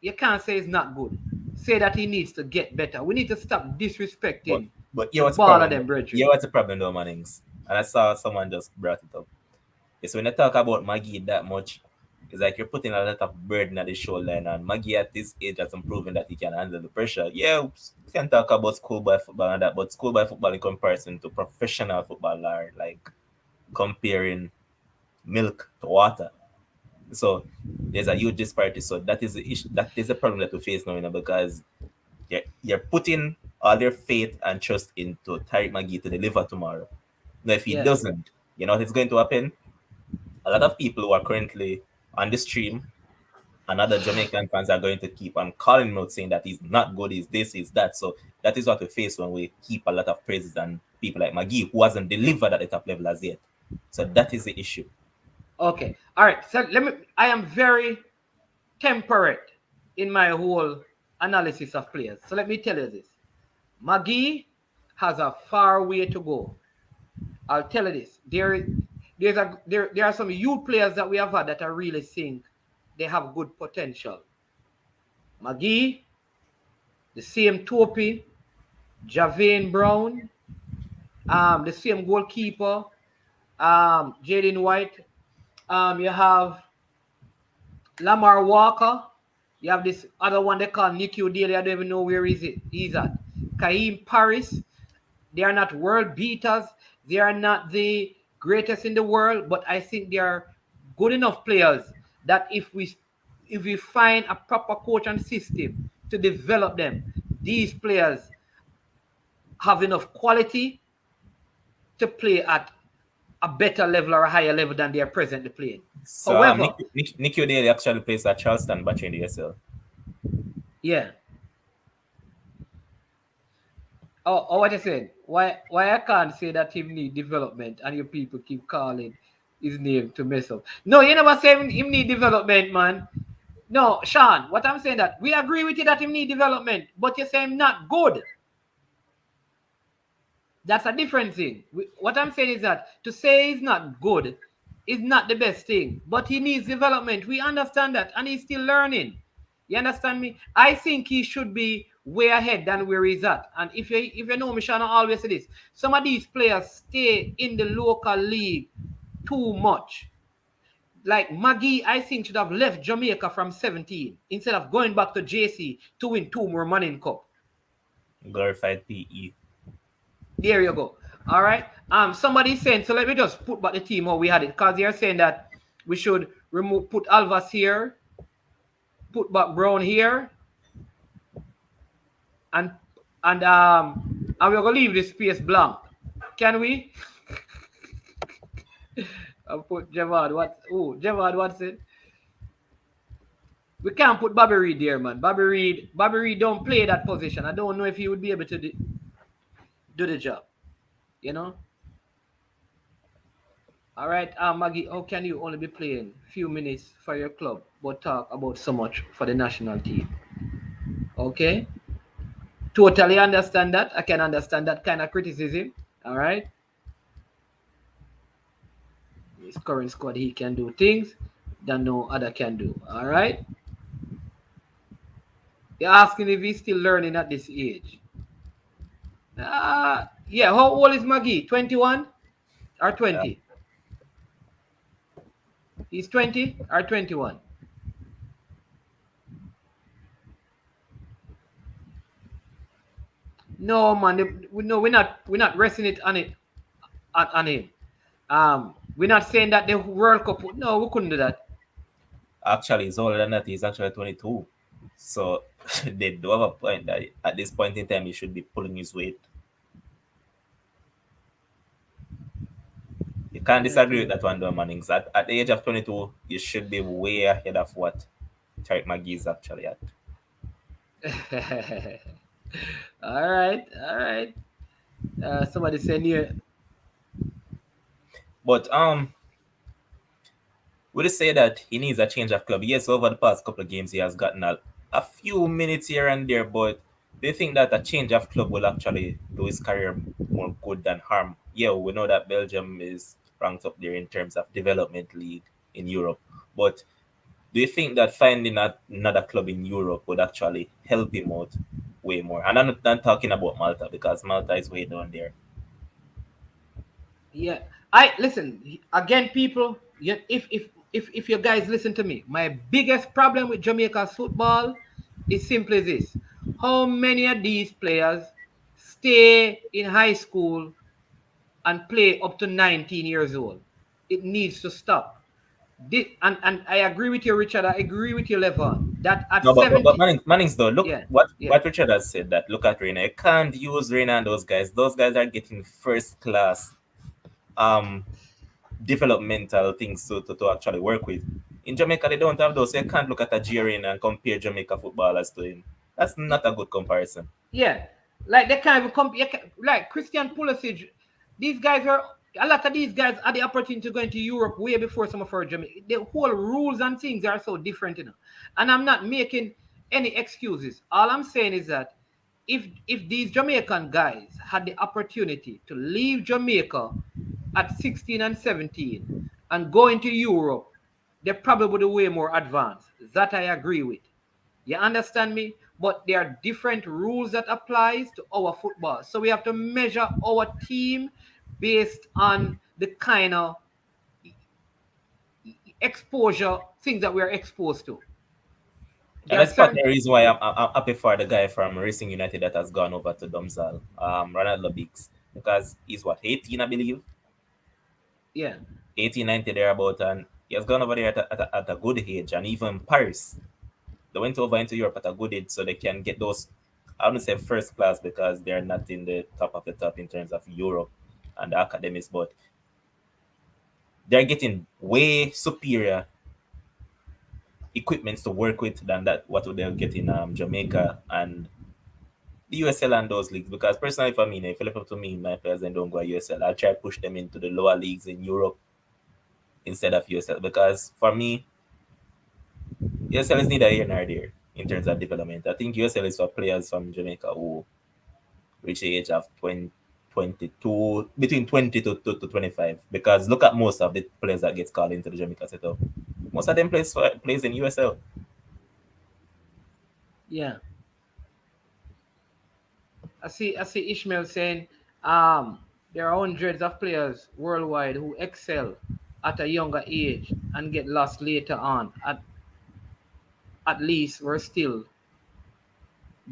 [SPEAKER 2] not good. Say that he needs to get better. We need to stop
[SPEAKER 4] But
[SPEAKER 2] disrespecting
[SPEAKER 4] but
[SPEAKER 2] the
[SPEAKER 4] what's the
[SPEAKER 2] ball of
[SPEAKER 4] problem?
[SPEAKER 2] them,
[SPEAKER 4] Yeah,
[SPEAKER 2] Brethren.
[SPEAKER 4] what's the problem though, Mannings? And I saw someone just brought it up. It's when you talk about Maggie that much, it's like you're putting a lot of burden at his shoulder, and Maggie at this age has proven that he can handle the pressure. Yeah, we can talk about schoolboy football and that, but schoolboy football in comparison to professional football are like comparing milk to water. So there's a huge disparity. So that is the issue. That is the problem that we face now, because you're putting all your faith and trust into Tariq Magee to deliver tomorrow. Now, if he
[SPEAKER 2] Yeah.
[SPEAKER 4] doesn't, you know what's going to happen? A lot of people who are currently on the stream and other Jamaican fans are going to keep on calling him out saying that he's not good, he's this, he's that. So that is what we face when we keep a lot of praises on people like Magee, who hasn't delivered at the top level as yet. So that is the issue.
[SPEAKER 2] Okay. All right. So I am very temperate in my whole analysis of players. So let me tell you this. Magee has a far way to go. I'll tell you this. There are some youth players that we have had that I really think they have good potential. Magee, the same Topi, Javane Brown, the same goalkeeper, Jaden White. You have Lamar Walker. You have this other one they call Nicky Daly. I don't even know where he's at. Kaim Paris. They are not world beaters. They are not the greatest in the world, but I think they are good enough players that if we find a proper coach and system to develop them, these players have enough quality to play at a better level or a higher level than they are presently playing.
[SPEAKER 4] So
[SPEAKER 2] However,
[SPEAKER 4] Nicky O'Daly actually plays at Charleston batch in the SL.
[SPEAKER 2] yeah. Oh, what I said. Why I can't say that him need development and your people keep calling his name to mess up. No, you never say him need development, man. No, Sean, what I'm saying that we agree with you that him need development, but you say him not good. That's a different thing. What I'm saying is that to say he's not good is not the best thing, but he needs development. We understand that, and he's still learning. You understand me? I think he should be way ahead than where he's at. And if you know me, Sean, I always say this. Some of these players stay in the local league too much. Like Magee, I think should have left Jamaica from 17 instead of going back to JC to win 2 more Manning Cup.
[SPEAKER 4] Glorified PE.
[SPEAKER 2] There you go. All right. Somebody saying, so let me just put back the team how we had it, because they're saying that we should put Alvas here, put back Brown here, and we're gonna leave this space blank. Can we? I'll put Javad. Javad, what's it? We can't put Bobby Reed there, man. Bobby Reed don't play that position. I don't know if he would be able to do the job. You know? All right, Maggie, how can you only be playing few minutes for your club but talk about so much for the national team? Okay? Totally understand that. I can understand that kind of criticism. All right? His current squad, he can do things that no other can do. All right? You're asking if he's still learning at this age. Yeah, how old is Maggie? 21 or 20? Yeah. He's 20 or 21? No, man. We're not resting it on him. We're not saying that the World Cup. No, we couldn't do that.
[SPEAKER 4] Actually, he's older than that. He's actually 22. So they do have a point that at this point in time he should be pulling his weight. You can't disagree with that one, though, Mannings. At the age of 22, you should be way ahead of what Tarek McGee is actually at.
[SPEAKER 2] All right, all right. Somebody saying here.
[SPEAKER 4] But would you say that he needs a change of club? Yes, over the past couple of games he has gotten a few minutes here and there, but do you think that a change of club will actually do his career more good than harm? Yeah, we know that Belgium is ranked up there in terms of development league in Europe, but do you think that finding another club in Europe would actually help him out way more? And I'm not talking about Malta because Malta is way down there.
[SPEAKER 2] Yeah, I listen again, people. Yeah, if you guys listen to me, my biggest problem with Jamaica's football is simply this: how many of these players stay in high school and play up to 19 years old? It needs to stop. And I agree with you, Richard. I agree with you, Levon. That at
[SPEAKER 4] No, but
[SPEAKER 2] 70,
[SPEAKER 4] Mannings though, look
[SPEAKER 2] yeah,
[SPEAKER 4] what
[SPEAKER 2] yeah,
[SPEAKER 4] Richard has said that look at Reina. You can't use Reina and those guys. Those guys are getting first class um developmental things to actually work with. In Jamaica they don't have those, so you can't look at a G Reina and compare Jamaica footballers to him. That's not a good comparison.
[SPEAKER 2] yeah. Like they can't even like Christian Pulisic. These guys are a lot of these guys had the opportunity to go into Europe way before some of our Jamaica. The whole rules and things are so different, you know. And I'm not making any excuses. All I'm saying is that if these Jamaican guys had the opportunity to leave Jamaica at 16 and 17 and go into Europe, they probably would be way more advanced. That I agree with. You understand me? But there are different rules that applies to our football. So we have to measure our team based on the kind of exposure things that we are exposed to.
[SPEAKER 4] And
[SPEAKER 2] There are
[SPEAKER 4] that's part of
[SPEAKER 2] certain
[SPEAKER 4] the reason why I'm happy for the guy from Racing United that has gone over to Domzal, Ronaldo Biggs, because he's what 18, I believe,
[SPEAKER 2] yeah,
[SPEAKER 4] 18, 90 thereabout, and he has gone over there at a good age, and even Paris. They went over into Europe at a good age so they can get those, I wouldn't say first class because they're not in the top of the top in terms of Europe and the academies, but they're getting way superior equipments to work with than that what they'll get in Jamaica and the USL and those leagues. Because personally, for me, if you look up to me, my players then don't go to USL, I'll try to push them into the lower leagues in Europe instead of USL. Because for me, USL is neither here nor there in terms of development. I think USL is for players from Jamaica who reach the age of 20, 22, between 20 to 25. Because look at most of the players that gets called into the Jamaica setup. Most of them plays in USL.
[SPEAKER 2] yeah. I see Ishmael saying there are hundreds of players worldwide who excel at a younger age and get lost later on. At least we're still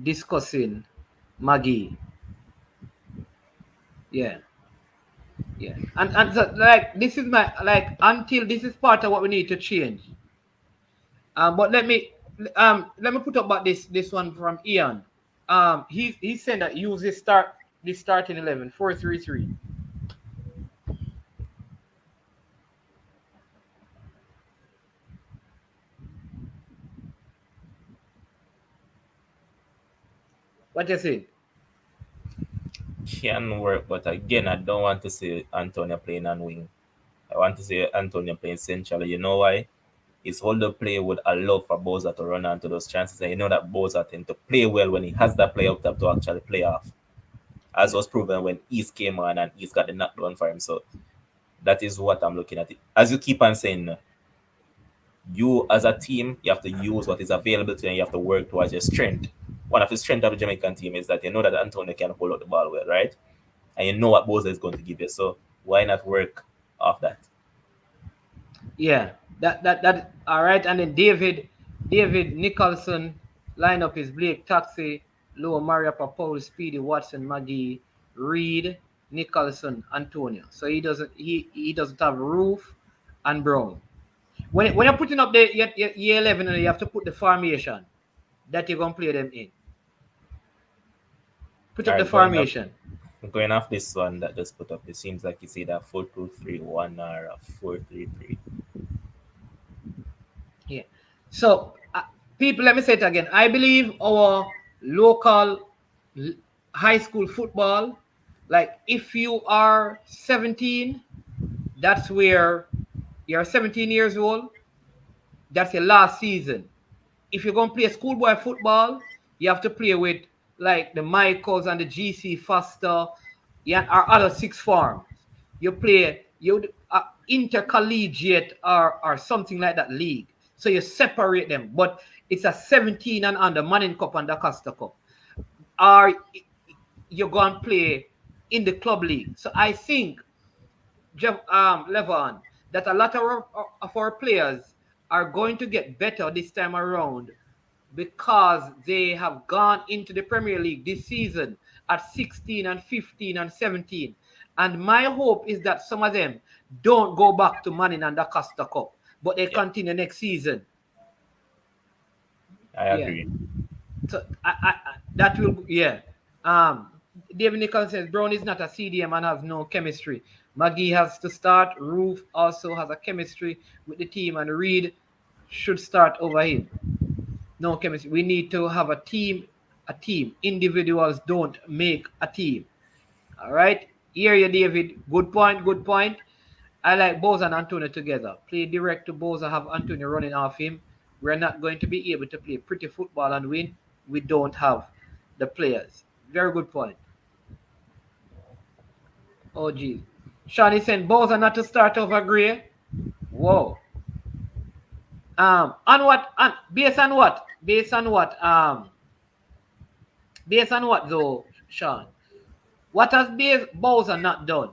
[SPEAKER 2] discussing Maggie. Yeah. Yeah, and so, like this is my like until this is part of what we need to change. But let me put up about this one from Ian. He's saying that use this starting 11 4-3-3. What you say?
[SPEAKER 4] Can work, but again, I don't want to see Antonio playing on wing. I want to see Antonio playing centrally. You know why? His holder play would allow for Boza to run onto those chances. And you know that Boza tend to play well when he has that play up top to actually play off. As
[SPEAKER 2] Yeah,
[SPEAKER 4] was proven when East came on and East got the knockdown for him. So that is what I'm looking at. It. As you keep on saying, you as a team, you have to use what is available to you and you have to work towards your strength. One of the strengths of the Jamaican team is that you know that Antonio can hold out the ball well, right? And you know what Boza is going to give you. So why not work off that?
[SPEAKER 2] yeah. That all right. And then David Nicholson lineup is Blake Taxi, Low Maria Paul, Speedy Watson, Maggie, Reed, Nicholson, Antonio. So he doesn't have Roof and Brown. when you're putting up the year 11, you have to put the formation that you're gonna play them in. Put
[SPEAKER 4] All
[SPEAKER 2] up the
[SPEAKER 4] right,
[SPEAKER 2] formation.
[SPEAKER 4] going off this one that just put up, it seems like it's either 4-2-3-1 or a 4-3-3.
[SPEAKER 2] Yeah. So, people, let me say it again. I believe our local high school football, like if you are 17, that's where you're 17 years old, that's your last season. If you're going to play schoolboy football, you have to play with like the Michaels and the GC Foster, yeah, or other six forms. You play intercollegiate or something like that league. So you separate them, but it's a 17 and under Manning Cup and the Costa Cup. Or you're going to play in the club league. So I think, Levon, that a lot of our players are going to get better this time around because they have gone into the Premier League this season at 16 and 15 and 17. And my hope is that some of them don't go back to Manning and the Costa Cup, but they continue next season.
[SPEAKER 4] I agree.
[SPEAKER 2] So that will, David Nichols says Brown is not a CDM and has no chemistry. Maggie has to start. Roof also has a chemistry with the team, and Reed should start over him. No chemistry. We need to have a team. A team. Individuals don't make a team. All right. Here you, David. Good point. Good point. I like Boza and Antonio together. Play direct to Boza, have Antonio running off him. We're not going to be able to play pretty football and win. We don't have the players. Very good point. Oh, geez. Sean is saying Boza not to start over Gray. Whoa. On what? Based on what? Based on what? Based on what though, Sean? What has Bowser not done?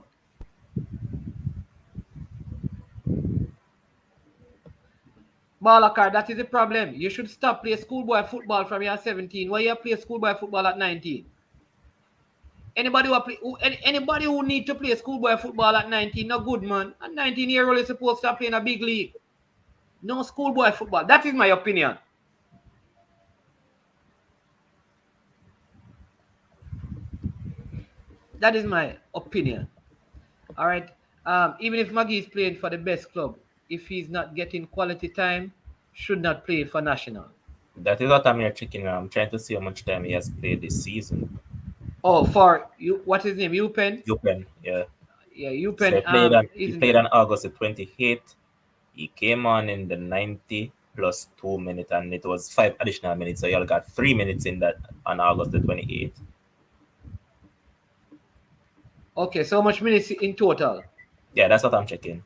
[SPEAKER 2] Balakar, that is the problem. You should stop playing schoolboy football from your 17. Why you play schoolboy football at 19? Anybody who need to play schoolboy football at 19, no good, man. At 19-year-old is supposed to play in a big league. No schoolboy football. That is my opinion. That is my opinion. All right. Even if Maggie is playing for the best club, if he's not getting quality time, should not play for national.
[SPEAKER 4] That is what I'm here checking. I'm trying to see how much time he has played this season.
[SPEAKER 2] Oh, for you, what's his name? Upen?
[SPEAKER 4] Upen, yeah.
[SPEAKER 2] Yeah, Upen.
[SPEAKER 4] So he played on August the 28th. He came on in the 90 plus 2 minutes, and it was 5 additional minutes. So you all got 3 minutes in that on August the 28th.
[SPEAKER 2] Okay, so how much minutes in total?
[SPEAKER 4] Yeah, that's what I'm checking.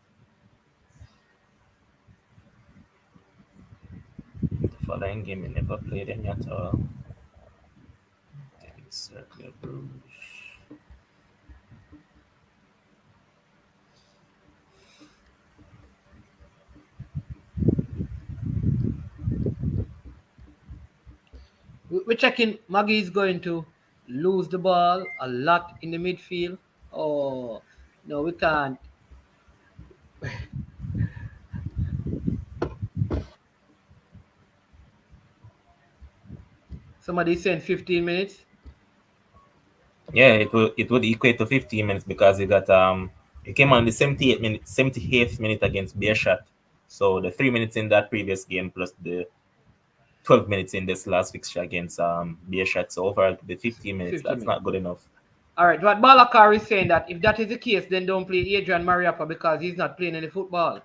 [SPEAKER 4] The following game, he never played any at all. Circle Bruges.
[SPEAKER 2] We're checking. Maggie is going to lose the ball a lot in the midfield. Oh, no, we can't. Somebody saying 15 minutes.
[SPEAKER 4] Yeah, it would equate to 15 minutes because he came on the 78th minute against Beershot. So the 3 minutes in that previous game plus the 12 minutes in this last fixture against Beershot. So overall, the 15 minutes, that's not good enough.
[SPEAKER 2] All right, but Balakar is saying that if that is the case, then don't play Adrian Mariappa because he's not playing any football.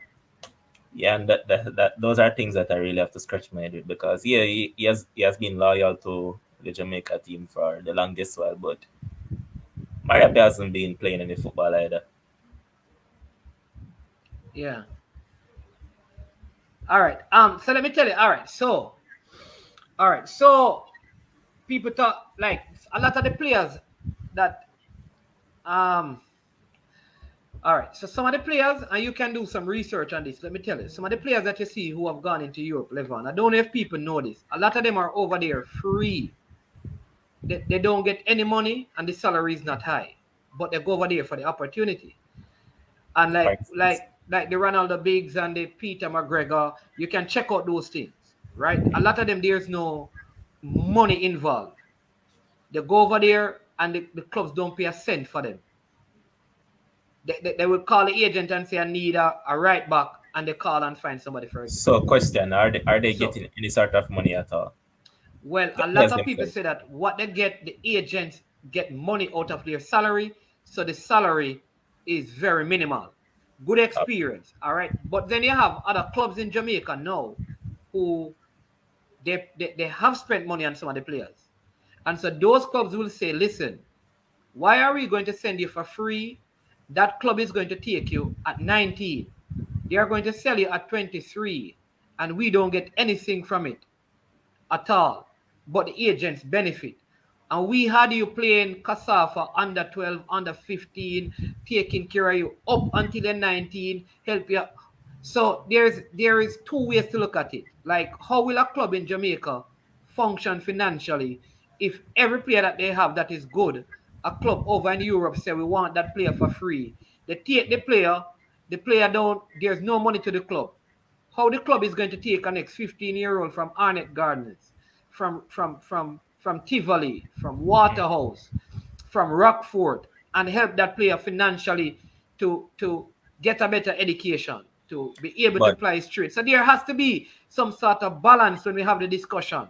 [SPEAKER 4] Yeah, and that those are things that I really have to scratch my head with because he has been loyal to the Jamaica team for the longest while, but Mariappa hasn't been playing any football either.
[SPEAKER 2] Yeah. All right. So let me tell you. All right. So people talk like a lot of the players that all right, so some of the players, and you can do some research on this. Let me tell you, some of the players that you see who have gone into Europe, Levon, I don't know if people know this. A lot of them are over there free. They don't get any money, and the salary is not high, but they go over there for the opportunity. And like like the Ronaldo Biggs and the Peter McGregor, you can check out those things, right? A lot of them, there's no money involved. They go over there and the clubs don't pay a cent for them. They will call the agent and say, I need a right back, and they call and find somebody for it.
[SPEAKER 4] So, question: Are they
[SPEAKER 2] So,
[SPEAKER 4] getting any sort of money at all
[SPEAKER 2] well,
[SPEAKER 4] to
[SPEAKER 2] a lot
[SPEAKER 4] place
[SPEAKER 2] of people
[SPEAKER 4] themselves?
[SPEAKER 2] say that what they get, the agents get money out of their salary, so the salary is very minimal. Good experience, all right. But then you have other clubs in Jamaica now who they have spent money on some of the players, and so those clubs will say, listen, why are we going to send you for free? That club is going to take you at 19. They are going to sell you at 23, and we don't get anything from it at all, but the agents benefit. And we had you playing Kasafa under 12, under 15, taking care of you up until the 19, help you. So there is two ways to look at it. Like, how will a club in Jamaica function financially if every player that they have that is good, a club over in Europe say we want that player for free. They take the player don't, there's no money to the club. How the club is going to take a next 15-year-old from Arnett Gardens, from Tivoli, from Waterhouse, from Rockford, and help that player financially to get a better education, to be able to
[SPEAKER 4] But
[SPEAKER 2] play straight. So there has to be some sort of balance when we have the discussion.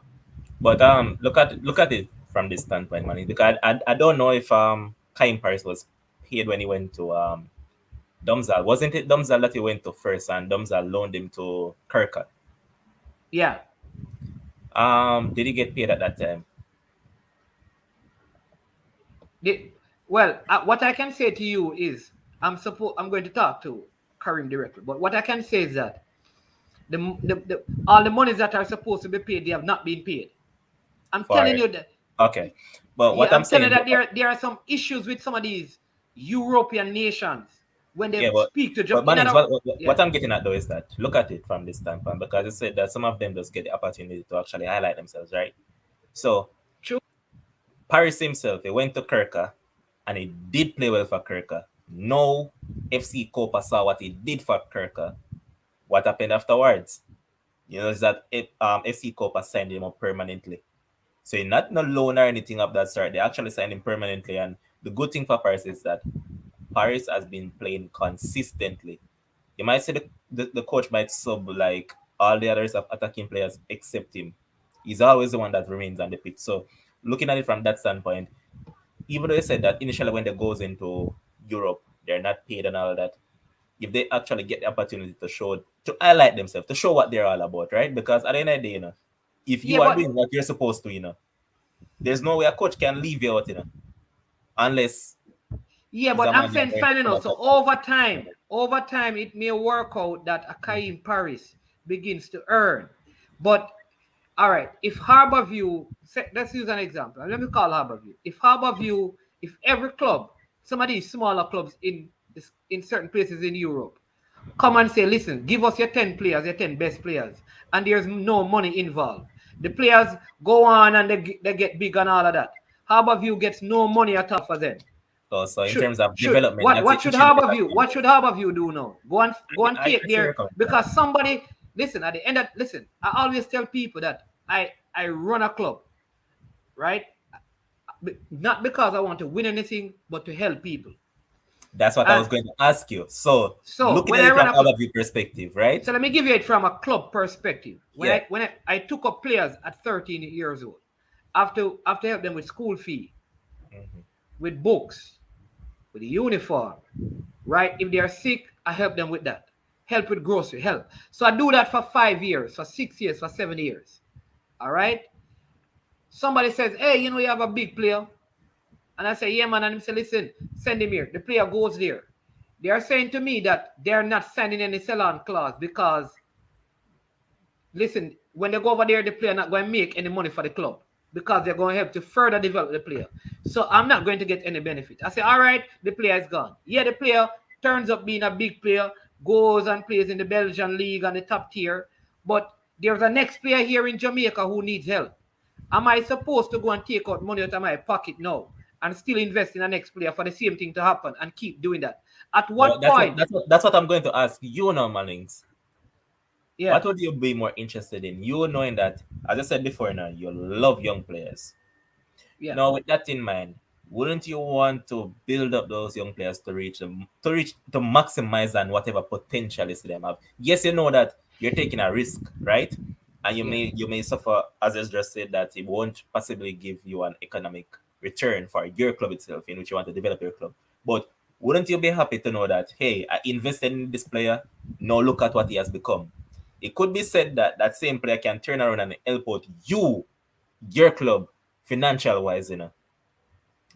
[SPEAKER 4] look at it from this standpoint, man. Because I don't know if Kaim Paris was paid when he went to Domzal. Wasn't it Domzal that he went to first, and Domzal loaned him to Kirka?
[SPEAKER 2] Yeah.
[SPEAKER 4] Did he get paid at that time?
[SPEAKER 2] Well, what I can say to you is I'm going to talk to Karim directly, but what I can say is that all the monies that are supposed to be paid, they have not been paid. I'm
[SPEAKER 4] For
[SPEAKER 2] telling you that.
[SPEAKER 4] Okay, but what
[SPEAKER 2] Yeah,
[SPEAKER 4] I'm
[SPEAKER 2] I'm telling
[SPEAKER 4] saying,
[SPEAKER 2] you that there are some issues with some of these European nations when they
[SPEAKER 4] yeah,
[SPEAKER 2] speak to
[SPEAKER 4] but
[SPEAKER 2] in
[SPEAKER 4] Mannings,
[SPEAKER 2] other.
[SPEAKER 4] what
[SPEAKER 2] Yeah,
[SPEAKER 4] I'm getting at though is that look at it from this standpoint, because you said that some of them just get the opportunity to actually highlight themselves, right? So
[SPEAKER 2] true.
[SPEAKER 4] Paris himself, he went to Kirka and he did play well for Kirka. No FC Copa saw what he did for Kirka. What happened afterwards? You know, is that FC Copa signed him up permanently. So he's not no loan or anything of that sort. They actually signed him permanently. And the good thing for Paris is that Paris has been playing consistently. You might say the coach might sub like all the others of attacking players except him. He's always the one that remains on the pitch. So looking at it from that standpoint, even though they said that initially when they goes into Europe, they're not paid and all that, if they actually get the opportunity to highlight themselves, to show what they're all about, right? Because at the end of the day, if
[SPEAKER 2] Yeah,
[SPEAKER 4] you are
[SPEAKER 2] but
[SPEAKER 4] doing what you're supposed to, there's no way a coach can leave you out, unless
[SPEAKER 2] yeah,
[SPEAKER 4] it's
[SPEAKER 2] but
[SPEAKER 4] a
[SPEAKER 2] I'm
[SPEAKER 4] man you're
[SPEAKER 2] saying
[SPEAKER 4] going to
[SPEAKER 2] finally
[SPEAKER 4] come
[SPEAKER 2] now.
[SPEAKER 4] out
[SPEAKER 2] So
[SPEAKER 4] of.
[SPEAKER 2] over time, it may work out that Akai Paris begins to earn. But all right, if Harborview, let's use an example. Let me call Harborview. If every club, some of these smaller clubs in certain places in Europe, come and say, listen, give us your 10 players, your 10 best players, and there's no money involved. The players go on and they get big and all of that. Harborview gets no money at all for them.
[SPEAKER 4] So in
[SPEAKER 2] Should
[SPEAKER 4] terms of
[SPEAKER 2] should
[SPEAKER 4] development,
[SPEAKER 2] what
[SPEAKER 4] that's
[SPEAKER 2] what
[SPEAKER 4] it. It
[SPEAKER 2] should
[SPEAKER 4] should get
[SPEAKER 2] Harborview what should Harborview do now? Go and
[SPEAKER 4] I
[SPEAKER 2] take
[SPEAKER 4] see where
[SPEAKER 2] their,
[SPEAKER 4] you're coming from.
[SPEAKER 2] because somebody, listen, at the end of, listen, I always tell people that I run a club, right? Not because I want to win anything, but to help people.
[SPEAKER 4] That's what I was
[SPEAKER 2] And
[SPEAKER 4] going to ask you. So
[SPEAKER 2] so
[SPEAKER 4] looking
[SPEAKER 2] when
[SPEAKER 4] at
[SPEAKER 2] I
[SPEAKER 4] it
[SPEAKER 2] run
[SPEAKER 4] from
[SPEAKER 2] a club,
[SPEAKER 4] our view perspective, right?
[SPEAKER 2] so let me give you it from a club perspective. When
[SPEAKER 4] Yeah.
[SPEAKER 2] I took up players at 13 years old, after help them with school fee,
[SPEAKER 4] Mhm.
[SPEAKER 2] with books, with the uniform, right? If they are sick, I help them with that. Help with grocery, help. So I do that for 5 years, for 6 years, for 7 years. All right. Somebody says, hey, you have a big player. And I say, yeah, man. And he say, listen, send him here. The player goes there. They are saying to me that they're not signing any sell-on clause because, listen, when they go over there, the player not going to make any money for the club because they're going to help to further develop the player. So I'm not going to get any benefit. I say, all right, the player is gone. Yeah, the player turns up being a big player, goes and plays in the Belgian league and the top tier. But there's a next player here in Jamaica who needs help. Am I supposed to go and take out money out of my pocket? No. and still invest in the next player for the same thing to happen and keep doing that? At
[SPEAKER 4] But
[SPEAKER 2] what point?
[SPEAKER 4] that's what I'm going to ask you now, Mannings.
[SPEAKER 2] Yeah,
[SPEAKER 4] What would you be more interested in? You knowing that, as I said before, now you love young players.
[SPEAKER 2] yeah.
[SPEAKER 4] Now, with that in mind, wouldn't you want to build up those young players to reach them, to maximize and whatever potential is them have? Yes, you know that you're taking a risk, right? And
[SPEAKER 2] Yeah.
[SPEAKER 4] you may suffer, as I just said, that it won't possibly give you an economic return for your club itself, in which you want to develop your club. But wouldn't you be happy to know that, hey, I invested in this player, now look at what he has become? It could be said that that same player can turn around and help out you, your club, financial wise,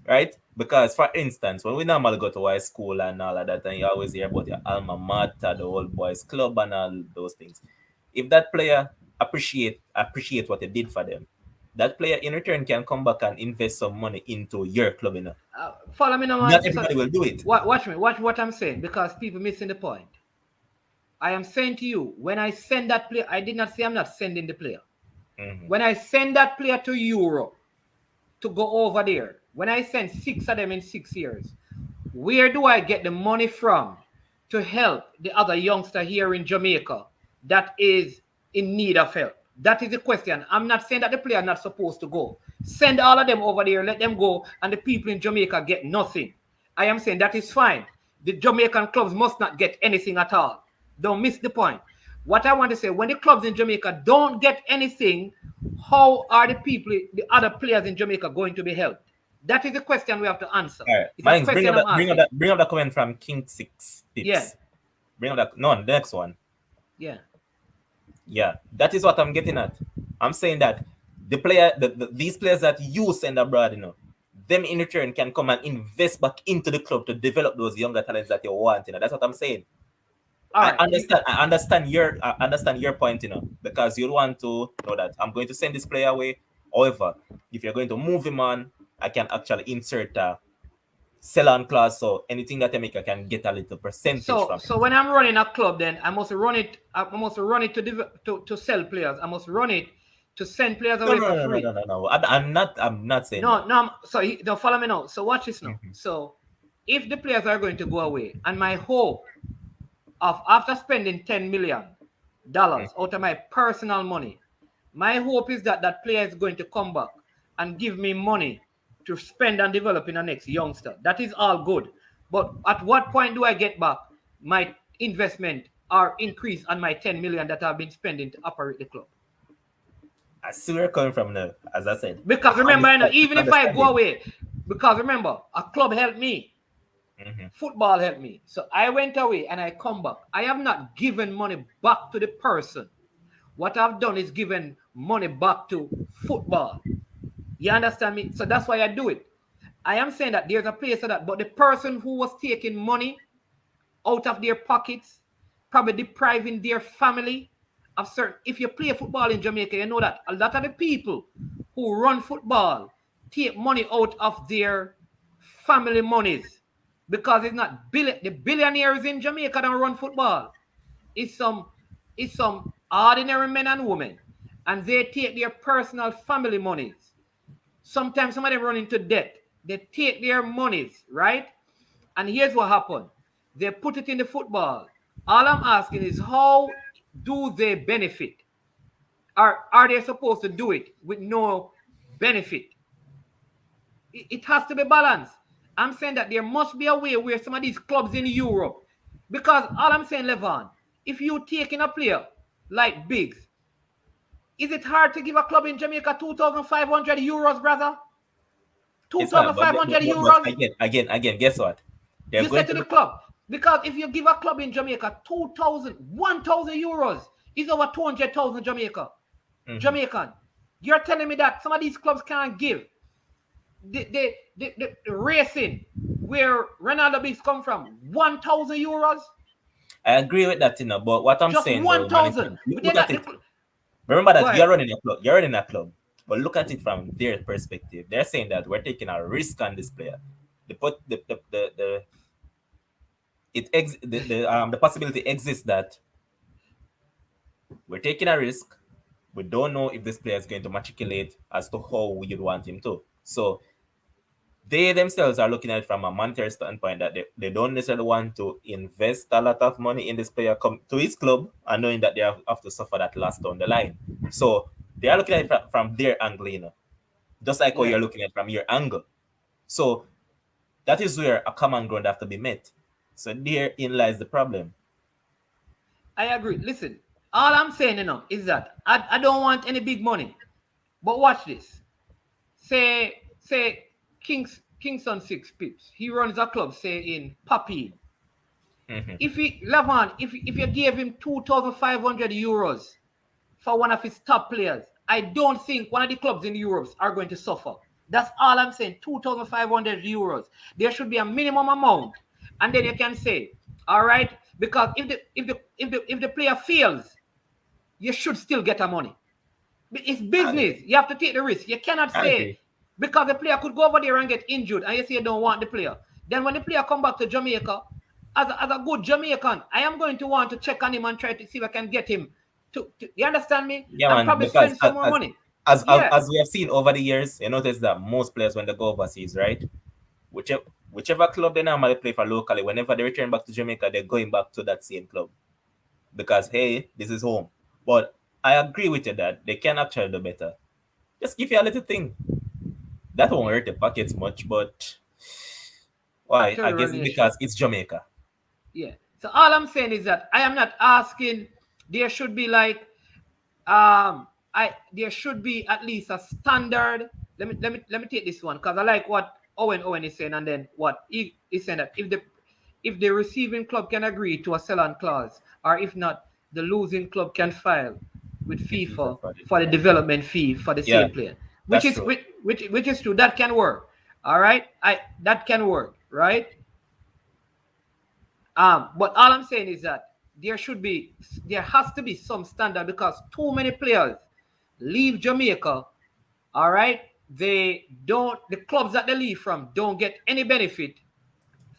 [SPEAKER 4] right? Because, for instance, when we normally go to high school and all of that, and you always hear about your alma mater, the old boys club, and all those things. If that player appreciate what you did for them, that player in return can come back and invest some money into your club.
[SPEAKER 2] Follow me now,
[SPEAKER 4] Not
[SPEAKER 2] man. So,
[SPEAKER 4] everybody will do it.
[SPEAKER 2] watch me. Watch what I'm saying because people missing the point. I am saying to you, when I send that player, I did not say I'm not sending the player. When I send that player to Europe to go over there, when I send 6 of them in 6 years, where do I get the money from to help the other youngster here in Jamaica that is in need of help? That is the question. I'm not saying that the player are not supposed to go. Send all of them over there, let them go, and the people in Jamaica get nothing. I am saying that is fine. The Jamaican clubs must not get anything at all. Don't miss the point. What I want to say, when the clubs in Jamaica don't get anything, how are the people, the other players in Jamaica going to be helped? That is the question we have to answer.
[SPEAKER 4] All right,
[SPEAKER 2] It's a
[SPEAKER 4] Mines,
[SPEAKER 2] question I'm asking.
[SPEAKER 4] bring up that comment from King Six
[SPEAKER 2] Yeah,
[SPEAKER 4] Pips. Bring up that. No, the next one.
[SPEAKER 2] yeah.
[SPEAKER 4] Yeah, that is what I'm getting at. I'm saying that these players that you send abroad, them in return can come and invest back into the club to develop those younger talents that you want. That's what I'm saying.
[SPEAKER 2] All right.
[SPEAKER 4] I understand your point, because you want to know that I'm going to send this player away. However, if you're going to move him on, I can actually insert a sell on clause, so anything that I make, I can get a little percentage from it.
[SPEAKER 2] So when I'm running a club, then I must run it. I must run it to sell players. I must run it to send players away for free.
[SPEAKER 4] No. I'm not saying
[SPEAKER 2] No,
[SPEAKER 4] that.
[SPEAKER 2] no. So don't follow me now. So watch this now. So if the players are going to go away, and my hope of after spending $10 million out of my personal money, my hope is that that player is going to come back and give me money to spend and develop in the next youngster. That is all good. But at what point do I get back my investment or increase on my 10 million that I've been spending to operate the club?
[SPEAKER 4] I see where you're coming from now, as I said.
[SPEAKER 2] Because remember, even if I go away, because remember, a club helped me. Football helped me. So I went away and I come back. I have not given money back to the person. What I've done is given money back to football. You understand me? So that's why I do it. I am saying that there's a place for that, but the person who was taking money out of their pockets, probably depriving their family of certain. If you play football in Jamaica, you know that a lot of the people who run football take money out of their family monies because it's not the billionaires in Jamaica don't run football. It's some ordinary men and women, and they take their personal family monies. Sometimes some of them run into debt. They take their monies, right? And here's what happened. They put it in the football. All I'm asking is how do they benefit? Are they supposed to do it with no benefit? It has to be balanced. I'm saying that there must be a way where some of these clubs in Europe, because all I'm saying, Levon, if you take in a player like Biggs, is it hard to give a club in Jamaica 2,500 euros, brother? 2,500 euros?
[SPEAKER 4] Again, guess what?
[SPEAKER 2] You said to the club, because if you give a club in Jamaica 2,000, 1,000 euros is over 200,000 Jamaican. You're telling me that some of these clubs can't give the racing where Ronaldo Biggs come from 1,000 euros?
[SPEAKER 4] I agree with that, but what I'm
[SPEAKER 2] just
[SPEAKER 4] saying,
[SPEAKER 2] 1,000.
[SPEAKER 4] Look at it. Remember that you're running a club. You're running a club. But look at it from their perspective. They're saying that we're taking a risk on this player. The possibility exists that we're taking a risk. We don't know if this player is going to matriculate as to how we'd want him to. So they themselves are looking at it from a monetary standpoint that they don't necessarily want to invest a lot of money in this player come to his club and knowing that they have to suffer that loss down the line. So they are looking at it from their angle, just like how
[SPEAKER 2] Yeah,
[SPEAKER 4] you're looking at it from your angle. So that is where a common ground have to be met. So therein lies the problem.
[SPEAKER 2] I agree. Listen, all I'm saying, is that I don't want any big money. But watch this. Say Kingston Six Pips. He runs a club, say in Papine.
[SPEAKER 4] Mhm.
[SPEAKER 2] If you gave him 2,500 euros for one of his top players, I don't think one of the clubs in Europe are going to suffer. That's all I'm saying. 2,500 euros. There should be a minimum amount, and then you can say, all right, because if the player fails, you should still get a money. It's
[SPEAKER 4] I,
[SPEAKER 2] business. You have to take the risk. You cannot
[SPEAKER 4] I
[SPEAKER 2] say
[SPEAKER 4] agree.
[SPEAKER 2] because the player could go over there and get injured, and you say you don't want the player. Then when the player come back to Jamaica, as a good Jamaican, I am going to want to check on him and try to see if I can get him to you understand me?
[SPEAKER 4] Yeah,
[SPEAKER 2] And
[SPEAKER 4] man.
[SPEAKER 2] probably
[SPEAKER 4] Because
[SPEAKER 2] spend some more money.
[SPEAKER 4] as, as
[SPEAKER 2] Yeah,
[SPEAKER 4] as we have seen over the years, you notice that most players when they go overseas, right? Whichever club they normally play for locally, whenever they return back to Jamaica, they're going back to that same club because hey, this is home. But I agree with you that they can actually do better. Just give you a little thing. That won't hurt the pockets much, but why? I
[SPEAKER 2] third
[SPEAKER 4] guess
[SPEAKER 2] world
[SPEAKER 4] it's
[SPEAKER 2] nation.
[SPEAKER 4] because it's Jamaica.
[SPEAKER 2] Yeah. So all I'm saying is that I am not asking there should be like I there should be at least a standard. Let me take this one because I like what Owen is saying, and then what he is saying that if the receiving club can agree to a sell-on clause, or if not, the losing club can file with
[SPEAKER 4] The FIFA
[SPEAKER 2] FIFA
[SPEAKER 4] for it.
[SPEAKER 2] for the development fee for the
[SPEAKER 4] Yeah,
[SPEAKER 2] same player, which
[SPEAKER 4] that's
[SPEAKER 2] is
[SPEAKER 4] true.
[SPEAKER 2] which is true. That can work. All right, I that can work, right? But all I'm saying is that there has to be some standard because too many players leave Jamaica. All right, the clubs that they leave from don't get any benefit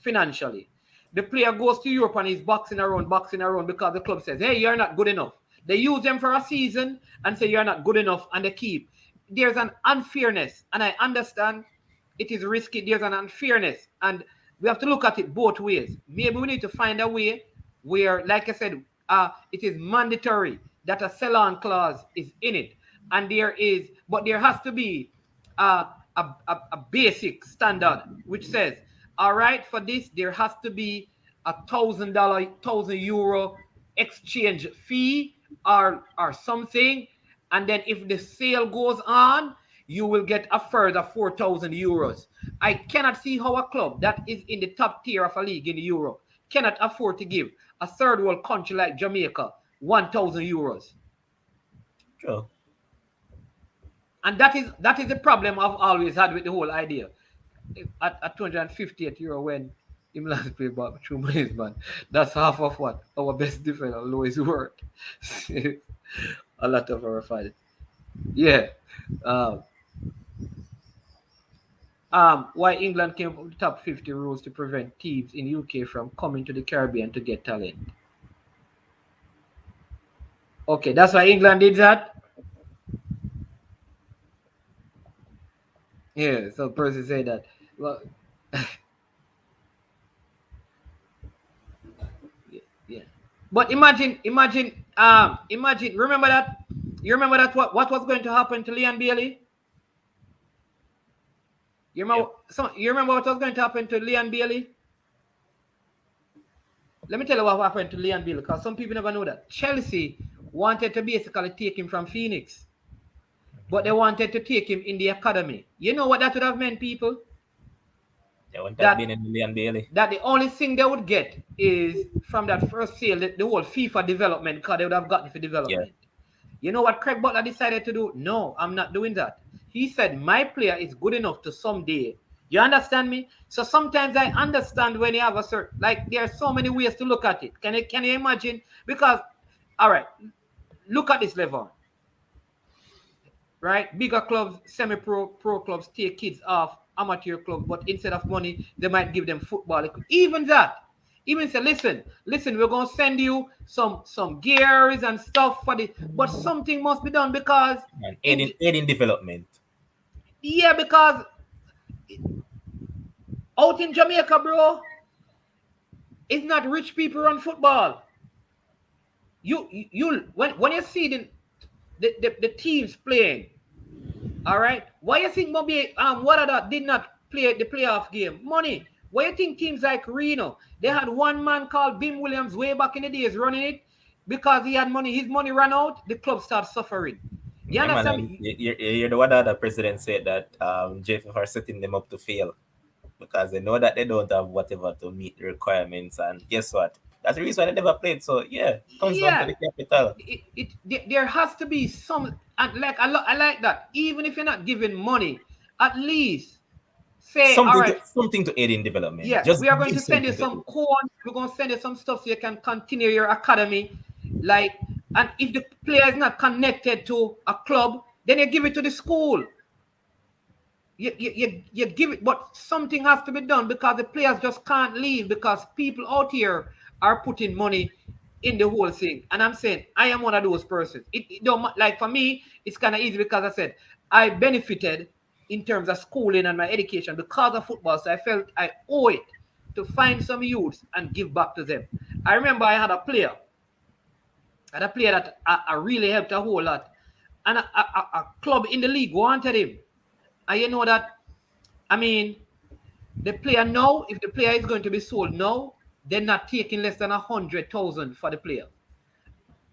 [SPEAKER 2] financially. The player goes to Europe and he's boxing around because the club says, "Hey, you're not good enough." They use them for a season and say you're not good enough, and they keep. There's an unfairness, and I understand it is risky. There's an unfairness, and we have to look at it both ways. Maybe we need to find a way where, like I said, it is mandatory that a sell-on clause is in it, and but there has to be a basic standard which says, all right, for this there has to be $1,000, €1,000 exchange fee or something, and then if the sale goes on, you will get a further €4,000. I cannot see how a club that is in the top tier of a league in Europe cannot afford to give a third world country like Jamaica €1,000.
[SPEAKER 4] True.
[SPEAKER 2] And that is the problem I've always had with the whole idea. At €258 when him last played back through money's man. That's half of what our best defender Lois worth. A lot of our fans. Yeah. Um, why England came up with the top 50 rules to prevent thieves in UK from coming to the Caribbean to get talent. Okay, that's why England did that. Yeah, so Percy said that. Well, yeah. But imagine. Remember that? You remember that what was going to happen to Leon Bailey?
[SPEAKER 4] Yep.
[SPEAKER 2] You remember what was going to happen to Leon Bailey? Let me tell you what happened to Leon Bailey because some people never know that. Chelsea wanted to basically take him from Phoenix, but they wanted to take him in the academy. You know what that would have meant, people?
[SPEAKER 4] They wouldn't have been
[SPEAKER 2] That
[SPEAKER 4] in Million Bailey.
[SPEAKER 2] that the only thing they would get is from that first sale, the whole FIFA development card they would have gotten for
[SPEAKER 4] Yeah.
[SPEAKER 2] development. You know what Craig Butler decided to do? No, I'm not doing that. He said, my player is good enough to someday. You understand me? So sometimes I understand when you have a certain, like there are so many ways to look at it. Can you imagine? Because, all right, look at this level. Right? Bigger clubs, semi-pro, pro clubs take kids off amateur clubs, but instead of money, they might give them football. Even that. Even say, listen, we're gonna send you some gears and stuff for the, but something must be done because
[SPEAKER 4] And aiding development.
[SPEAKER 2] yeah, because Out in Jamaica, bro, it's not rich people run football. When you see the teams playing, all right. Why you think maybe what other did not play the playoff game? Money. Why you think teams like Reno, they had one man called Bim Williams way back in the days running it because he had money. His money ran out. The club started suffering. You
[SPEAKER 4] Yeah, man,
[SPEAKER 2] understand
[SPEAKER 4] and
[SPEAKER 2] me?
[SPEAKER 4] you're the one that the president said that JFF are setting them up to fail because they know that they don't have whatever to meet the requirements. And guess what? That's the reason why they never played. So, yeah, comes down to
[SPEAKER 2] Yeah.
[SPEAKER 4] the capital.
[SPEAKER 2] There has to be some, and like I like that. Even if you're not giving money, at least say, all right,
[SPEAKER 4] Something to aid in development.
[SPEAKER 2] yeah,
[SPEAKER 4] Just
[SPEAKER 2] we are going
[SPEAKER 4] give
[SPEAKER 2] to send you
[SPEAKER 4] something to
[SPEAKER 2] some
[SPEAKER 4] aid.
[SPEAKER 2] corn. We're going to send you some stuff so you can continue your academy. Like, and if the player is not connected to a club, then you give it to the school. You give it, but something has to be done because the players just can't leave because people out here are putting money in the whole thing. And I'm saying I am one of those persons. It don't like for me, it's kind of easy because I said I benefited in terms of schooling and my education because of football. So I felt I owe it to find some youths and give back to them. I remember I had a player that I really helped a whole lot. And a club in the league wanted him. And you know that, I mean, the player now, if the player is going to be sold now, they're not taking less than 100,000 for the player.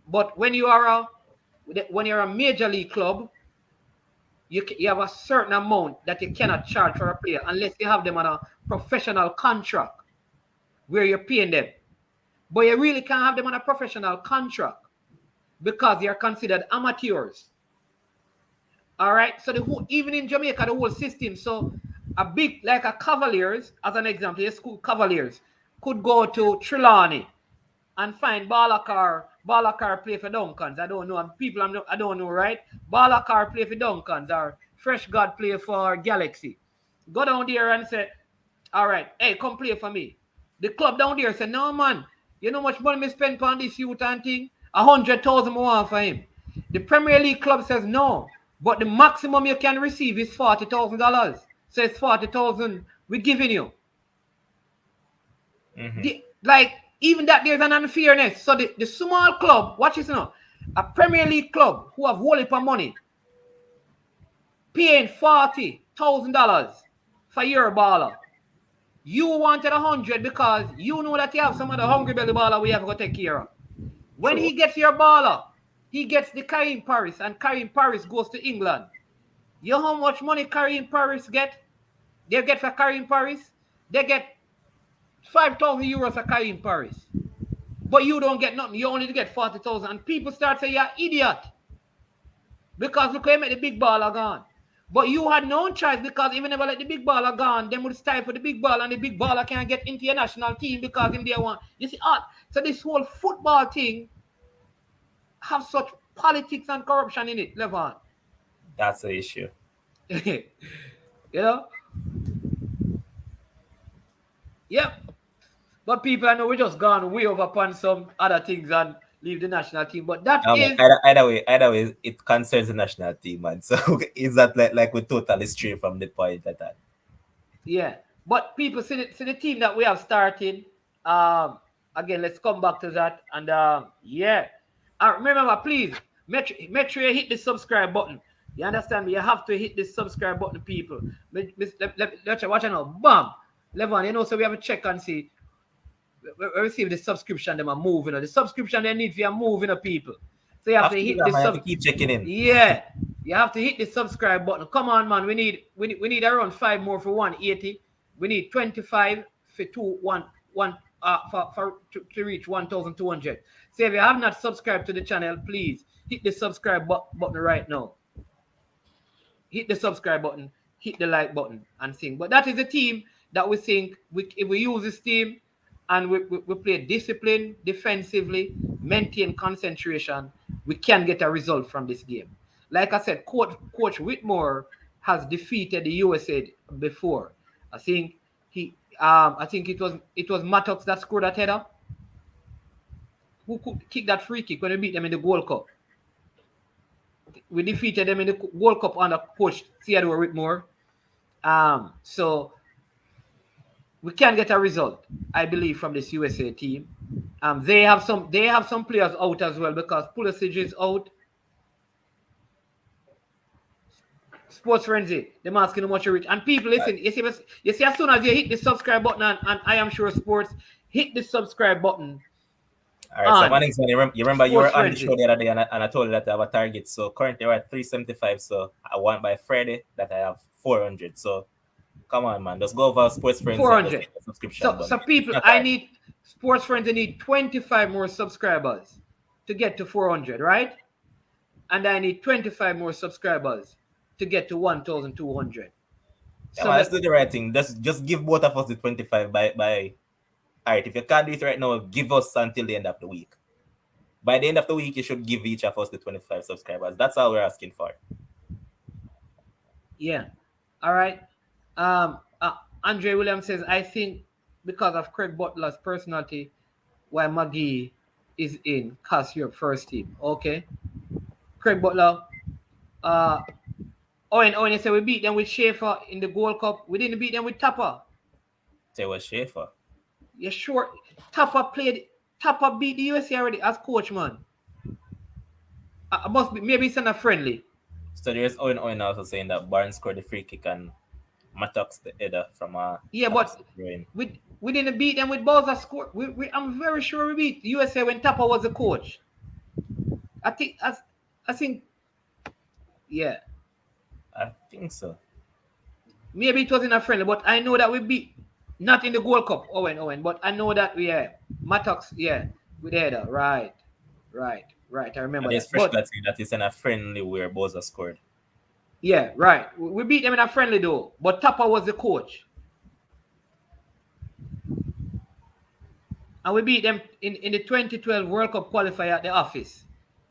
[SPEAKER 2] But when you're a major league club, you have a certain amount that you cannot charge for a player unless you have them on a professional contract where you're paying them. But you really can't have them on a professional contract because they are considered amateurs. All right. So even in Jamaica, the whole system. So a big like a Cavaliers, as an example, a school Cavaliers could go to Trelawney and find Balakar. Balakar play for Duncans. I don't know. And people I don't know, right? Balakar play for Duncans or Fresh God play for Galaxy. Go down there and say, all right, hey, come play for me. The club down there said, no man, you know how much money me spend on this youth and thing? 100,000 more for him. The Premier League club says no, but the maximum you can receive is $40,000. So it's 40,000 we're giving you. Like even that there's an unfairness. So the small club, watch this now, a Premier League club who have whole heap of money, paying $40,000 for your baller. You wanted 100 because you know that you have some of the hungry belly baller we have to take care of. When he gets your baller, he gets the Karim Paris, and Karim Paris goes to England. You know how much money Karim Paris get? They get for Karim Paris? They get 5,000 euros for Karim Paris. But you don't get nothing. You only get 40,000. And people start saying you're an idiot. Because look how you make the big baller gone. But you had no choice because even never let the big baller gone, them would stifle the big baller and the big baller can't get into your national team because him they want. You see, so this whole football thing have such politics and corruption in it, Levon.
[SPEAKER 4] That's the issue.
[SPEAKER 2] You know? Yep. But people, I know we just gone way over upon some other things and leave the national team. But that is
[SPEAKER 4] either way, it concerns the national team, man. So is that like we totally stray from the point at that?
[SPEAKER 2] Yeah. But people see the team that we have started. Again, let's come back to that. And yeah. Remember, please make sure you hit the subscribe button. You understand me? You have to hit the subscribe button, people. Let's watch it now. Bam. Levon, you know, so we have to check and see. We receive the subscription, them are moving. The subscription they need for you moving people. So you have to hit the
[SPEAKER 4] keep checking in.
[SPEAKER 2] Yeah. You have to hit the subscribe button. Come on, man. We need around 5 more for 180. We need 25 for to reach 1,200. So if you have not subscribed to the channel, please hit the subscribe button right now. Hit the subscribe button, hit the like button, and sing. But that is a team that we think if we use this team and we play discipline defensively, maintain concentration, we can get a result from this game. Like I said, Coach Whitmore has defeated the USA before. I think it was Mattox that scored that header. Who could kick that free kick when we beat them in the Gold Cup? We defeated them in the World Cup under Coach Theodore Whitmore. So we can get a result, I believe, from this USA team. They have some players out as well because Pulisic is out. Sports Frenzy, them asking how much you reach. And people, listen, you see, as soon as you hit the subscribe button and I am sure sports, hit the subscribe button.
[SPEAKER 4] All right, so one thing, you remember you were on the
[SPEAKER 2] Frenzy.
[SPEAKER 4] show the other day and I told you that I have a target. So currently we're at 375. So I want by Friday that I have 400. So come on, man, just go over Sports Frenzy.
[SPEAKER 2] 400.
[SPEAKER 4] Subscription
[SPEAKER 2] So people, I need Sports Frenzy need 25 more subscribers to get to 400, right? And I need 25 more subscribers to get to 1,200.
[SPEAKER 4] Yeah, so man, let's do the right thing. Just give both of us the 25 by. All right, if you can't do it right now, give us until the end of the week. By the end of the week, you should give each of us the 25 subscribers. That's all we're asking for.
[SPEAKER 2] Yeah. All right. Andre Williams says, I think because of Craig Butler's personality, why McGee is in cast your first team. Okay. Craig Butler. Owen, you say we beat them with Schaefer in the Gold Cup. We didn't beat them with Tapper.
[SPEAKER 4] Say what Schaefer?
[SPEAKER 2] Yeah, sure. Tapper beat the USA already as coach, man. I must be, maybe it's not friendly.
[SPEAKER 4] So there's Owen also saying that Barnes scored the free kick and Mattox the header from a.
[SPEAKER 2] Yeah, but we didn't beat them with Bowser score. I'm very sure we beat USA when Tapper was the coach. I think yeah.
[SPEAKER 4] I think so.
[SPEAKER 2] Maybe it wasn't a friendly, but I know that we beat, not in the Gold Cup, Owen, but I know that Mattox, with the header, right. I remember
[SPEAKER 4] and
[SPEAKER 2] that.
[SPEAKER 4] It's fresh that it's in a friendly where Bowser scored.
[SPEAKER 2] Yeah, right. We beat them in a friendly though, but Tapper was the coach. And we beat them in the 2012 World Cup qualifier at the office.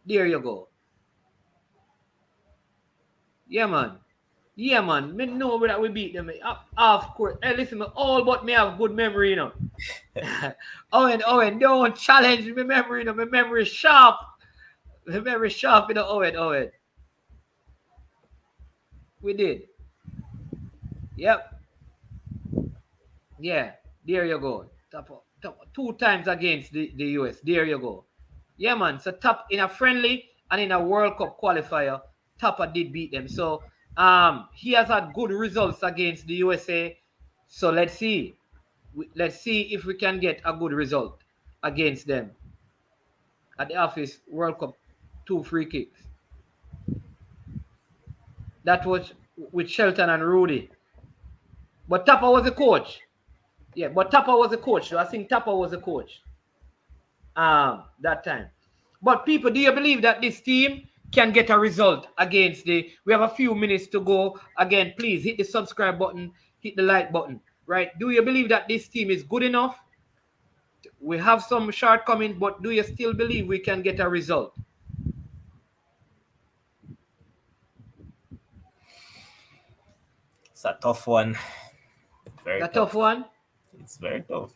[SPEAKER 2] There you go. Yeah, man. Me know that we beat them. Of course. Hey, listen, all but me have good memory, you know. Owen, don't challenge my memory, you know. My memory is sharp. You know, Owen. We did. Yep. Yeah, there you go. Top 2 times against the US. There you go. Yeah, man. So top in a friendly and in a World Cup qualifier, Tapper did beat them. So he has had good results against the USA. So let's see. Let's see if we can get a good result against them. At the office, World Cup, 2 free kicks. That was with Shelton and Rudy. But Tapper was the coach. Yeah, but Tapper was the coach. So I think Tapper was the coach that time. But people, do you believe that this team can get a result against we have a few minutes to go. Again, please hit the subscribe button, hit the like button, right? Do you believe that this team is good enough? We have some shortcomings, but do you still believe we can get a result?
[SPEAKER 4] It's a tough one.
[SPEAKER 2] Very tough one?
[SPEAKER 4] It's very tough.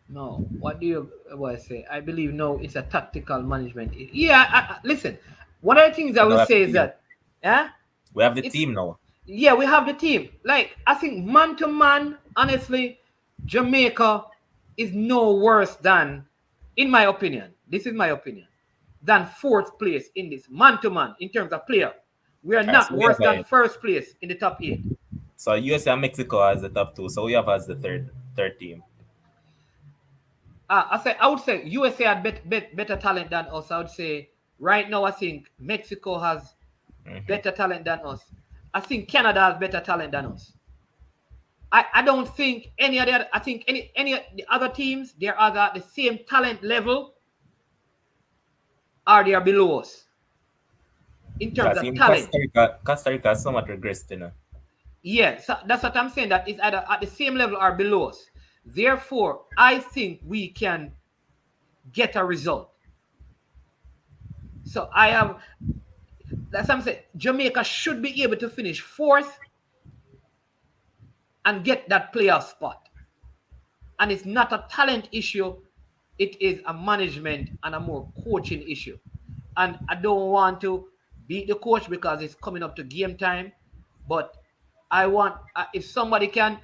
[SPEAKER 2] No, what do you say? I believe no, it's a tactical management. Yeah, listen. One of the things I will say is that,
[SPEAKER 4] we have the team now.
[SPEAKER 2] Yeah, we have the team. Like, I think man to man, honestly, Jamaica is no worse than, in my opinion, this is my opinion, than 4th place in this man to man in terms of player. We are not worse than 1st place in the top 8.
[SPEAKER 4] So USA and Mexico as the top 2. So we have as the third team.
[SPEAKER 2] I would say USA had better talent than us. I would say right now I think Mexico has better talent than us. I think Canada has better talent than us. I don't think any of the I think any of the other teams, they're either at the same talent level or they are below us. In terms of talent.
[SPEAKER 4] Costa Rica has somewhat regressed, you know.
[SPEAKER 2] Yeah, so that's what I'm saying. That is either at the same level or below us. Therefore, I think we can get a result. So that's what I'm saying. Jamaica should be able to finish 4th and get that playoff spot. And it's not a talent issue. It is a management and a more coaching issue. And I don't want to beat the coach because it's coming up to game time. But I want if somebody can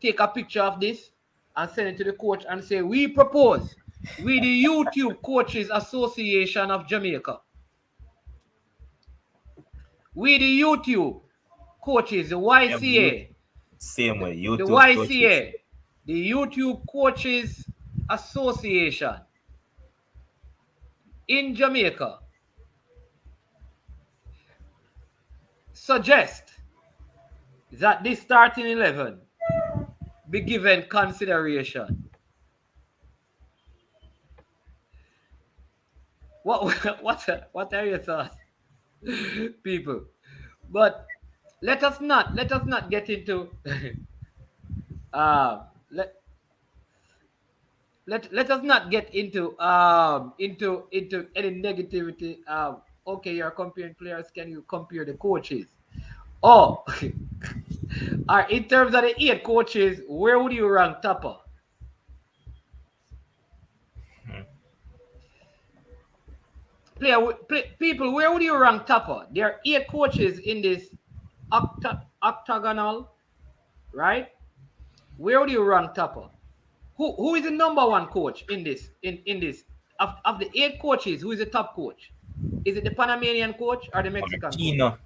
[SPEAKER 2] take a picture of this and send it to the coach and say, we propose, we the YouTube Coaches Association of Jamaica, we the YouTube coaches, the YCA,
[SPEAKER 4] Same way,
[SPEAKER 2] the
[SPEAKER 4] YouTube coaches.
[SPEAKER 2] YCA, the YouTube Coaches Association in Jamaica suggest that this starting 11 be given consideration. What are your thoughts, people? But let us not get into uh, let let us not get into any negativity. Okay, you're comparing players. Can you compare the coaches? Oh, all right. In terms of the 8 coaches, where would you rank Tupper? People, where would you rank Tupper? There are 8 coaches in this octagonal, right? Where would you rank Tupper? Who is the number 1 coach in this? In this of the 8 coaches, who is the top coach? Is it the Panamanian coach or the Mexican
[SPEAKER 4] Martino.
[SPEAKER 2] coach?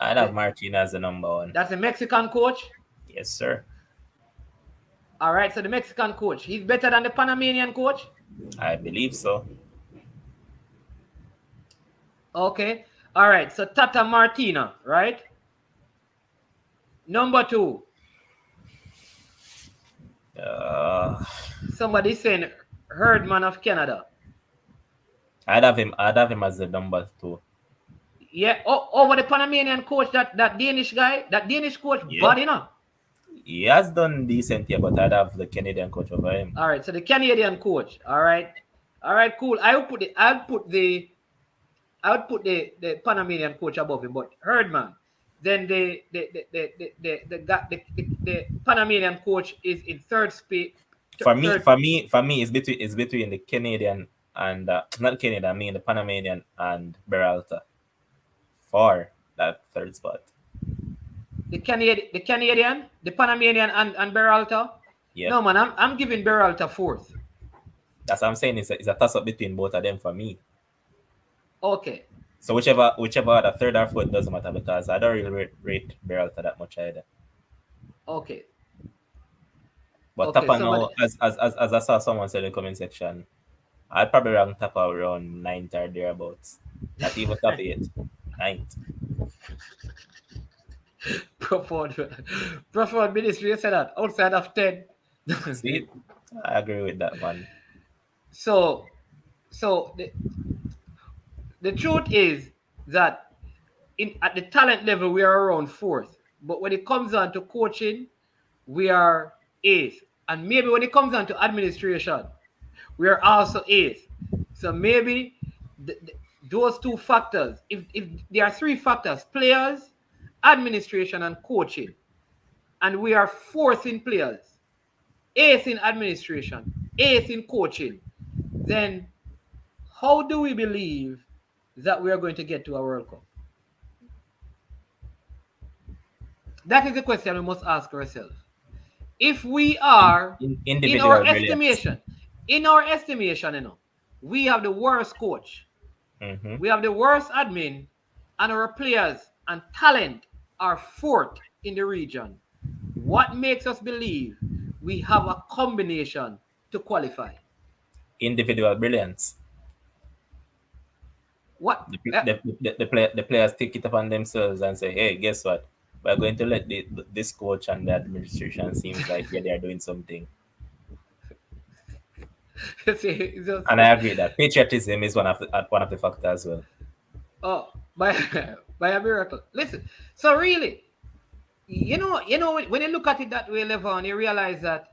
[SPEAKER 4] I'd have Martino as the number 1.
[SPEAKER 2] That's the Mexican coach?
[SPEAKER 4] Yes, sir.
[SPEAKER 2] All right, so the Mexican coach, he's better than the Panamanian coach?
[SPEAKER 4] I believe so.
[SPEAKER 2] Okay. All right, so Tata Martino, right? Number 2. Somebody saying Herdman of Canada.
[SPEAKER 4] I'd have him as the number 2.
[SPEAKER 2] Yeah, over the Panamanian coach, that Danish guy, that Danish coach, bad enough.
[SPEAKER 4] He has done decent here, but I'd have the Canadian coach over him.
[SPEAKER 2] All right, so the Canadian coach. All right, cool. I would put the Panamanian coach above him, but Herdman. Then the Panamanian coach is in third space.
[SPEAKER 4] For me, it's between the Canadian and not Canadian. I mean the Panamanian and Beralta for that third spot.
[SPEAKER 2] The Canadian, the Panamanian, and Beralta.
[SPEAKER 4] Yeah.
[SPEAKER 2] No man, I'm giving Beralta 4th.
[SPEAKER 4] That's what I'm saying. It's a toss up between both of them for me.
[SPEAKER 2] Okay.
[SPEAKER 4] So whichever the third or fourth doesn't matter because I don't really rate Beralta that much either.
[SPEAKER 2] Okay.
[SPEAKER 4] But
[SPEAKER 2] Okay,
[SPEAKER 4] Tapa now, as I saw someone say in the comment section, I'd probably rank Tapa around 9th or thereabouts. Not even top 8. 9th.
[SPEAKER 2] Preferred ministry, you said that outside of 10.
[SPEAKER 4] See, I agree with that one.
[SPEAKER 2] So the truth is that at the talent level we are around 4th, but when it comes down to coaching, we are 8th, and maybe when it comes down to administration, we are also 8th. So maybe those 2 factors, if there are 3 factors: players, administration, and coaching, and we are 4th in players, 8th in administration, 8th in coaching, then how do we believe that we are going to get to a World Cup? That is the question we must ask ourselves. If we are in our estimation, we have the worst coach, we have the worst admin, and our players and talent are 4th in the region. What makes us believe we have a combination to qualify?
[SPEAKER 4] Individual brilliance.
[SPEAKER 2] What
[SPEAKER 4] the players take it upon themselves and say, hey, guess what? We're going to let this coach and the administration seems like they are doing something. And I agree that patriotism is one of the factors as well.
[SPEAKER 2] Oh, by a miracle. Listen, so really, you know, when you look at it that way, Levon, you realize that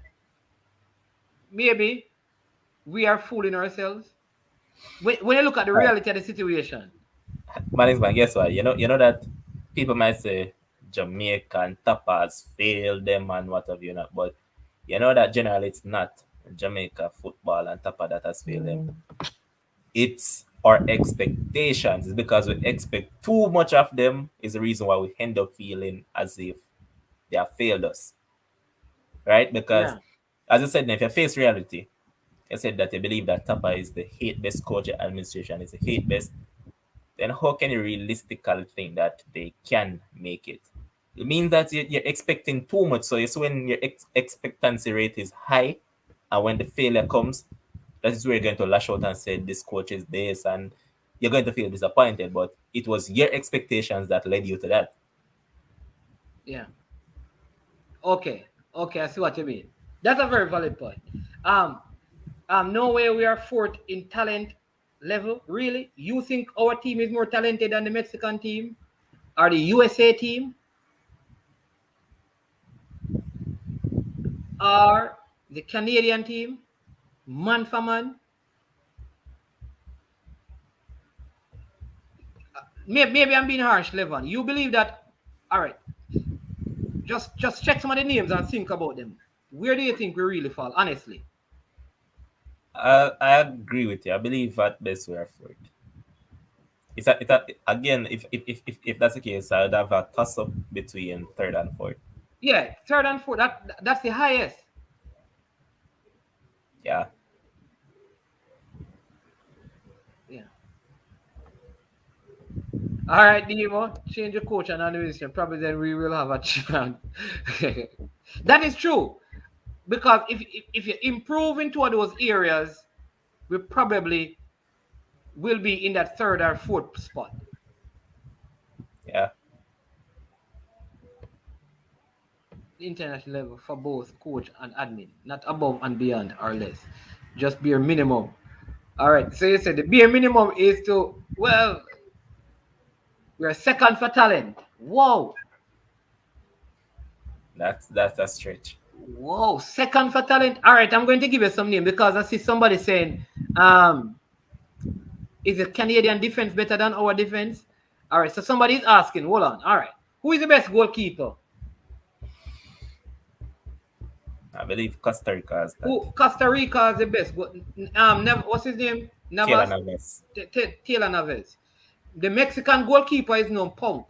[SPEAKER 2] maybe we are fooling ourselves. When you look at the reality of the situation.
[SPEAKER 4] Man, guess what? You know that people might say Jamaica and tapas failed them and what have you not, but you know that generally it's not Jamaica football and tapa that has failed them. It's our expectations. Is because we expect too much of them is the reason why we end up feeling as if they have failed us. Right? Because
[SPEAKER 2] Yeah.
[SPEAKER 4] as I said, if you face reality, you said that you believe that Tapa is the hate best coach at administration, is the hate best, then how can you realistically think that they can make it? It means that you're expecting too much. So it's when your expectancy rate is high, and when the failure comes, that is where you're going to lash out and say this coach is this, and you're going to feel disappointed. But it was your expectations that led you to that.
[SPEAKER 2] Yeah. Okay. Okay, I see what you mean. That's a very valid point. Um, no way we are fourth in talent level. Really? You think our team is more talented than the Mexican team or the USA team or the Canadian team, man for man? Maybe I'm being harsh, Levon. You believe that? All right. Just check some of the names and think about them. Where do you think we really fall? Honestly.
[SPEAKER 4] I agree with you. I believe at best we are fourth. Again, if that's the case, I'd have a toss up between third and fourth.
[SPEAKER 2] Yeah, third and fourth. That's the highest.
[SPEAKER 4] Yeah.
[SPEAKER 2] Yeah. All right, Demo, change your coach and animation. Probably then we will have a chance. That is true. Because if you improve into one of those areas, we probably will be in that third or fourth spot.
[SPEAKER 4] Yeah.
[SPEAKER 2] International level for both coach and admin, not above and beyond or less. Just bare minimum. All right. So you said the bare minimum is to, well, we're second for talent. Whoa.
[SPEAKER 4] That's a stretch.
[SPEAKER 2] Whoa. Second for talent. All right. I'm going to give you some name because I see somebody saying, is the Canadian defense better than our defense? All right. So somebody is asking, hold on. All right. Who is the best goalkeeper?
[SPEAKER 4] I believe Costa Rica has that.
[SPEAKER 2] Who Costa Rica is the best. What's his name?
[SPEAKER 4] Taylor
[SPEAKER 2] Navas.
[SPEAKER 4] Navas.
[SPEAKER 2] Taylor Navas. The Mexican goalkeeper is known Punk.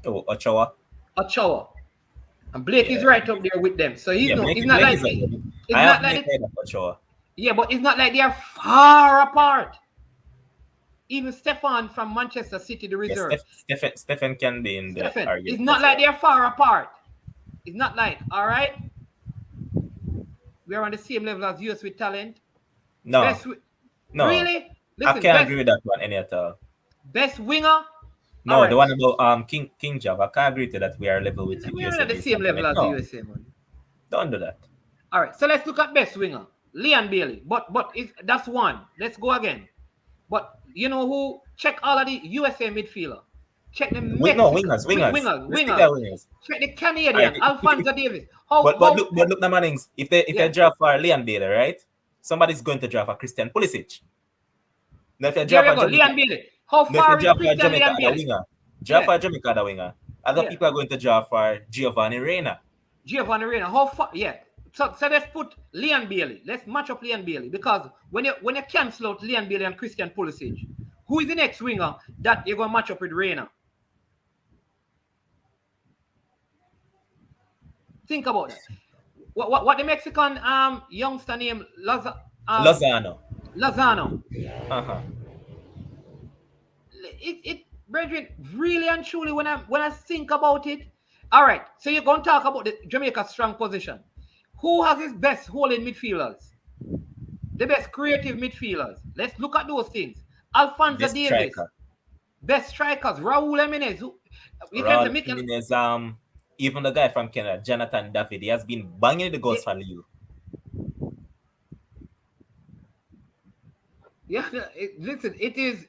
[SPEAKER 4] Oh, Ochoa.
[SPEAKER 2] And Blake is right up there with them. So he's not like
[SPEAKER 4] Ochoa.
[SPEAKER 2] Yeah, but it's not like they are far apart. Even Stefan from Manchester City, the reserve.
[SPEAKER 4] Stephen can be in the argument.
[SPEAKER 2] It's not like they are far apart. It's not like, all right, we are on the same level as US with talent.
[SPEAKER 4] No. No.
[SPEAKER 2] Really? Listen,
[SPEAKER 4] I can't agree with that one any at all.
[SPEAKER 2] Best winger?
[SPEAKER 4] No, the one about King Job. I can't agree to that we are level with
[SPEAKER 2] we are at the same level as the USA, man.
[SPEAKER 4] Don't do that.
[SPEAKER 2] All right, so let's look at best winger. Leon Bailey. But that's one. Let's go again. But you know who? Check all of the USA midfielder. Check the wingers. Check the Canadian, right. Alphonso Davis.
[SPEAKER 4] But look, the Mannings. If they draft for Leon Bailey, right? Somebody's going to draft for Christian Pulisic. Now if you draft for
[SPEAKER 2] Leon Bailey. How far is Christian Leon Bailey?
[SPEAKER 4] Draft for Jamaica the winger. Other people are going to draft for Giovanni Reina.
[SPEAKER 2] How far? Yeah. So let's put Leon Bailey. Let's match up Leon Bailey because when you cancel out Leon Bailey and Christian Pulisic, who is the next winger that you're gonna match up with Reina? Think about that. What the Mexican youngster named
[SPEAKER 4] Lozano.
[SPEAKER 2] Uh-huh. It brethren, really and truly when I think about it, all right. So you're gonna talk about the Jamaica's strong position. Who has his best holding midfielders? The best creative midfielders. Let's look at those things. Alphonso Davis. Best strikers. Raul Jimenez.
[SPEAKER 4] Even the guy from Canada, Jonathan David, he has been banging the goals for you.
[SPEAKER 2] Yeah, listen, it is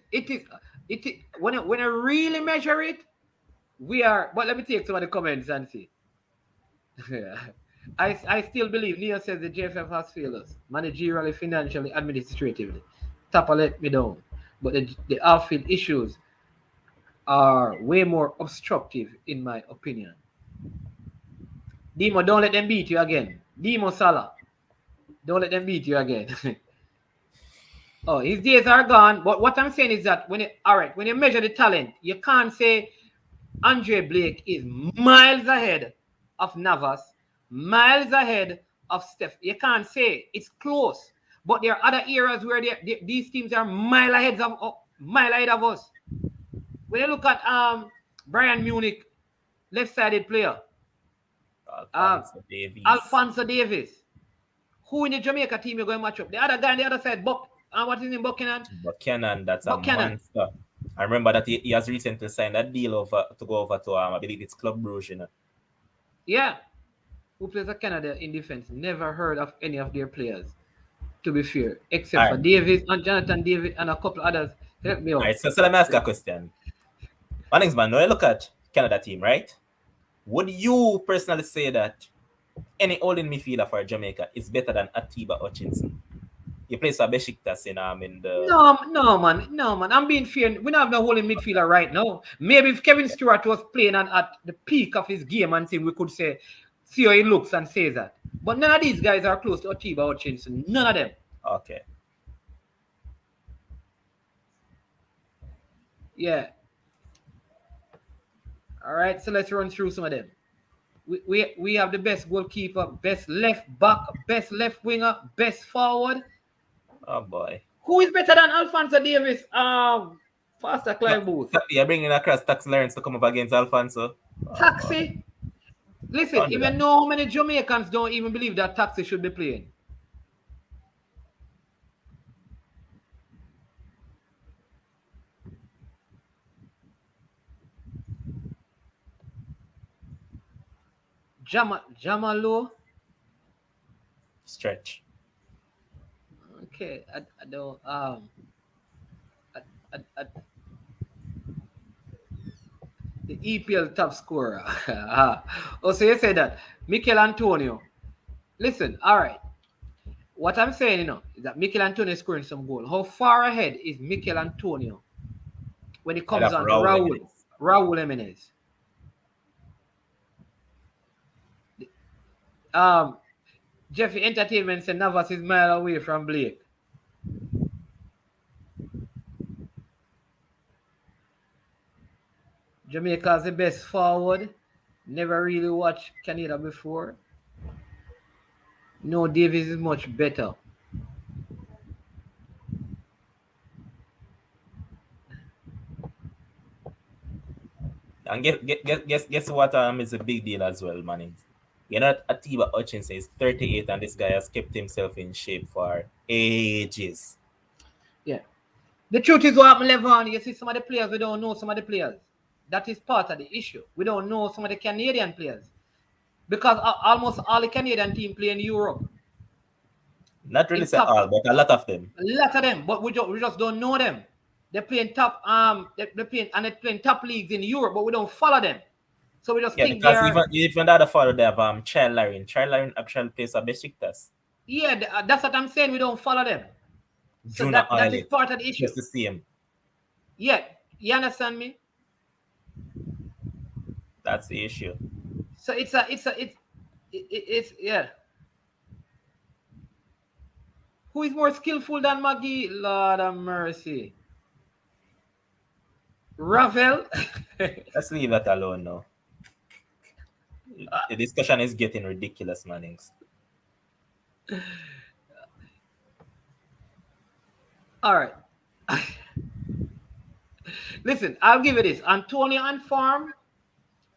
[SPEAKER 2] when I really measure it, we are. But let me take some of the comments and see. I still believe Neil says the JFF has failed us managerially, financially, administratively. Tapa let me down, but the off-field issues are way more obstructive in my opinion. Demo, don't let them beat you again. Demo Salah, don't let them beat you again. Oh, his days are gone. But what I'm saying is that when you measure the talent, you can't say Andre Blake is miles ahead of Navas, miles ahead of Steph. You can't say it's close. But there are other eras where these teams are mile ahead of us. When you look at Bayern Munich, left-sided player, um,
[SPEAKER 4] Alfonso Davies.
[SPEAKER 2] Alfonso Davis, who in the Jamaica team you're going to match up? The other guy on the other side, what's his name, Buchanan?
[SPEAKER 4] Buchanan, that's a
[SPEAKER 2] Buchanan.
[SPEAKER 4] monster. I remember that he has recently signed a deal over to go over to I believe it's Club Brugge, you know.
[SPEAKER 2] Yeah. Who plays for Canada in defense? Never heard of any of their players, to be fair, except for Davis and Jonathan David and a couple others. Help me out.
[SPEAKER 4] Alright, so let me ask you a question. Mannings, man, when you look at Canada team, right? Would you personally say that any holding midfielder for Jamaica is better than Atiba Hutchinson? He plays for Besiktas in the...
[SPEAKER 2] No, man. I'm being fair. We don't have no holding midfielder right now. Maybe if Kevin Stewart was playing at the peak of his game and thing, we could say, see how he looks and say that. But none of these guys are close to Atiba Hutchinson. None of them.
[SPEAKER 4] Okay.
[SPEAKER 2] Yeah. All right, so let's run through some of them. We have the best goalkeeper, best left back, best left winger, best forward.
[SPEAKER 4] Oh boy.
[SPEAKER 2] Who is better than Alfonso Davis? Faster Clive Booth.
[SPEAKER 4] You're bringing across Tax Lawrence to come up against Alfonso.
[SPEAKER 2] Taxi. Listen, even know how many Jamaicans don't even believe that Taxi should be playing. Jamalo.
[SPEAKER 4] Stretch.
[SPEAKER 2] Okay, I don't the EPL top scorer. Oh, so you say that Mikel Antonio. Listen, all right. What I'm saying, is that Mikel Antonio is scoring some goal. How far ahead is Mikel Antonio when it comes on to Raul Jimenez? Jeffy Entertainment said Navas is mile away from Blake. Jamaica's the best forward. Never really watched Canada before. No, Davis is much better.
[SPEAKER 4] And guess what is a big deal as well, man. Atiba Hutchinson is 38 and this guy has kept himself in shape for ages.
[SPEAKER 2] Yeah. The truth is what happened, Levon. You see some of the players, we don't know some of the players. That is part of the issue. We don't know some of the Canadian players. Because almost all the Canadian team play in Europe.
[SPEAKER 4] Not really say all, but a lot of them.
[SPEAKER 2] A lot of them, but we just don't know them. They're playing top they're playing top leagues in Europe, but we don't follow them. So we just think
[SPEAKER 4] because even the other follow they have Child Larin. Child Larin actually plays for Besiktas.
[SPEAKER 2] Yeah, that's what I'm saying. We don't follow them. So that is part of the issue.
[SPEAKER 4] Just the same.
[SPEAKER 2] Yeah, you understand me?
[SPEAKER 4] That's the issue.
[SPEAKER 2] So it's yeah. Who is more skillful than Maggie? Lord have mercy. Ravel.
[SPEAKER 4] Let's leave that alone now. The discussion is getting ridiculous, Mannings.
[SPEAKER 2] All right. Listen, I'll give you this. Antonio on farm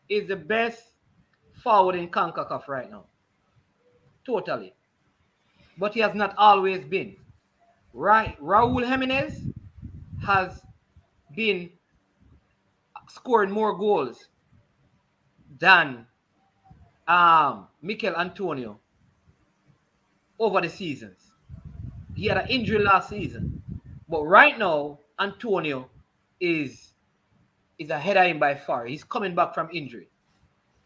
[SPEAKER 2] is the best forward in CONCACAF right now. Totally. But he has not always been. Right. Raul Jimenez has been scoring more goals than Mikel Antonio over the seasons. He had an injury last season. But right now, Antonio is ahead of him by far. He's coming back from injury.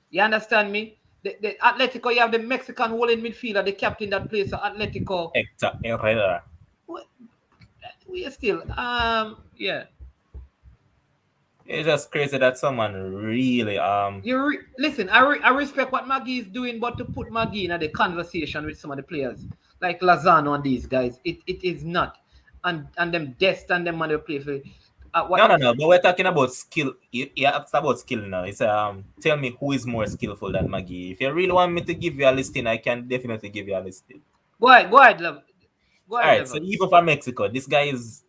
[SPEAKER 2] You understand me? The Atletico, you have the Mexican holding midfielder, the captain that plays for Atletico.
[SPEAKER 4] Hector Herrera.
[SPEAKER 2] We are still, yeah.
[SPEAKER 4] It's just crazy that someone really
[SPEAKER 2] listen, I respect what Maggie is doing, but to put Maggie in the conversation with some of the players like Lozano and these guys, it is not. and them dest and them man they play for.
[SPEAKER 4] No,
[SPEAKER 2] What?
[SPEAKER 4] no, no. But we're talking about skill. Yeah, it's about skill now. It's tell me who is more skillful than Maggie. If you really want me to give you a listing, I can definitely give you a listing.
[SPEAKER 2] Go ahead, level. Go
[SPEAKER 4] All
[SPEAKER 2] ahead,
[SPEAKER 4] right. So
[SPEAKER 2] level.
[SPEAKER 4] even for Mexico, this guy is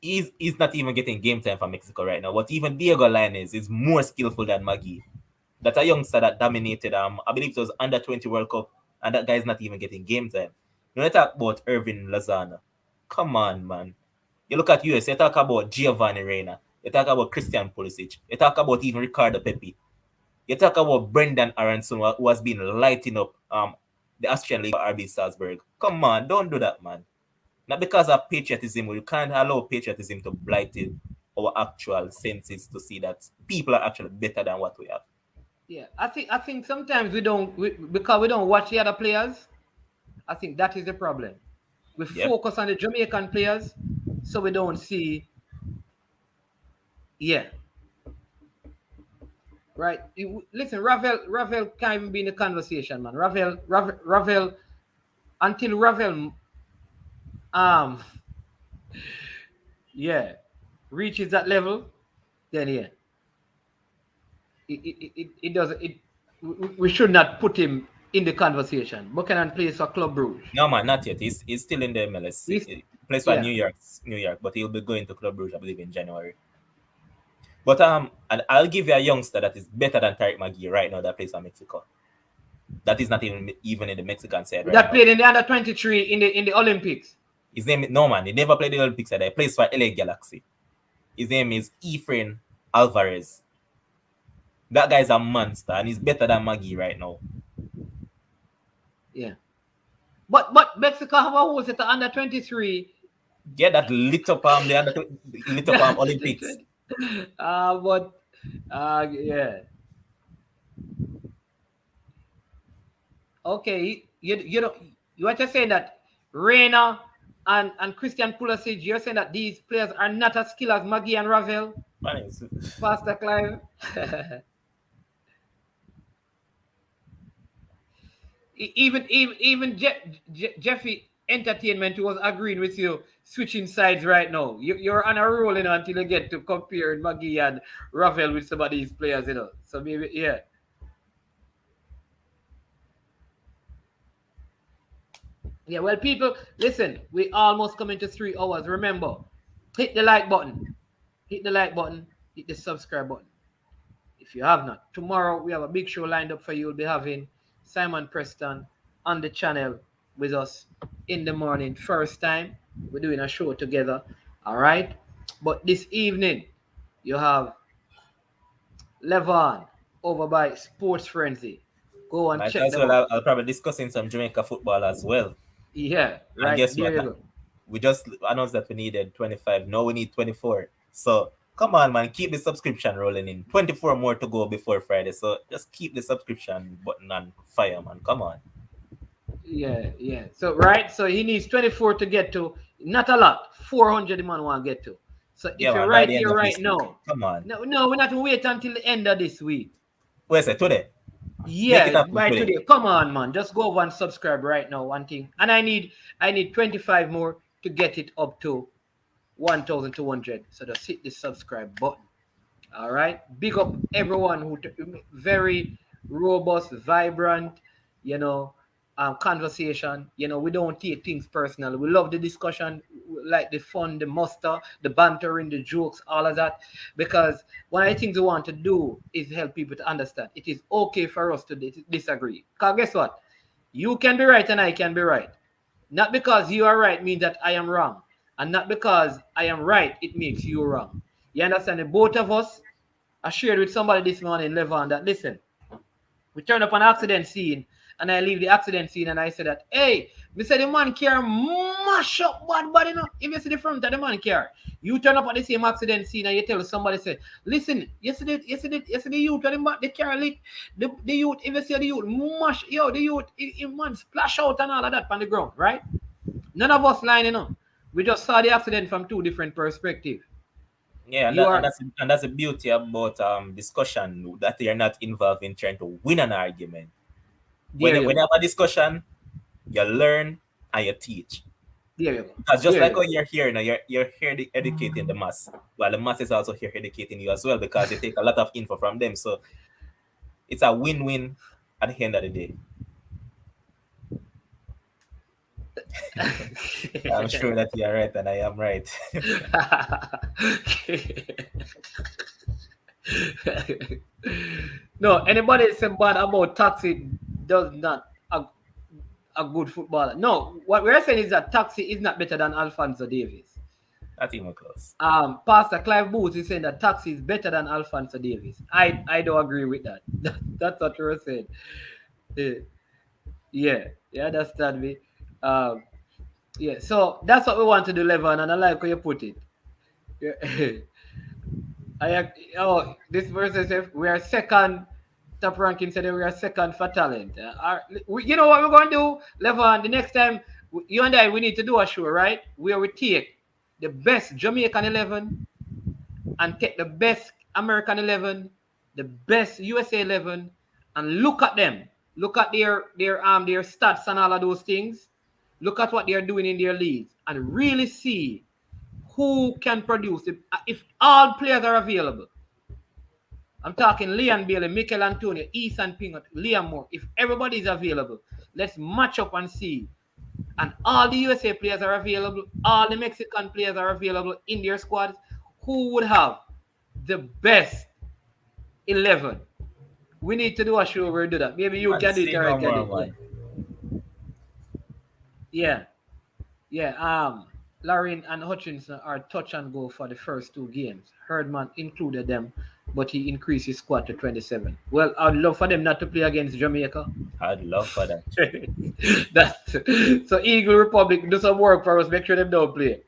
[SPEAKER 4] he's not even getting game time for Mexico right now. But even Diego Lainez is more skillful than Maggie. That's a youngster that dominated. I believe it was under 20 World Cup, and that guy is not even getting game time. You know, talk about Irving Lozano. Come on, man. You look at US, you talk about Giovanni Reina, you talk about Christian Pulisic, you talk about even Ricardo Pepi, you talk about Brendan Aronson, who has been lighting up the Austrian League for RB Salzburg. Come on, don't do that, man. Not because of patriotism, you can't allow patriotism to blight our actual senses to see that people are actually better than what we have.
[SPEAKER 2] Yeah, I think sometimes because we don't watch the other players. I think that is the problem. We
[SPEAKER 4] Yep.
[SPEAKER 2] focus on the Jamaican players, so we don't see. Yeah, right. Listen, Ravel can't even be in the conversation, man. Ravel, until Ravel, um, yeah, reaches that level, then yeah, it doesn't. We should not put him in the conversation. Buchanan plays for Club Brugge.
[SPEAKER 4] No, man, not yet. He's still in the MLS.
[SPEAKER 2] He's
[SPEAKER 4] He plays for
[SPEAKER 2] yeah,
[SPEAKER 4] New York, but he'll be going to Club Brugge, I believe, in January. But and I'll give you a youngster that is better than Tariq Magui right now that plays for Mexico. That is not even in the Mexican side right
[SPEAKER 2] that
[SPEAKER 4] now.
[SPEAKER 2] played in the under 23 in the Olympics.
[SPEAKER 4] His name no man. He never played the Olympics side. He plays for LA Galaxy. His name is Efrain Alvarez. That guy's a monster and he's better than Magui right now.
[SPEAKER 2] Yeah. But Mexico have a whole set of under 23.
[SPEAKER 4] Yeah, that lit up lit up Olympics.
[SPEAKER 2] But yeah. Okay, you know you are just saying that Reina and Christian Pulisic, you're saying that these players are not as skilled as Maggie and Ravel,
[SPEAKER 4] Man,
[SPEAKER 2] Pastor Clive. Even Jeffy Entertainment was agreeing with you, switching sides right now. You're on a roll, until you get to compare Maggie and Ravel with some of these players, So maybe yeah. Yeah, well, people, listen, we almost coming to 3 hours. Remember, hit the like button, hit the like button, hit the subscribe button. If you have not, tomorrow we have a big show lined up for you. We'll be having Simon Preston on the channel with us in the morning. First time we're doing a show together. All right. But this evening, you have Levon over by Sports Frenzy. Go and
[SPEAKER 4] might
[SPEAKER 2] check
[SPEAKER 4] as
[SPEAKER 2] them
[SPEAKER 4] well.
[SPEAKER 2] out.
[SPEAKER 4] I'll probably discussing some Jamaica football as well.
[SPEAKER 2] Yeah,
[SPEAKER 4] And
[SPEAKER 2] right.
[SPEAKER 4] guess
[SPEAKER 2] There
[SPEAKER 4] what?
[SPEAKER 2] you go.
[SPEAKER 4] We just announced that we needed 25. Now we need 24. So come on, man, keep the subscription rolling in. 24 more to go before Friday. So just keep the subscription button on fire, man. Come on.
[SPEAKER 2] Yeah. So right, so he needs 24 to get to. Not a lot. 400 the man want to get to. So if
[SPEAKER 4] Yeah,
[SPEAKER 2] you're
[SPEAKER 4] man, by
[SPEAKER 2] right
[SPEAKER 4] the end
[SPEAKER 2] here
[SPEAKER 4] of
[SPEAKER 2] right
[SPEAKER 4] this week.
[SPEAKER 2] now,
[SPEAKER 4] Come on.
[SPEAKER 2] no, we're not to wait until the end of this week.
[SPEAKER 4] Wait a second, today. Make it
[SPEAKER 2] Yeah,
[SPEAKER 4] happen
[SPEAKER 2] by
[SPEAKER 4] today.
[SPEAKER 2] today. Come on, man. Just go over and subscribe right now. One thing, and I need 25 more to get it up to 1,200. So just hit the subscribe button. All right. Big up everyone who very robust, vibrant, you know, conversation. We don't take things personal. We love the discussion, like the fun, the muster, the bantering, the jokes, all of that. Because one of the things we want to do is help people to understand it is okay for us to disagree. Because guess what? You can be right and I can be right. Not because you are right means that I am wrong. And not because I am right, it makes you wrong. You understand? And both of us, I shared with somebody this morning, Levon, that listen, we turn up an accident scene and I leave the accident scene and I say that, hey, me say the man car mash up bad body, if you see the front of the man car, you turn up at the same accident scene and you tell somebody, say, listen, yesterday the youth and the car lit, the youth, if you see the youth mash, the youth, man splash out and all of that on the ground, right? None of us lining up. We just saw the accident from two different perspectives.
[SPEAKER 4] Yeah,
[SPEAKER 2] You are
[SPEAKER 4] and that's the beauty about discussion, that you're not involved in trying to win an argument.
[SPEAKER 2] there you
[SPEAKER 4] When you
[SPEAKER 2] go.
[SPEAKER 4] have a discussion, you learn and you teach.
[SPEAKER 2] There you go.
[SPEAKER 4] Because just
[SPEAKER 2] There
[SPEAKER 4] like
[SPEAKER 2] you
[SPEAKER 4] how
[SPEAKER 2] go.
[SPEAKER 4] you're here now, you're here educating the mass. While the mass is also here educating you as well because you take a lot of info from them. So it's a win-win at the end of the day. I'm sure that you're right and I am right.
[SPEAKER 2] No, anybody say bad about Taxi does not a good footballer. No, what we're saying is that Taxi is not better than Alfonso Davies.
[SPEAKER 4] Not even close.
[SPEAKER 2] Pastor Clive Booth is saying that Taxi is better than Alfonso Davies. I don't agree with that. That's what you're saying. Yeah, you understand me? Yeah, so that's what we want to do, Levon, and I like how you put it. Yeah. This verse says we are second. Top ranking said we are second for talent. You know what we're going to do, Levon? The next time you and I we need to do a show, right? Where we take the best Jamaican 11 and take the best American 11, the best USA 11, and look at them. Look at their stats and all of those things. Look at what they're doing in their leagues and really see who can produce. If all players are available, I'm talking Leon Bailey, Mikel Antonio, Ethan Pingot, Liam Moore. If everybody is available, let's match up and see. And all the USA players are available, all the Mexican players are available in their squads. Who would have the best 11? We need to do a show where we do that. Maybe you can do it,
[SPEAKER 4] See
[SPEAKER 2] or I
[SPEAKER 4] no
[SPEAKER 2] can do
[SPEAKER 4] more,
[SPEAKER 2] it.
[SPEAKER 4] man.
[SPEAKER 2] Yeah. Yeah. Larin and Hutchinson are touch and go for the first two games. Herdman included them, but he increased his squad to 27. Well, I'd love for them not to play against Jamaica.
[SPEAKER 4] I'd love for that.
[SPEAKER 2] So Eagle Republic do some work for us. Make sure them don't play.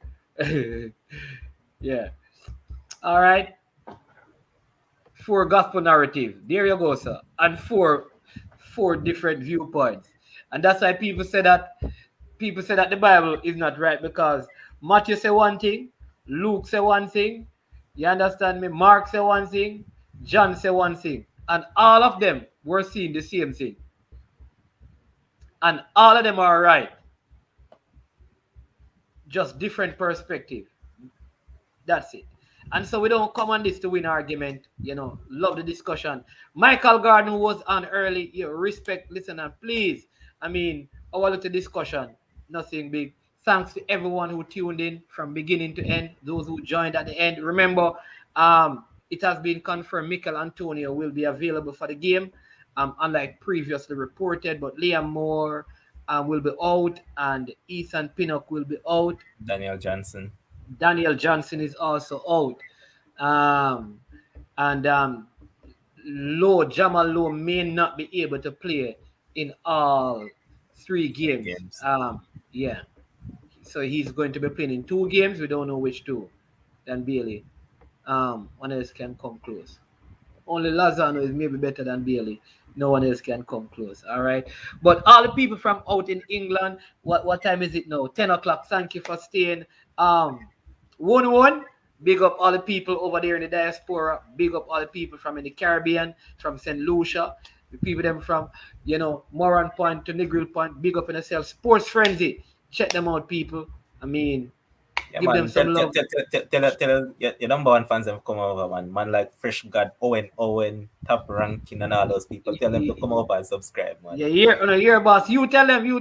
[SPEAKER 2] Yeah. All right. 4 gospel narrative. There you go, sir. And four different viewpoints. And that's why people say that the Bible is not right because Matthew say one thing, Luke say one thing, you understand me? Mark say one thing, John say one thing, and all of them were seeing the same thing. And all of them are right. Just different perspective. That's it. And so we don't come on this to win argument. Love the discussion. Michael Garden was on early. Respect, listen, and please. Our little discussion, nothing big. Thanks to everyone who tuned in from beginning to end. Those who joined at the end. Remember, it has been confirmed Mikel Antonio will be available for the game, unlike previously reported. But Liam Moore will be out, and Ethan Pinnock will be out.
[SPEAKER 4] Daniel Johnson
[SPEAKER 2] is also out. Jamal Lowe may not be able to play in all 3 games. Yeah. So he's going to be playing in 2 games. We don't know which 2. Dan Bailey. One else can come close. Only Lozano is maybe better than Bailey. No one else can come close. All right. But all the people from out in England, what time is it now? 10 o'clock. Thank you for staying. 1-1. Big up all the people over there in the diaspora. Big up all the people from in the Caribbean, from St. Lucia. The people them from, Moran Point to Negril Point. Big up in yourself. Sports Frenzy. Check them out, people. Give them some love.
[SPEAKER 4] Tell your number one fans have come over, man. Man like Fresh God, Owen, top ranking and all those people. Tell them to come over and subscribe, man.
[SPEAKER 2] Yeah, boss. You tell them who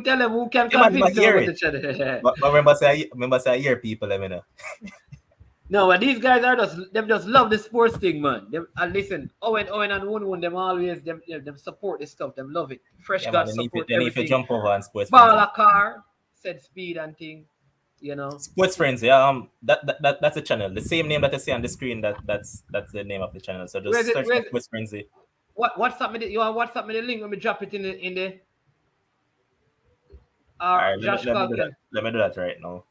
[SPEAKER 2] can convince them with each other.
[SPEAKER 4] But remember say I hear people, let me know.
[SPEAKER 2] No, but these guys just love the sports thing, man. And listen, Owen and Woon, them always them support this stuff. Them love it. Fresh God support everything.
[SPEAKER 4] If you jump over on Sports
[SPEAKER 2] Ball car, said speed and thing.
[SPEAKER 4] Sports Friends, yeah. That's a channel. The same name that you see on the screen. That's the name of the channel. So just search for Sports Frenzy.
[SPEAKER 2] WhatsApp me you want WhatsApp me the link? Let me drop it in the.
[SPEAKER 4] Alright, let me do that right now.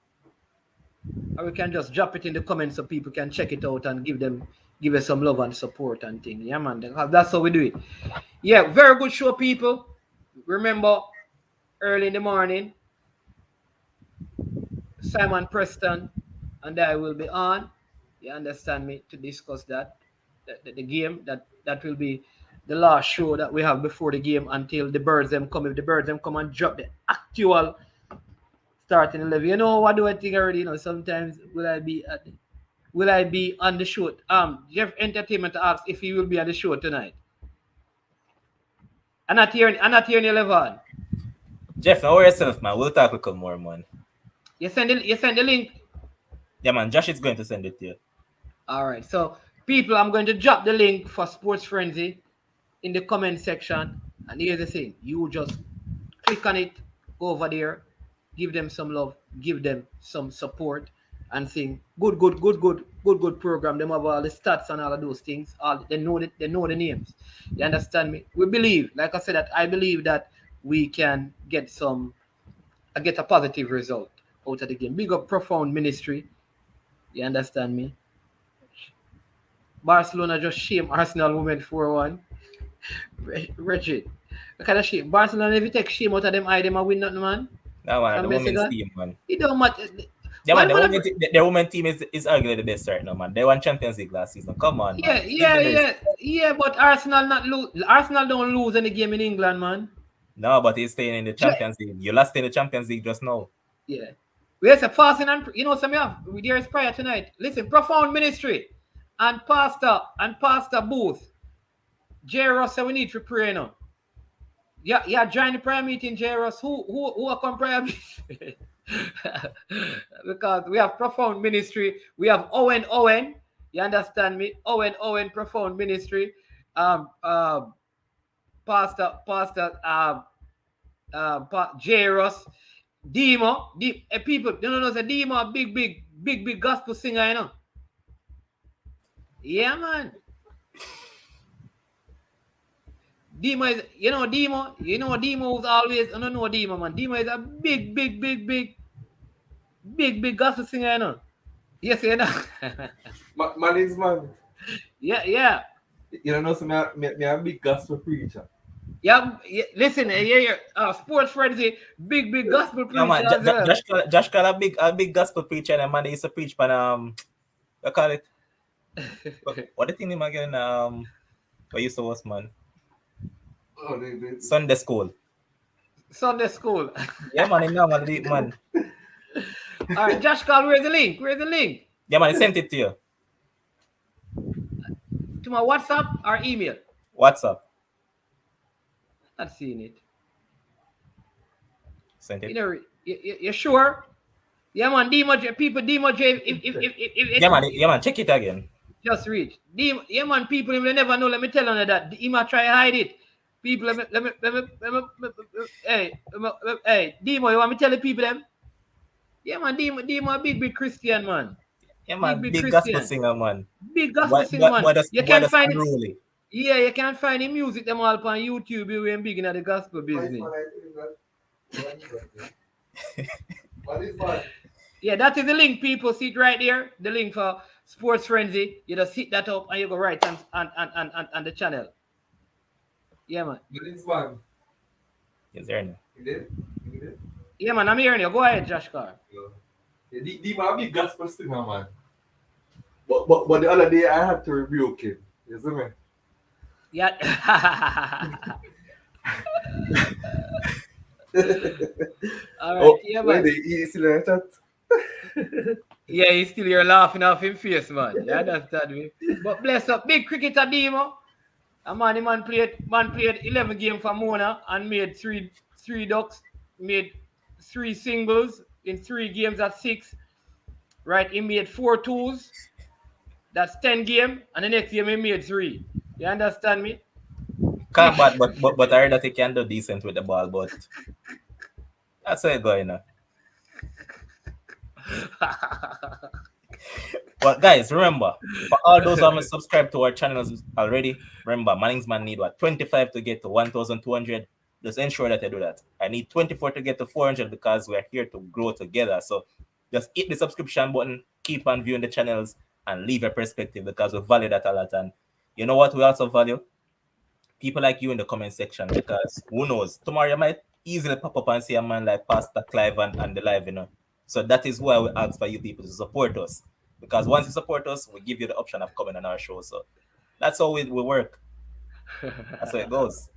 [SPEAKER 2] Or we can just drop it in the comments so people can check it out and give us some love and support and thing. Yeah, man. That's how we do it. Yeah, very good show, people. Remember, early in the morning, Simon Preston and I will be on. You understand me? To discuss the game. That will be the last show that we have before the game until the birds them come. If the birds them come and drop the actual starting 11. You know what do I think already? Sometimes will I be on the show? Jeff Entertainment asks if he will be on the show tonight. I'm not hearing you, Levon.
[SPEAKER 4] Jeff, now yourself, man. We'll talk a little more, man.
[SPEAKER 2] You send the link.
[SPEAKER 4] Yeah, man. Josh is going to send it to you.
[SPEAKER 2] All right. So, people, I'm going to drop the link for Sports Frenzy in the comment section. And here's the thing: you just click on it, go over there, give them some love, give them some support, and sing good program. Them have all the stats and all of those things. All they know the names. You understand me? We believe, like I said, that I believe that we can get a positive result out of the game. Big up Profound Ministry. You understand me? Barcelona just shame Arsenal women 4-1. Wretched. Look at that shame. Barcelona, if you take shame out of them eye, them a win nothing, man.
[SPEAKER 4] No, man.
[SPEAKER 2] From
[SPEAKER 4] The women's
[SPEAKER 2] Mexico.
[SPEAKER 4] team, man.
[SPEAKER 2] It don't matter.
[SPEAKER 4] Yeah, man.
[SPEAKER 2] Well,
[SPEAKER 4] The women's team is arguably the best right now, man. They won Champions League last season. Come on, man.
[SPEAKER 2] Yeah. But Arsenal not lose. Arsenal don't lose any game in England, man.
[SPEAKER 4] No, but he's staying in the Champions League. You lost in the Champions League just now.
[SPEAKER 2] Yeah. Where's a fasting and some have there is prayer tonight. Listen, Profound Ministry and Pastor Booth. J. Ross said we need to pray now. Yeah, join the prayer meeting, J. Ross. Who are come prayer meeting? Because we have Profound Ministry. We have Owen. You understand me? Owen Profound Ministry. Pastor J. Ross. Demo, people don't know that Demo a big gospel singer, you know. Yeah, man. Demo is, Demo was always, I don't know Demo, man. Demo is a big gospel singer, you know. Yes, you know.
[SPEAKER 5] Man is man.
[SPEAKER 2] Yeah.
[SPEAKER 5] You don't know, so me a big gospel preacher.
[SPEAKER 2] Yeah, listen, Sports Frenzy, big gospel preacher.
[SPEAKER 4] Yeah, man, Josh called a big gospel preacher, and man, they used to preach, but I call it. What the thing him again? What used to was, man?
[SPEAKER 5] Oh, they.
[SPEAKER 4] Sunday school. Yeah, man, normally, man.
[SPEAKER 2] All right, Josh, call. Where's the link?
[SPEAKER 4] Yeah, man, I sent it to you.
[SPEAKER 2] To my WhatsApp or email?
[SPEAKER 4] WhatsApp.
[SPEAKER 2] Not seeing it.
[SPEAKER 4] Sent it.
[SPEAKER 2] You sure? Yeah, man. Demo J. If
[SPEAKER 4] yeah, man. Check it again.
[SPEAKER 2] Just reach. Yeah, man. People, they never know. Let me tell you that. He might try to hide it. People, let me. Hey, Demo. You want me to tell the people them? Yeah, man. Demo, a big Christian man.
[SPEAKER 4] Yeah, man. Big gospel singer, man.
[SPEAKER 2] Big gospel singer, man. You can't find it.
[SPEAKER 4] Unruly.
[SPEAKER 2] Yeah, you can't find the music them all on YouTube. You ain't big in the gospel business.
[SPEAKER 5] What is that?
[SPEAKER 2] Yeah, that is the link, people. See it right there. The link for Sports Frenzy. You just hit that up and you go right on the channel. Yeah, man.
[SPEAKER 5] What is one?
[SPEAKER 4] Is there any?
[SPEAKER 5] You did?
[SPEAKER 2] Yeah, man. I'm hearing you. Go ahead, Josh Carr.
[SPEAKER 5] Yeah, the man a big gospel singer, man. But the other day I had to rebuke him. You see me?
[SPEAKER 2] Yeah. All right. Yeah, man.
[SPEAKER 5] He's still in chat.
[SPEAKER 2] Yeah, he's still here laughing off his face, man. You understand me? But bless up. Big cricketer Demo. The man played 11 games for Mona and made three ducks, made 3 singles in 3 games at 6. Right? He made 4 twos. That's 10 games. And the next game he made 3. You understand me?
[SPEAKER 4] Can't but I heard that he can do decent with the ball, but that's how it's going now. But guys, remember, for all those who haven't subscribed to our channels already, remember, Manningsman need 25 to get to 1,200. Just ensure that I do that. I need 24 to get to 400 because we're here to grow together. So just hit the subscription button, keep on viewing the channels, and leave a perspective because we value that a lot. And you know what we also value? People like you in the comment section, because who knows, tomorrow you might easily pop up and see a man like Pastor Clive and the live, So that is why we ask for you people to support us, because once you support us, we give you the option of coming on our show. So that's how we work. That's how it goes.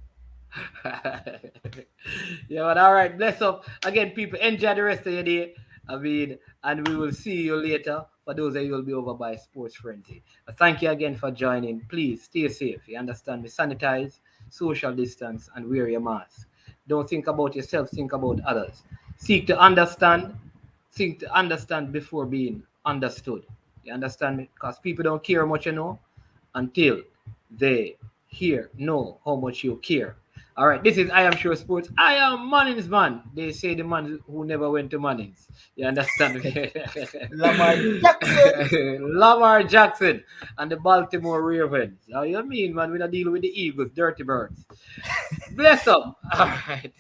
[SPEAKER 2] Yeah, but all right, bless up. Again, people, enjoy the rest of your day. I mean, and we will see you later. For those of you who will be over by Sports Frenzy. But thank you again for joining. Please stay safe. You understand? Me sanitize, social distance, and wear your mask. Don't think about yourself, think about others. Seek to understand, seek to understand before being understood. You understand me? Because people don't care much, until they know how much you care. All right, this is I Am Sure Sports. I am Manning's man. They say the man who never went to Manning's. You understand me?
[SPEAKER 4] Lamar Jackson.
[SPEAKER 2] Lamar Jackson and the Baltimore Ravens. How you mean, man? We're not dealing with the Eagles, dirty birds. Bless them. All right.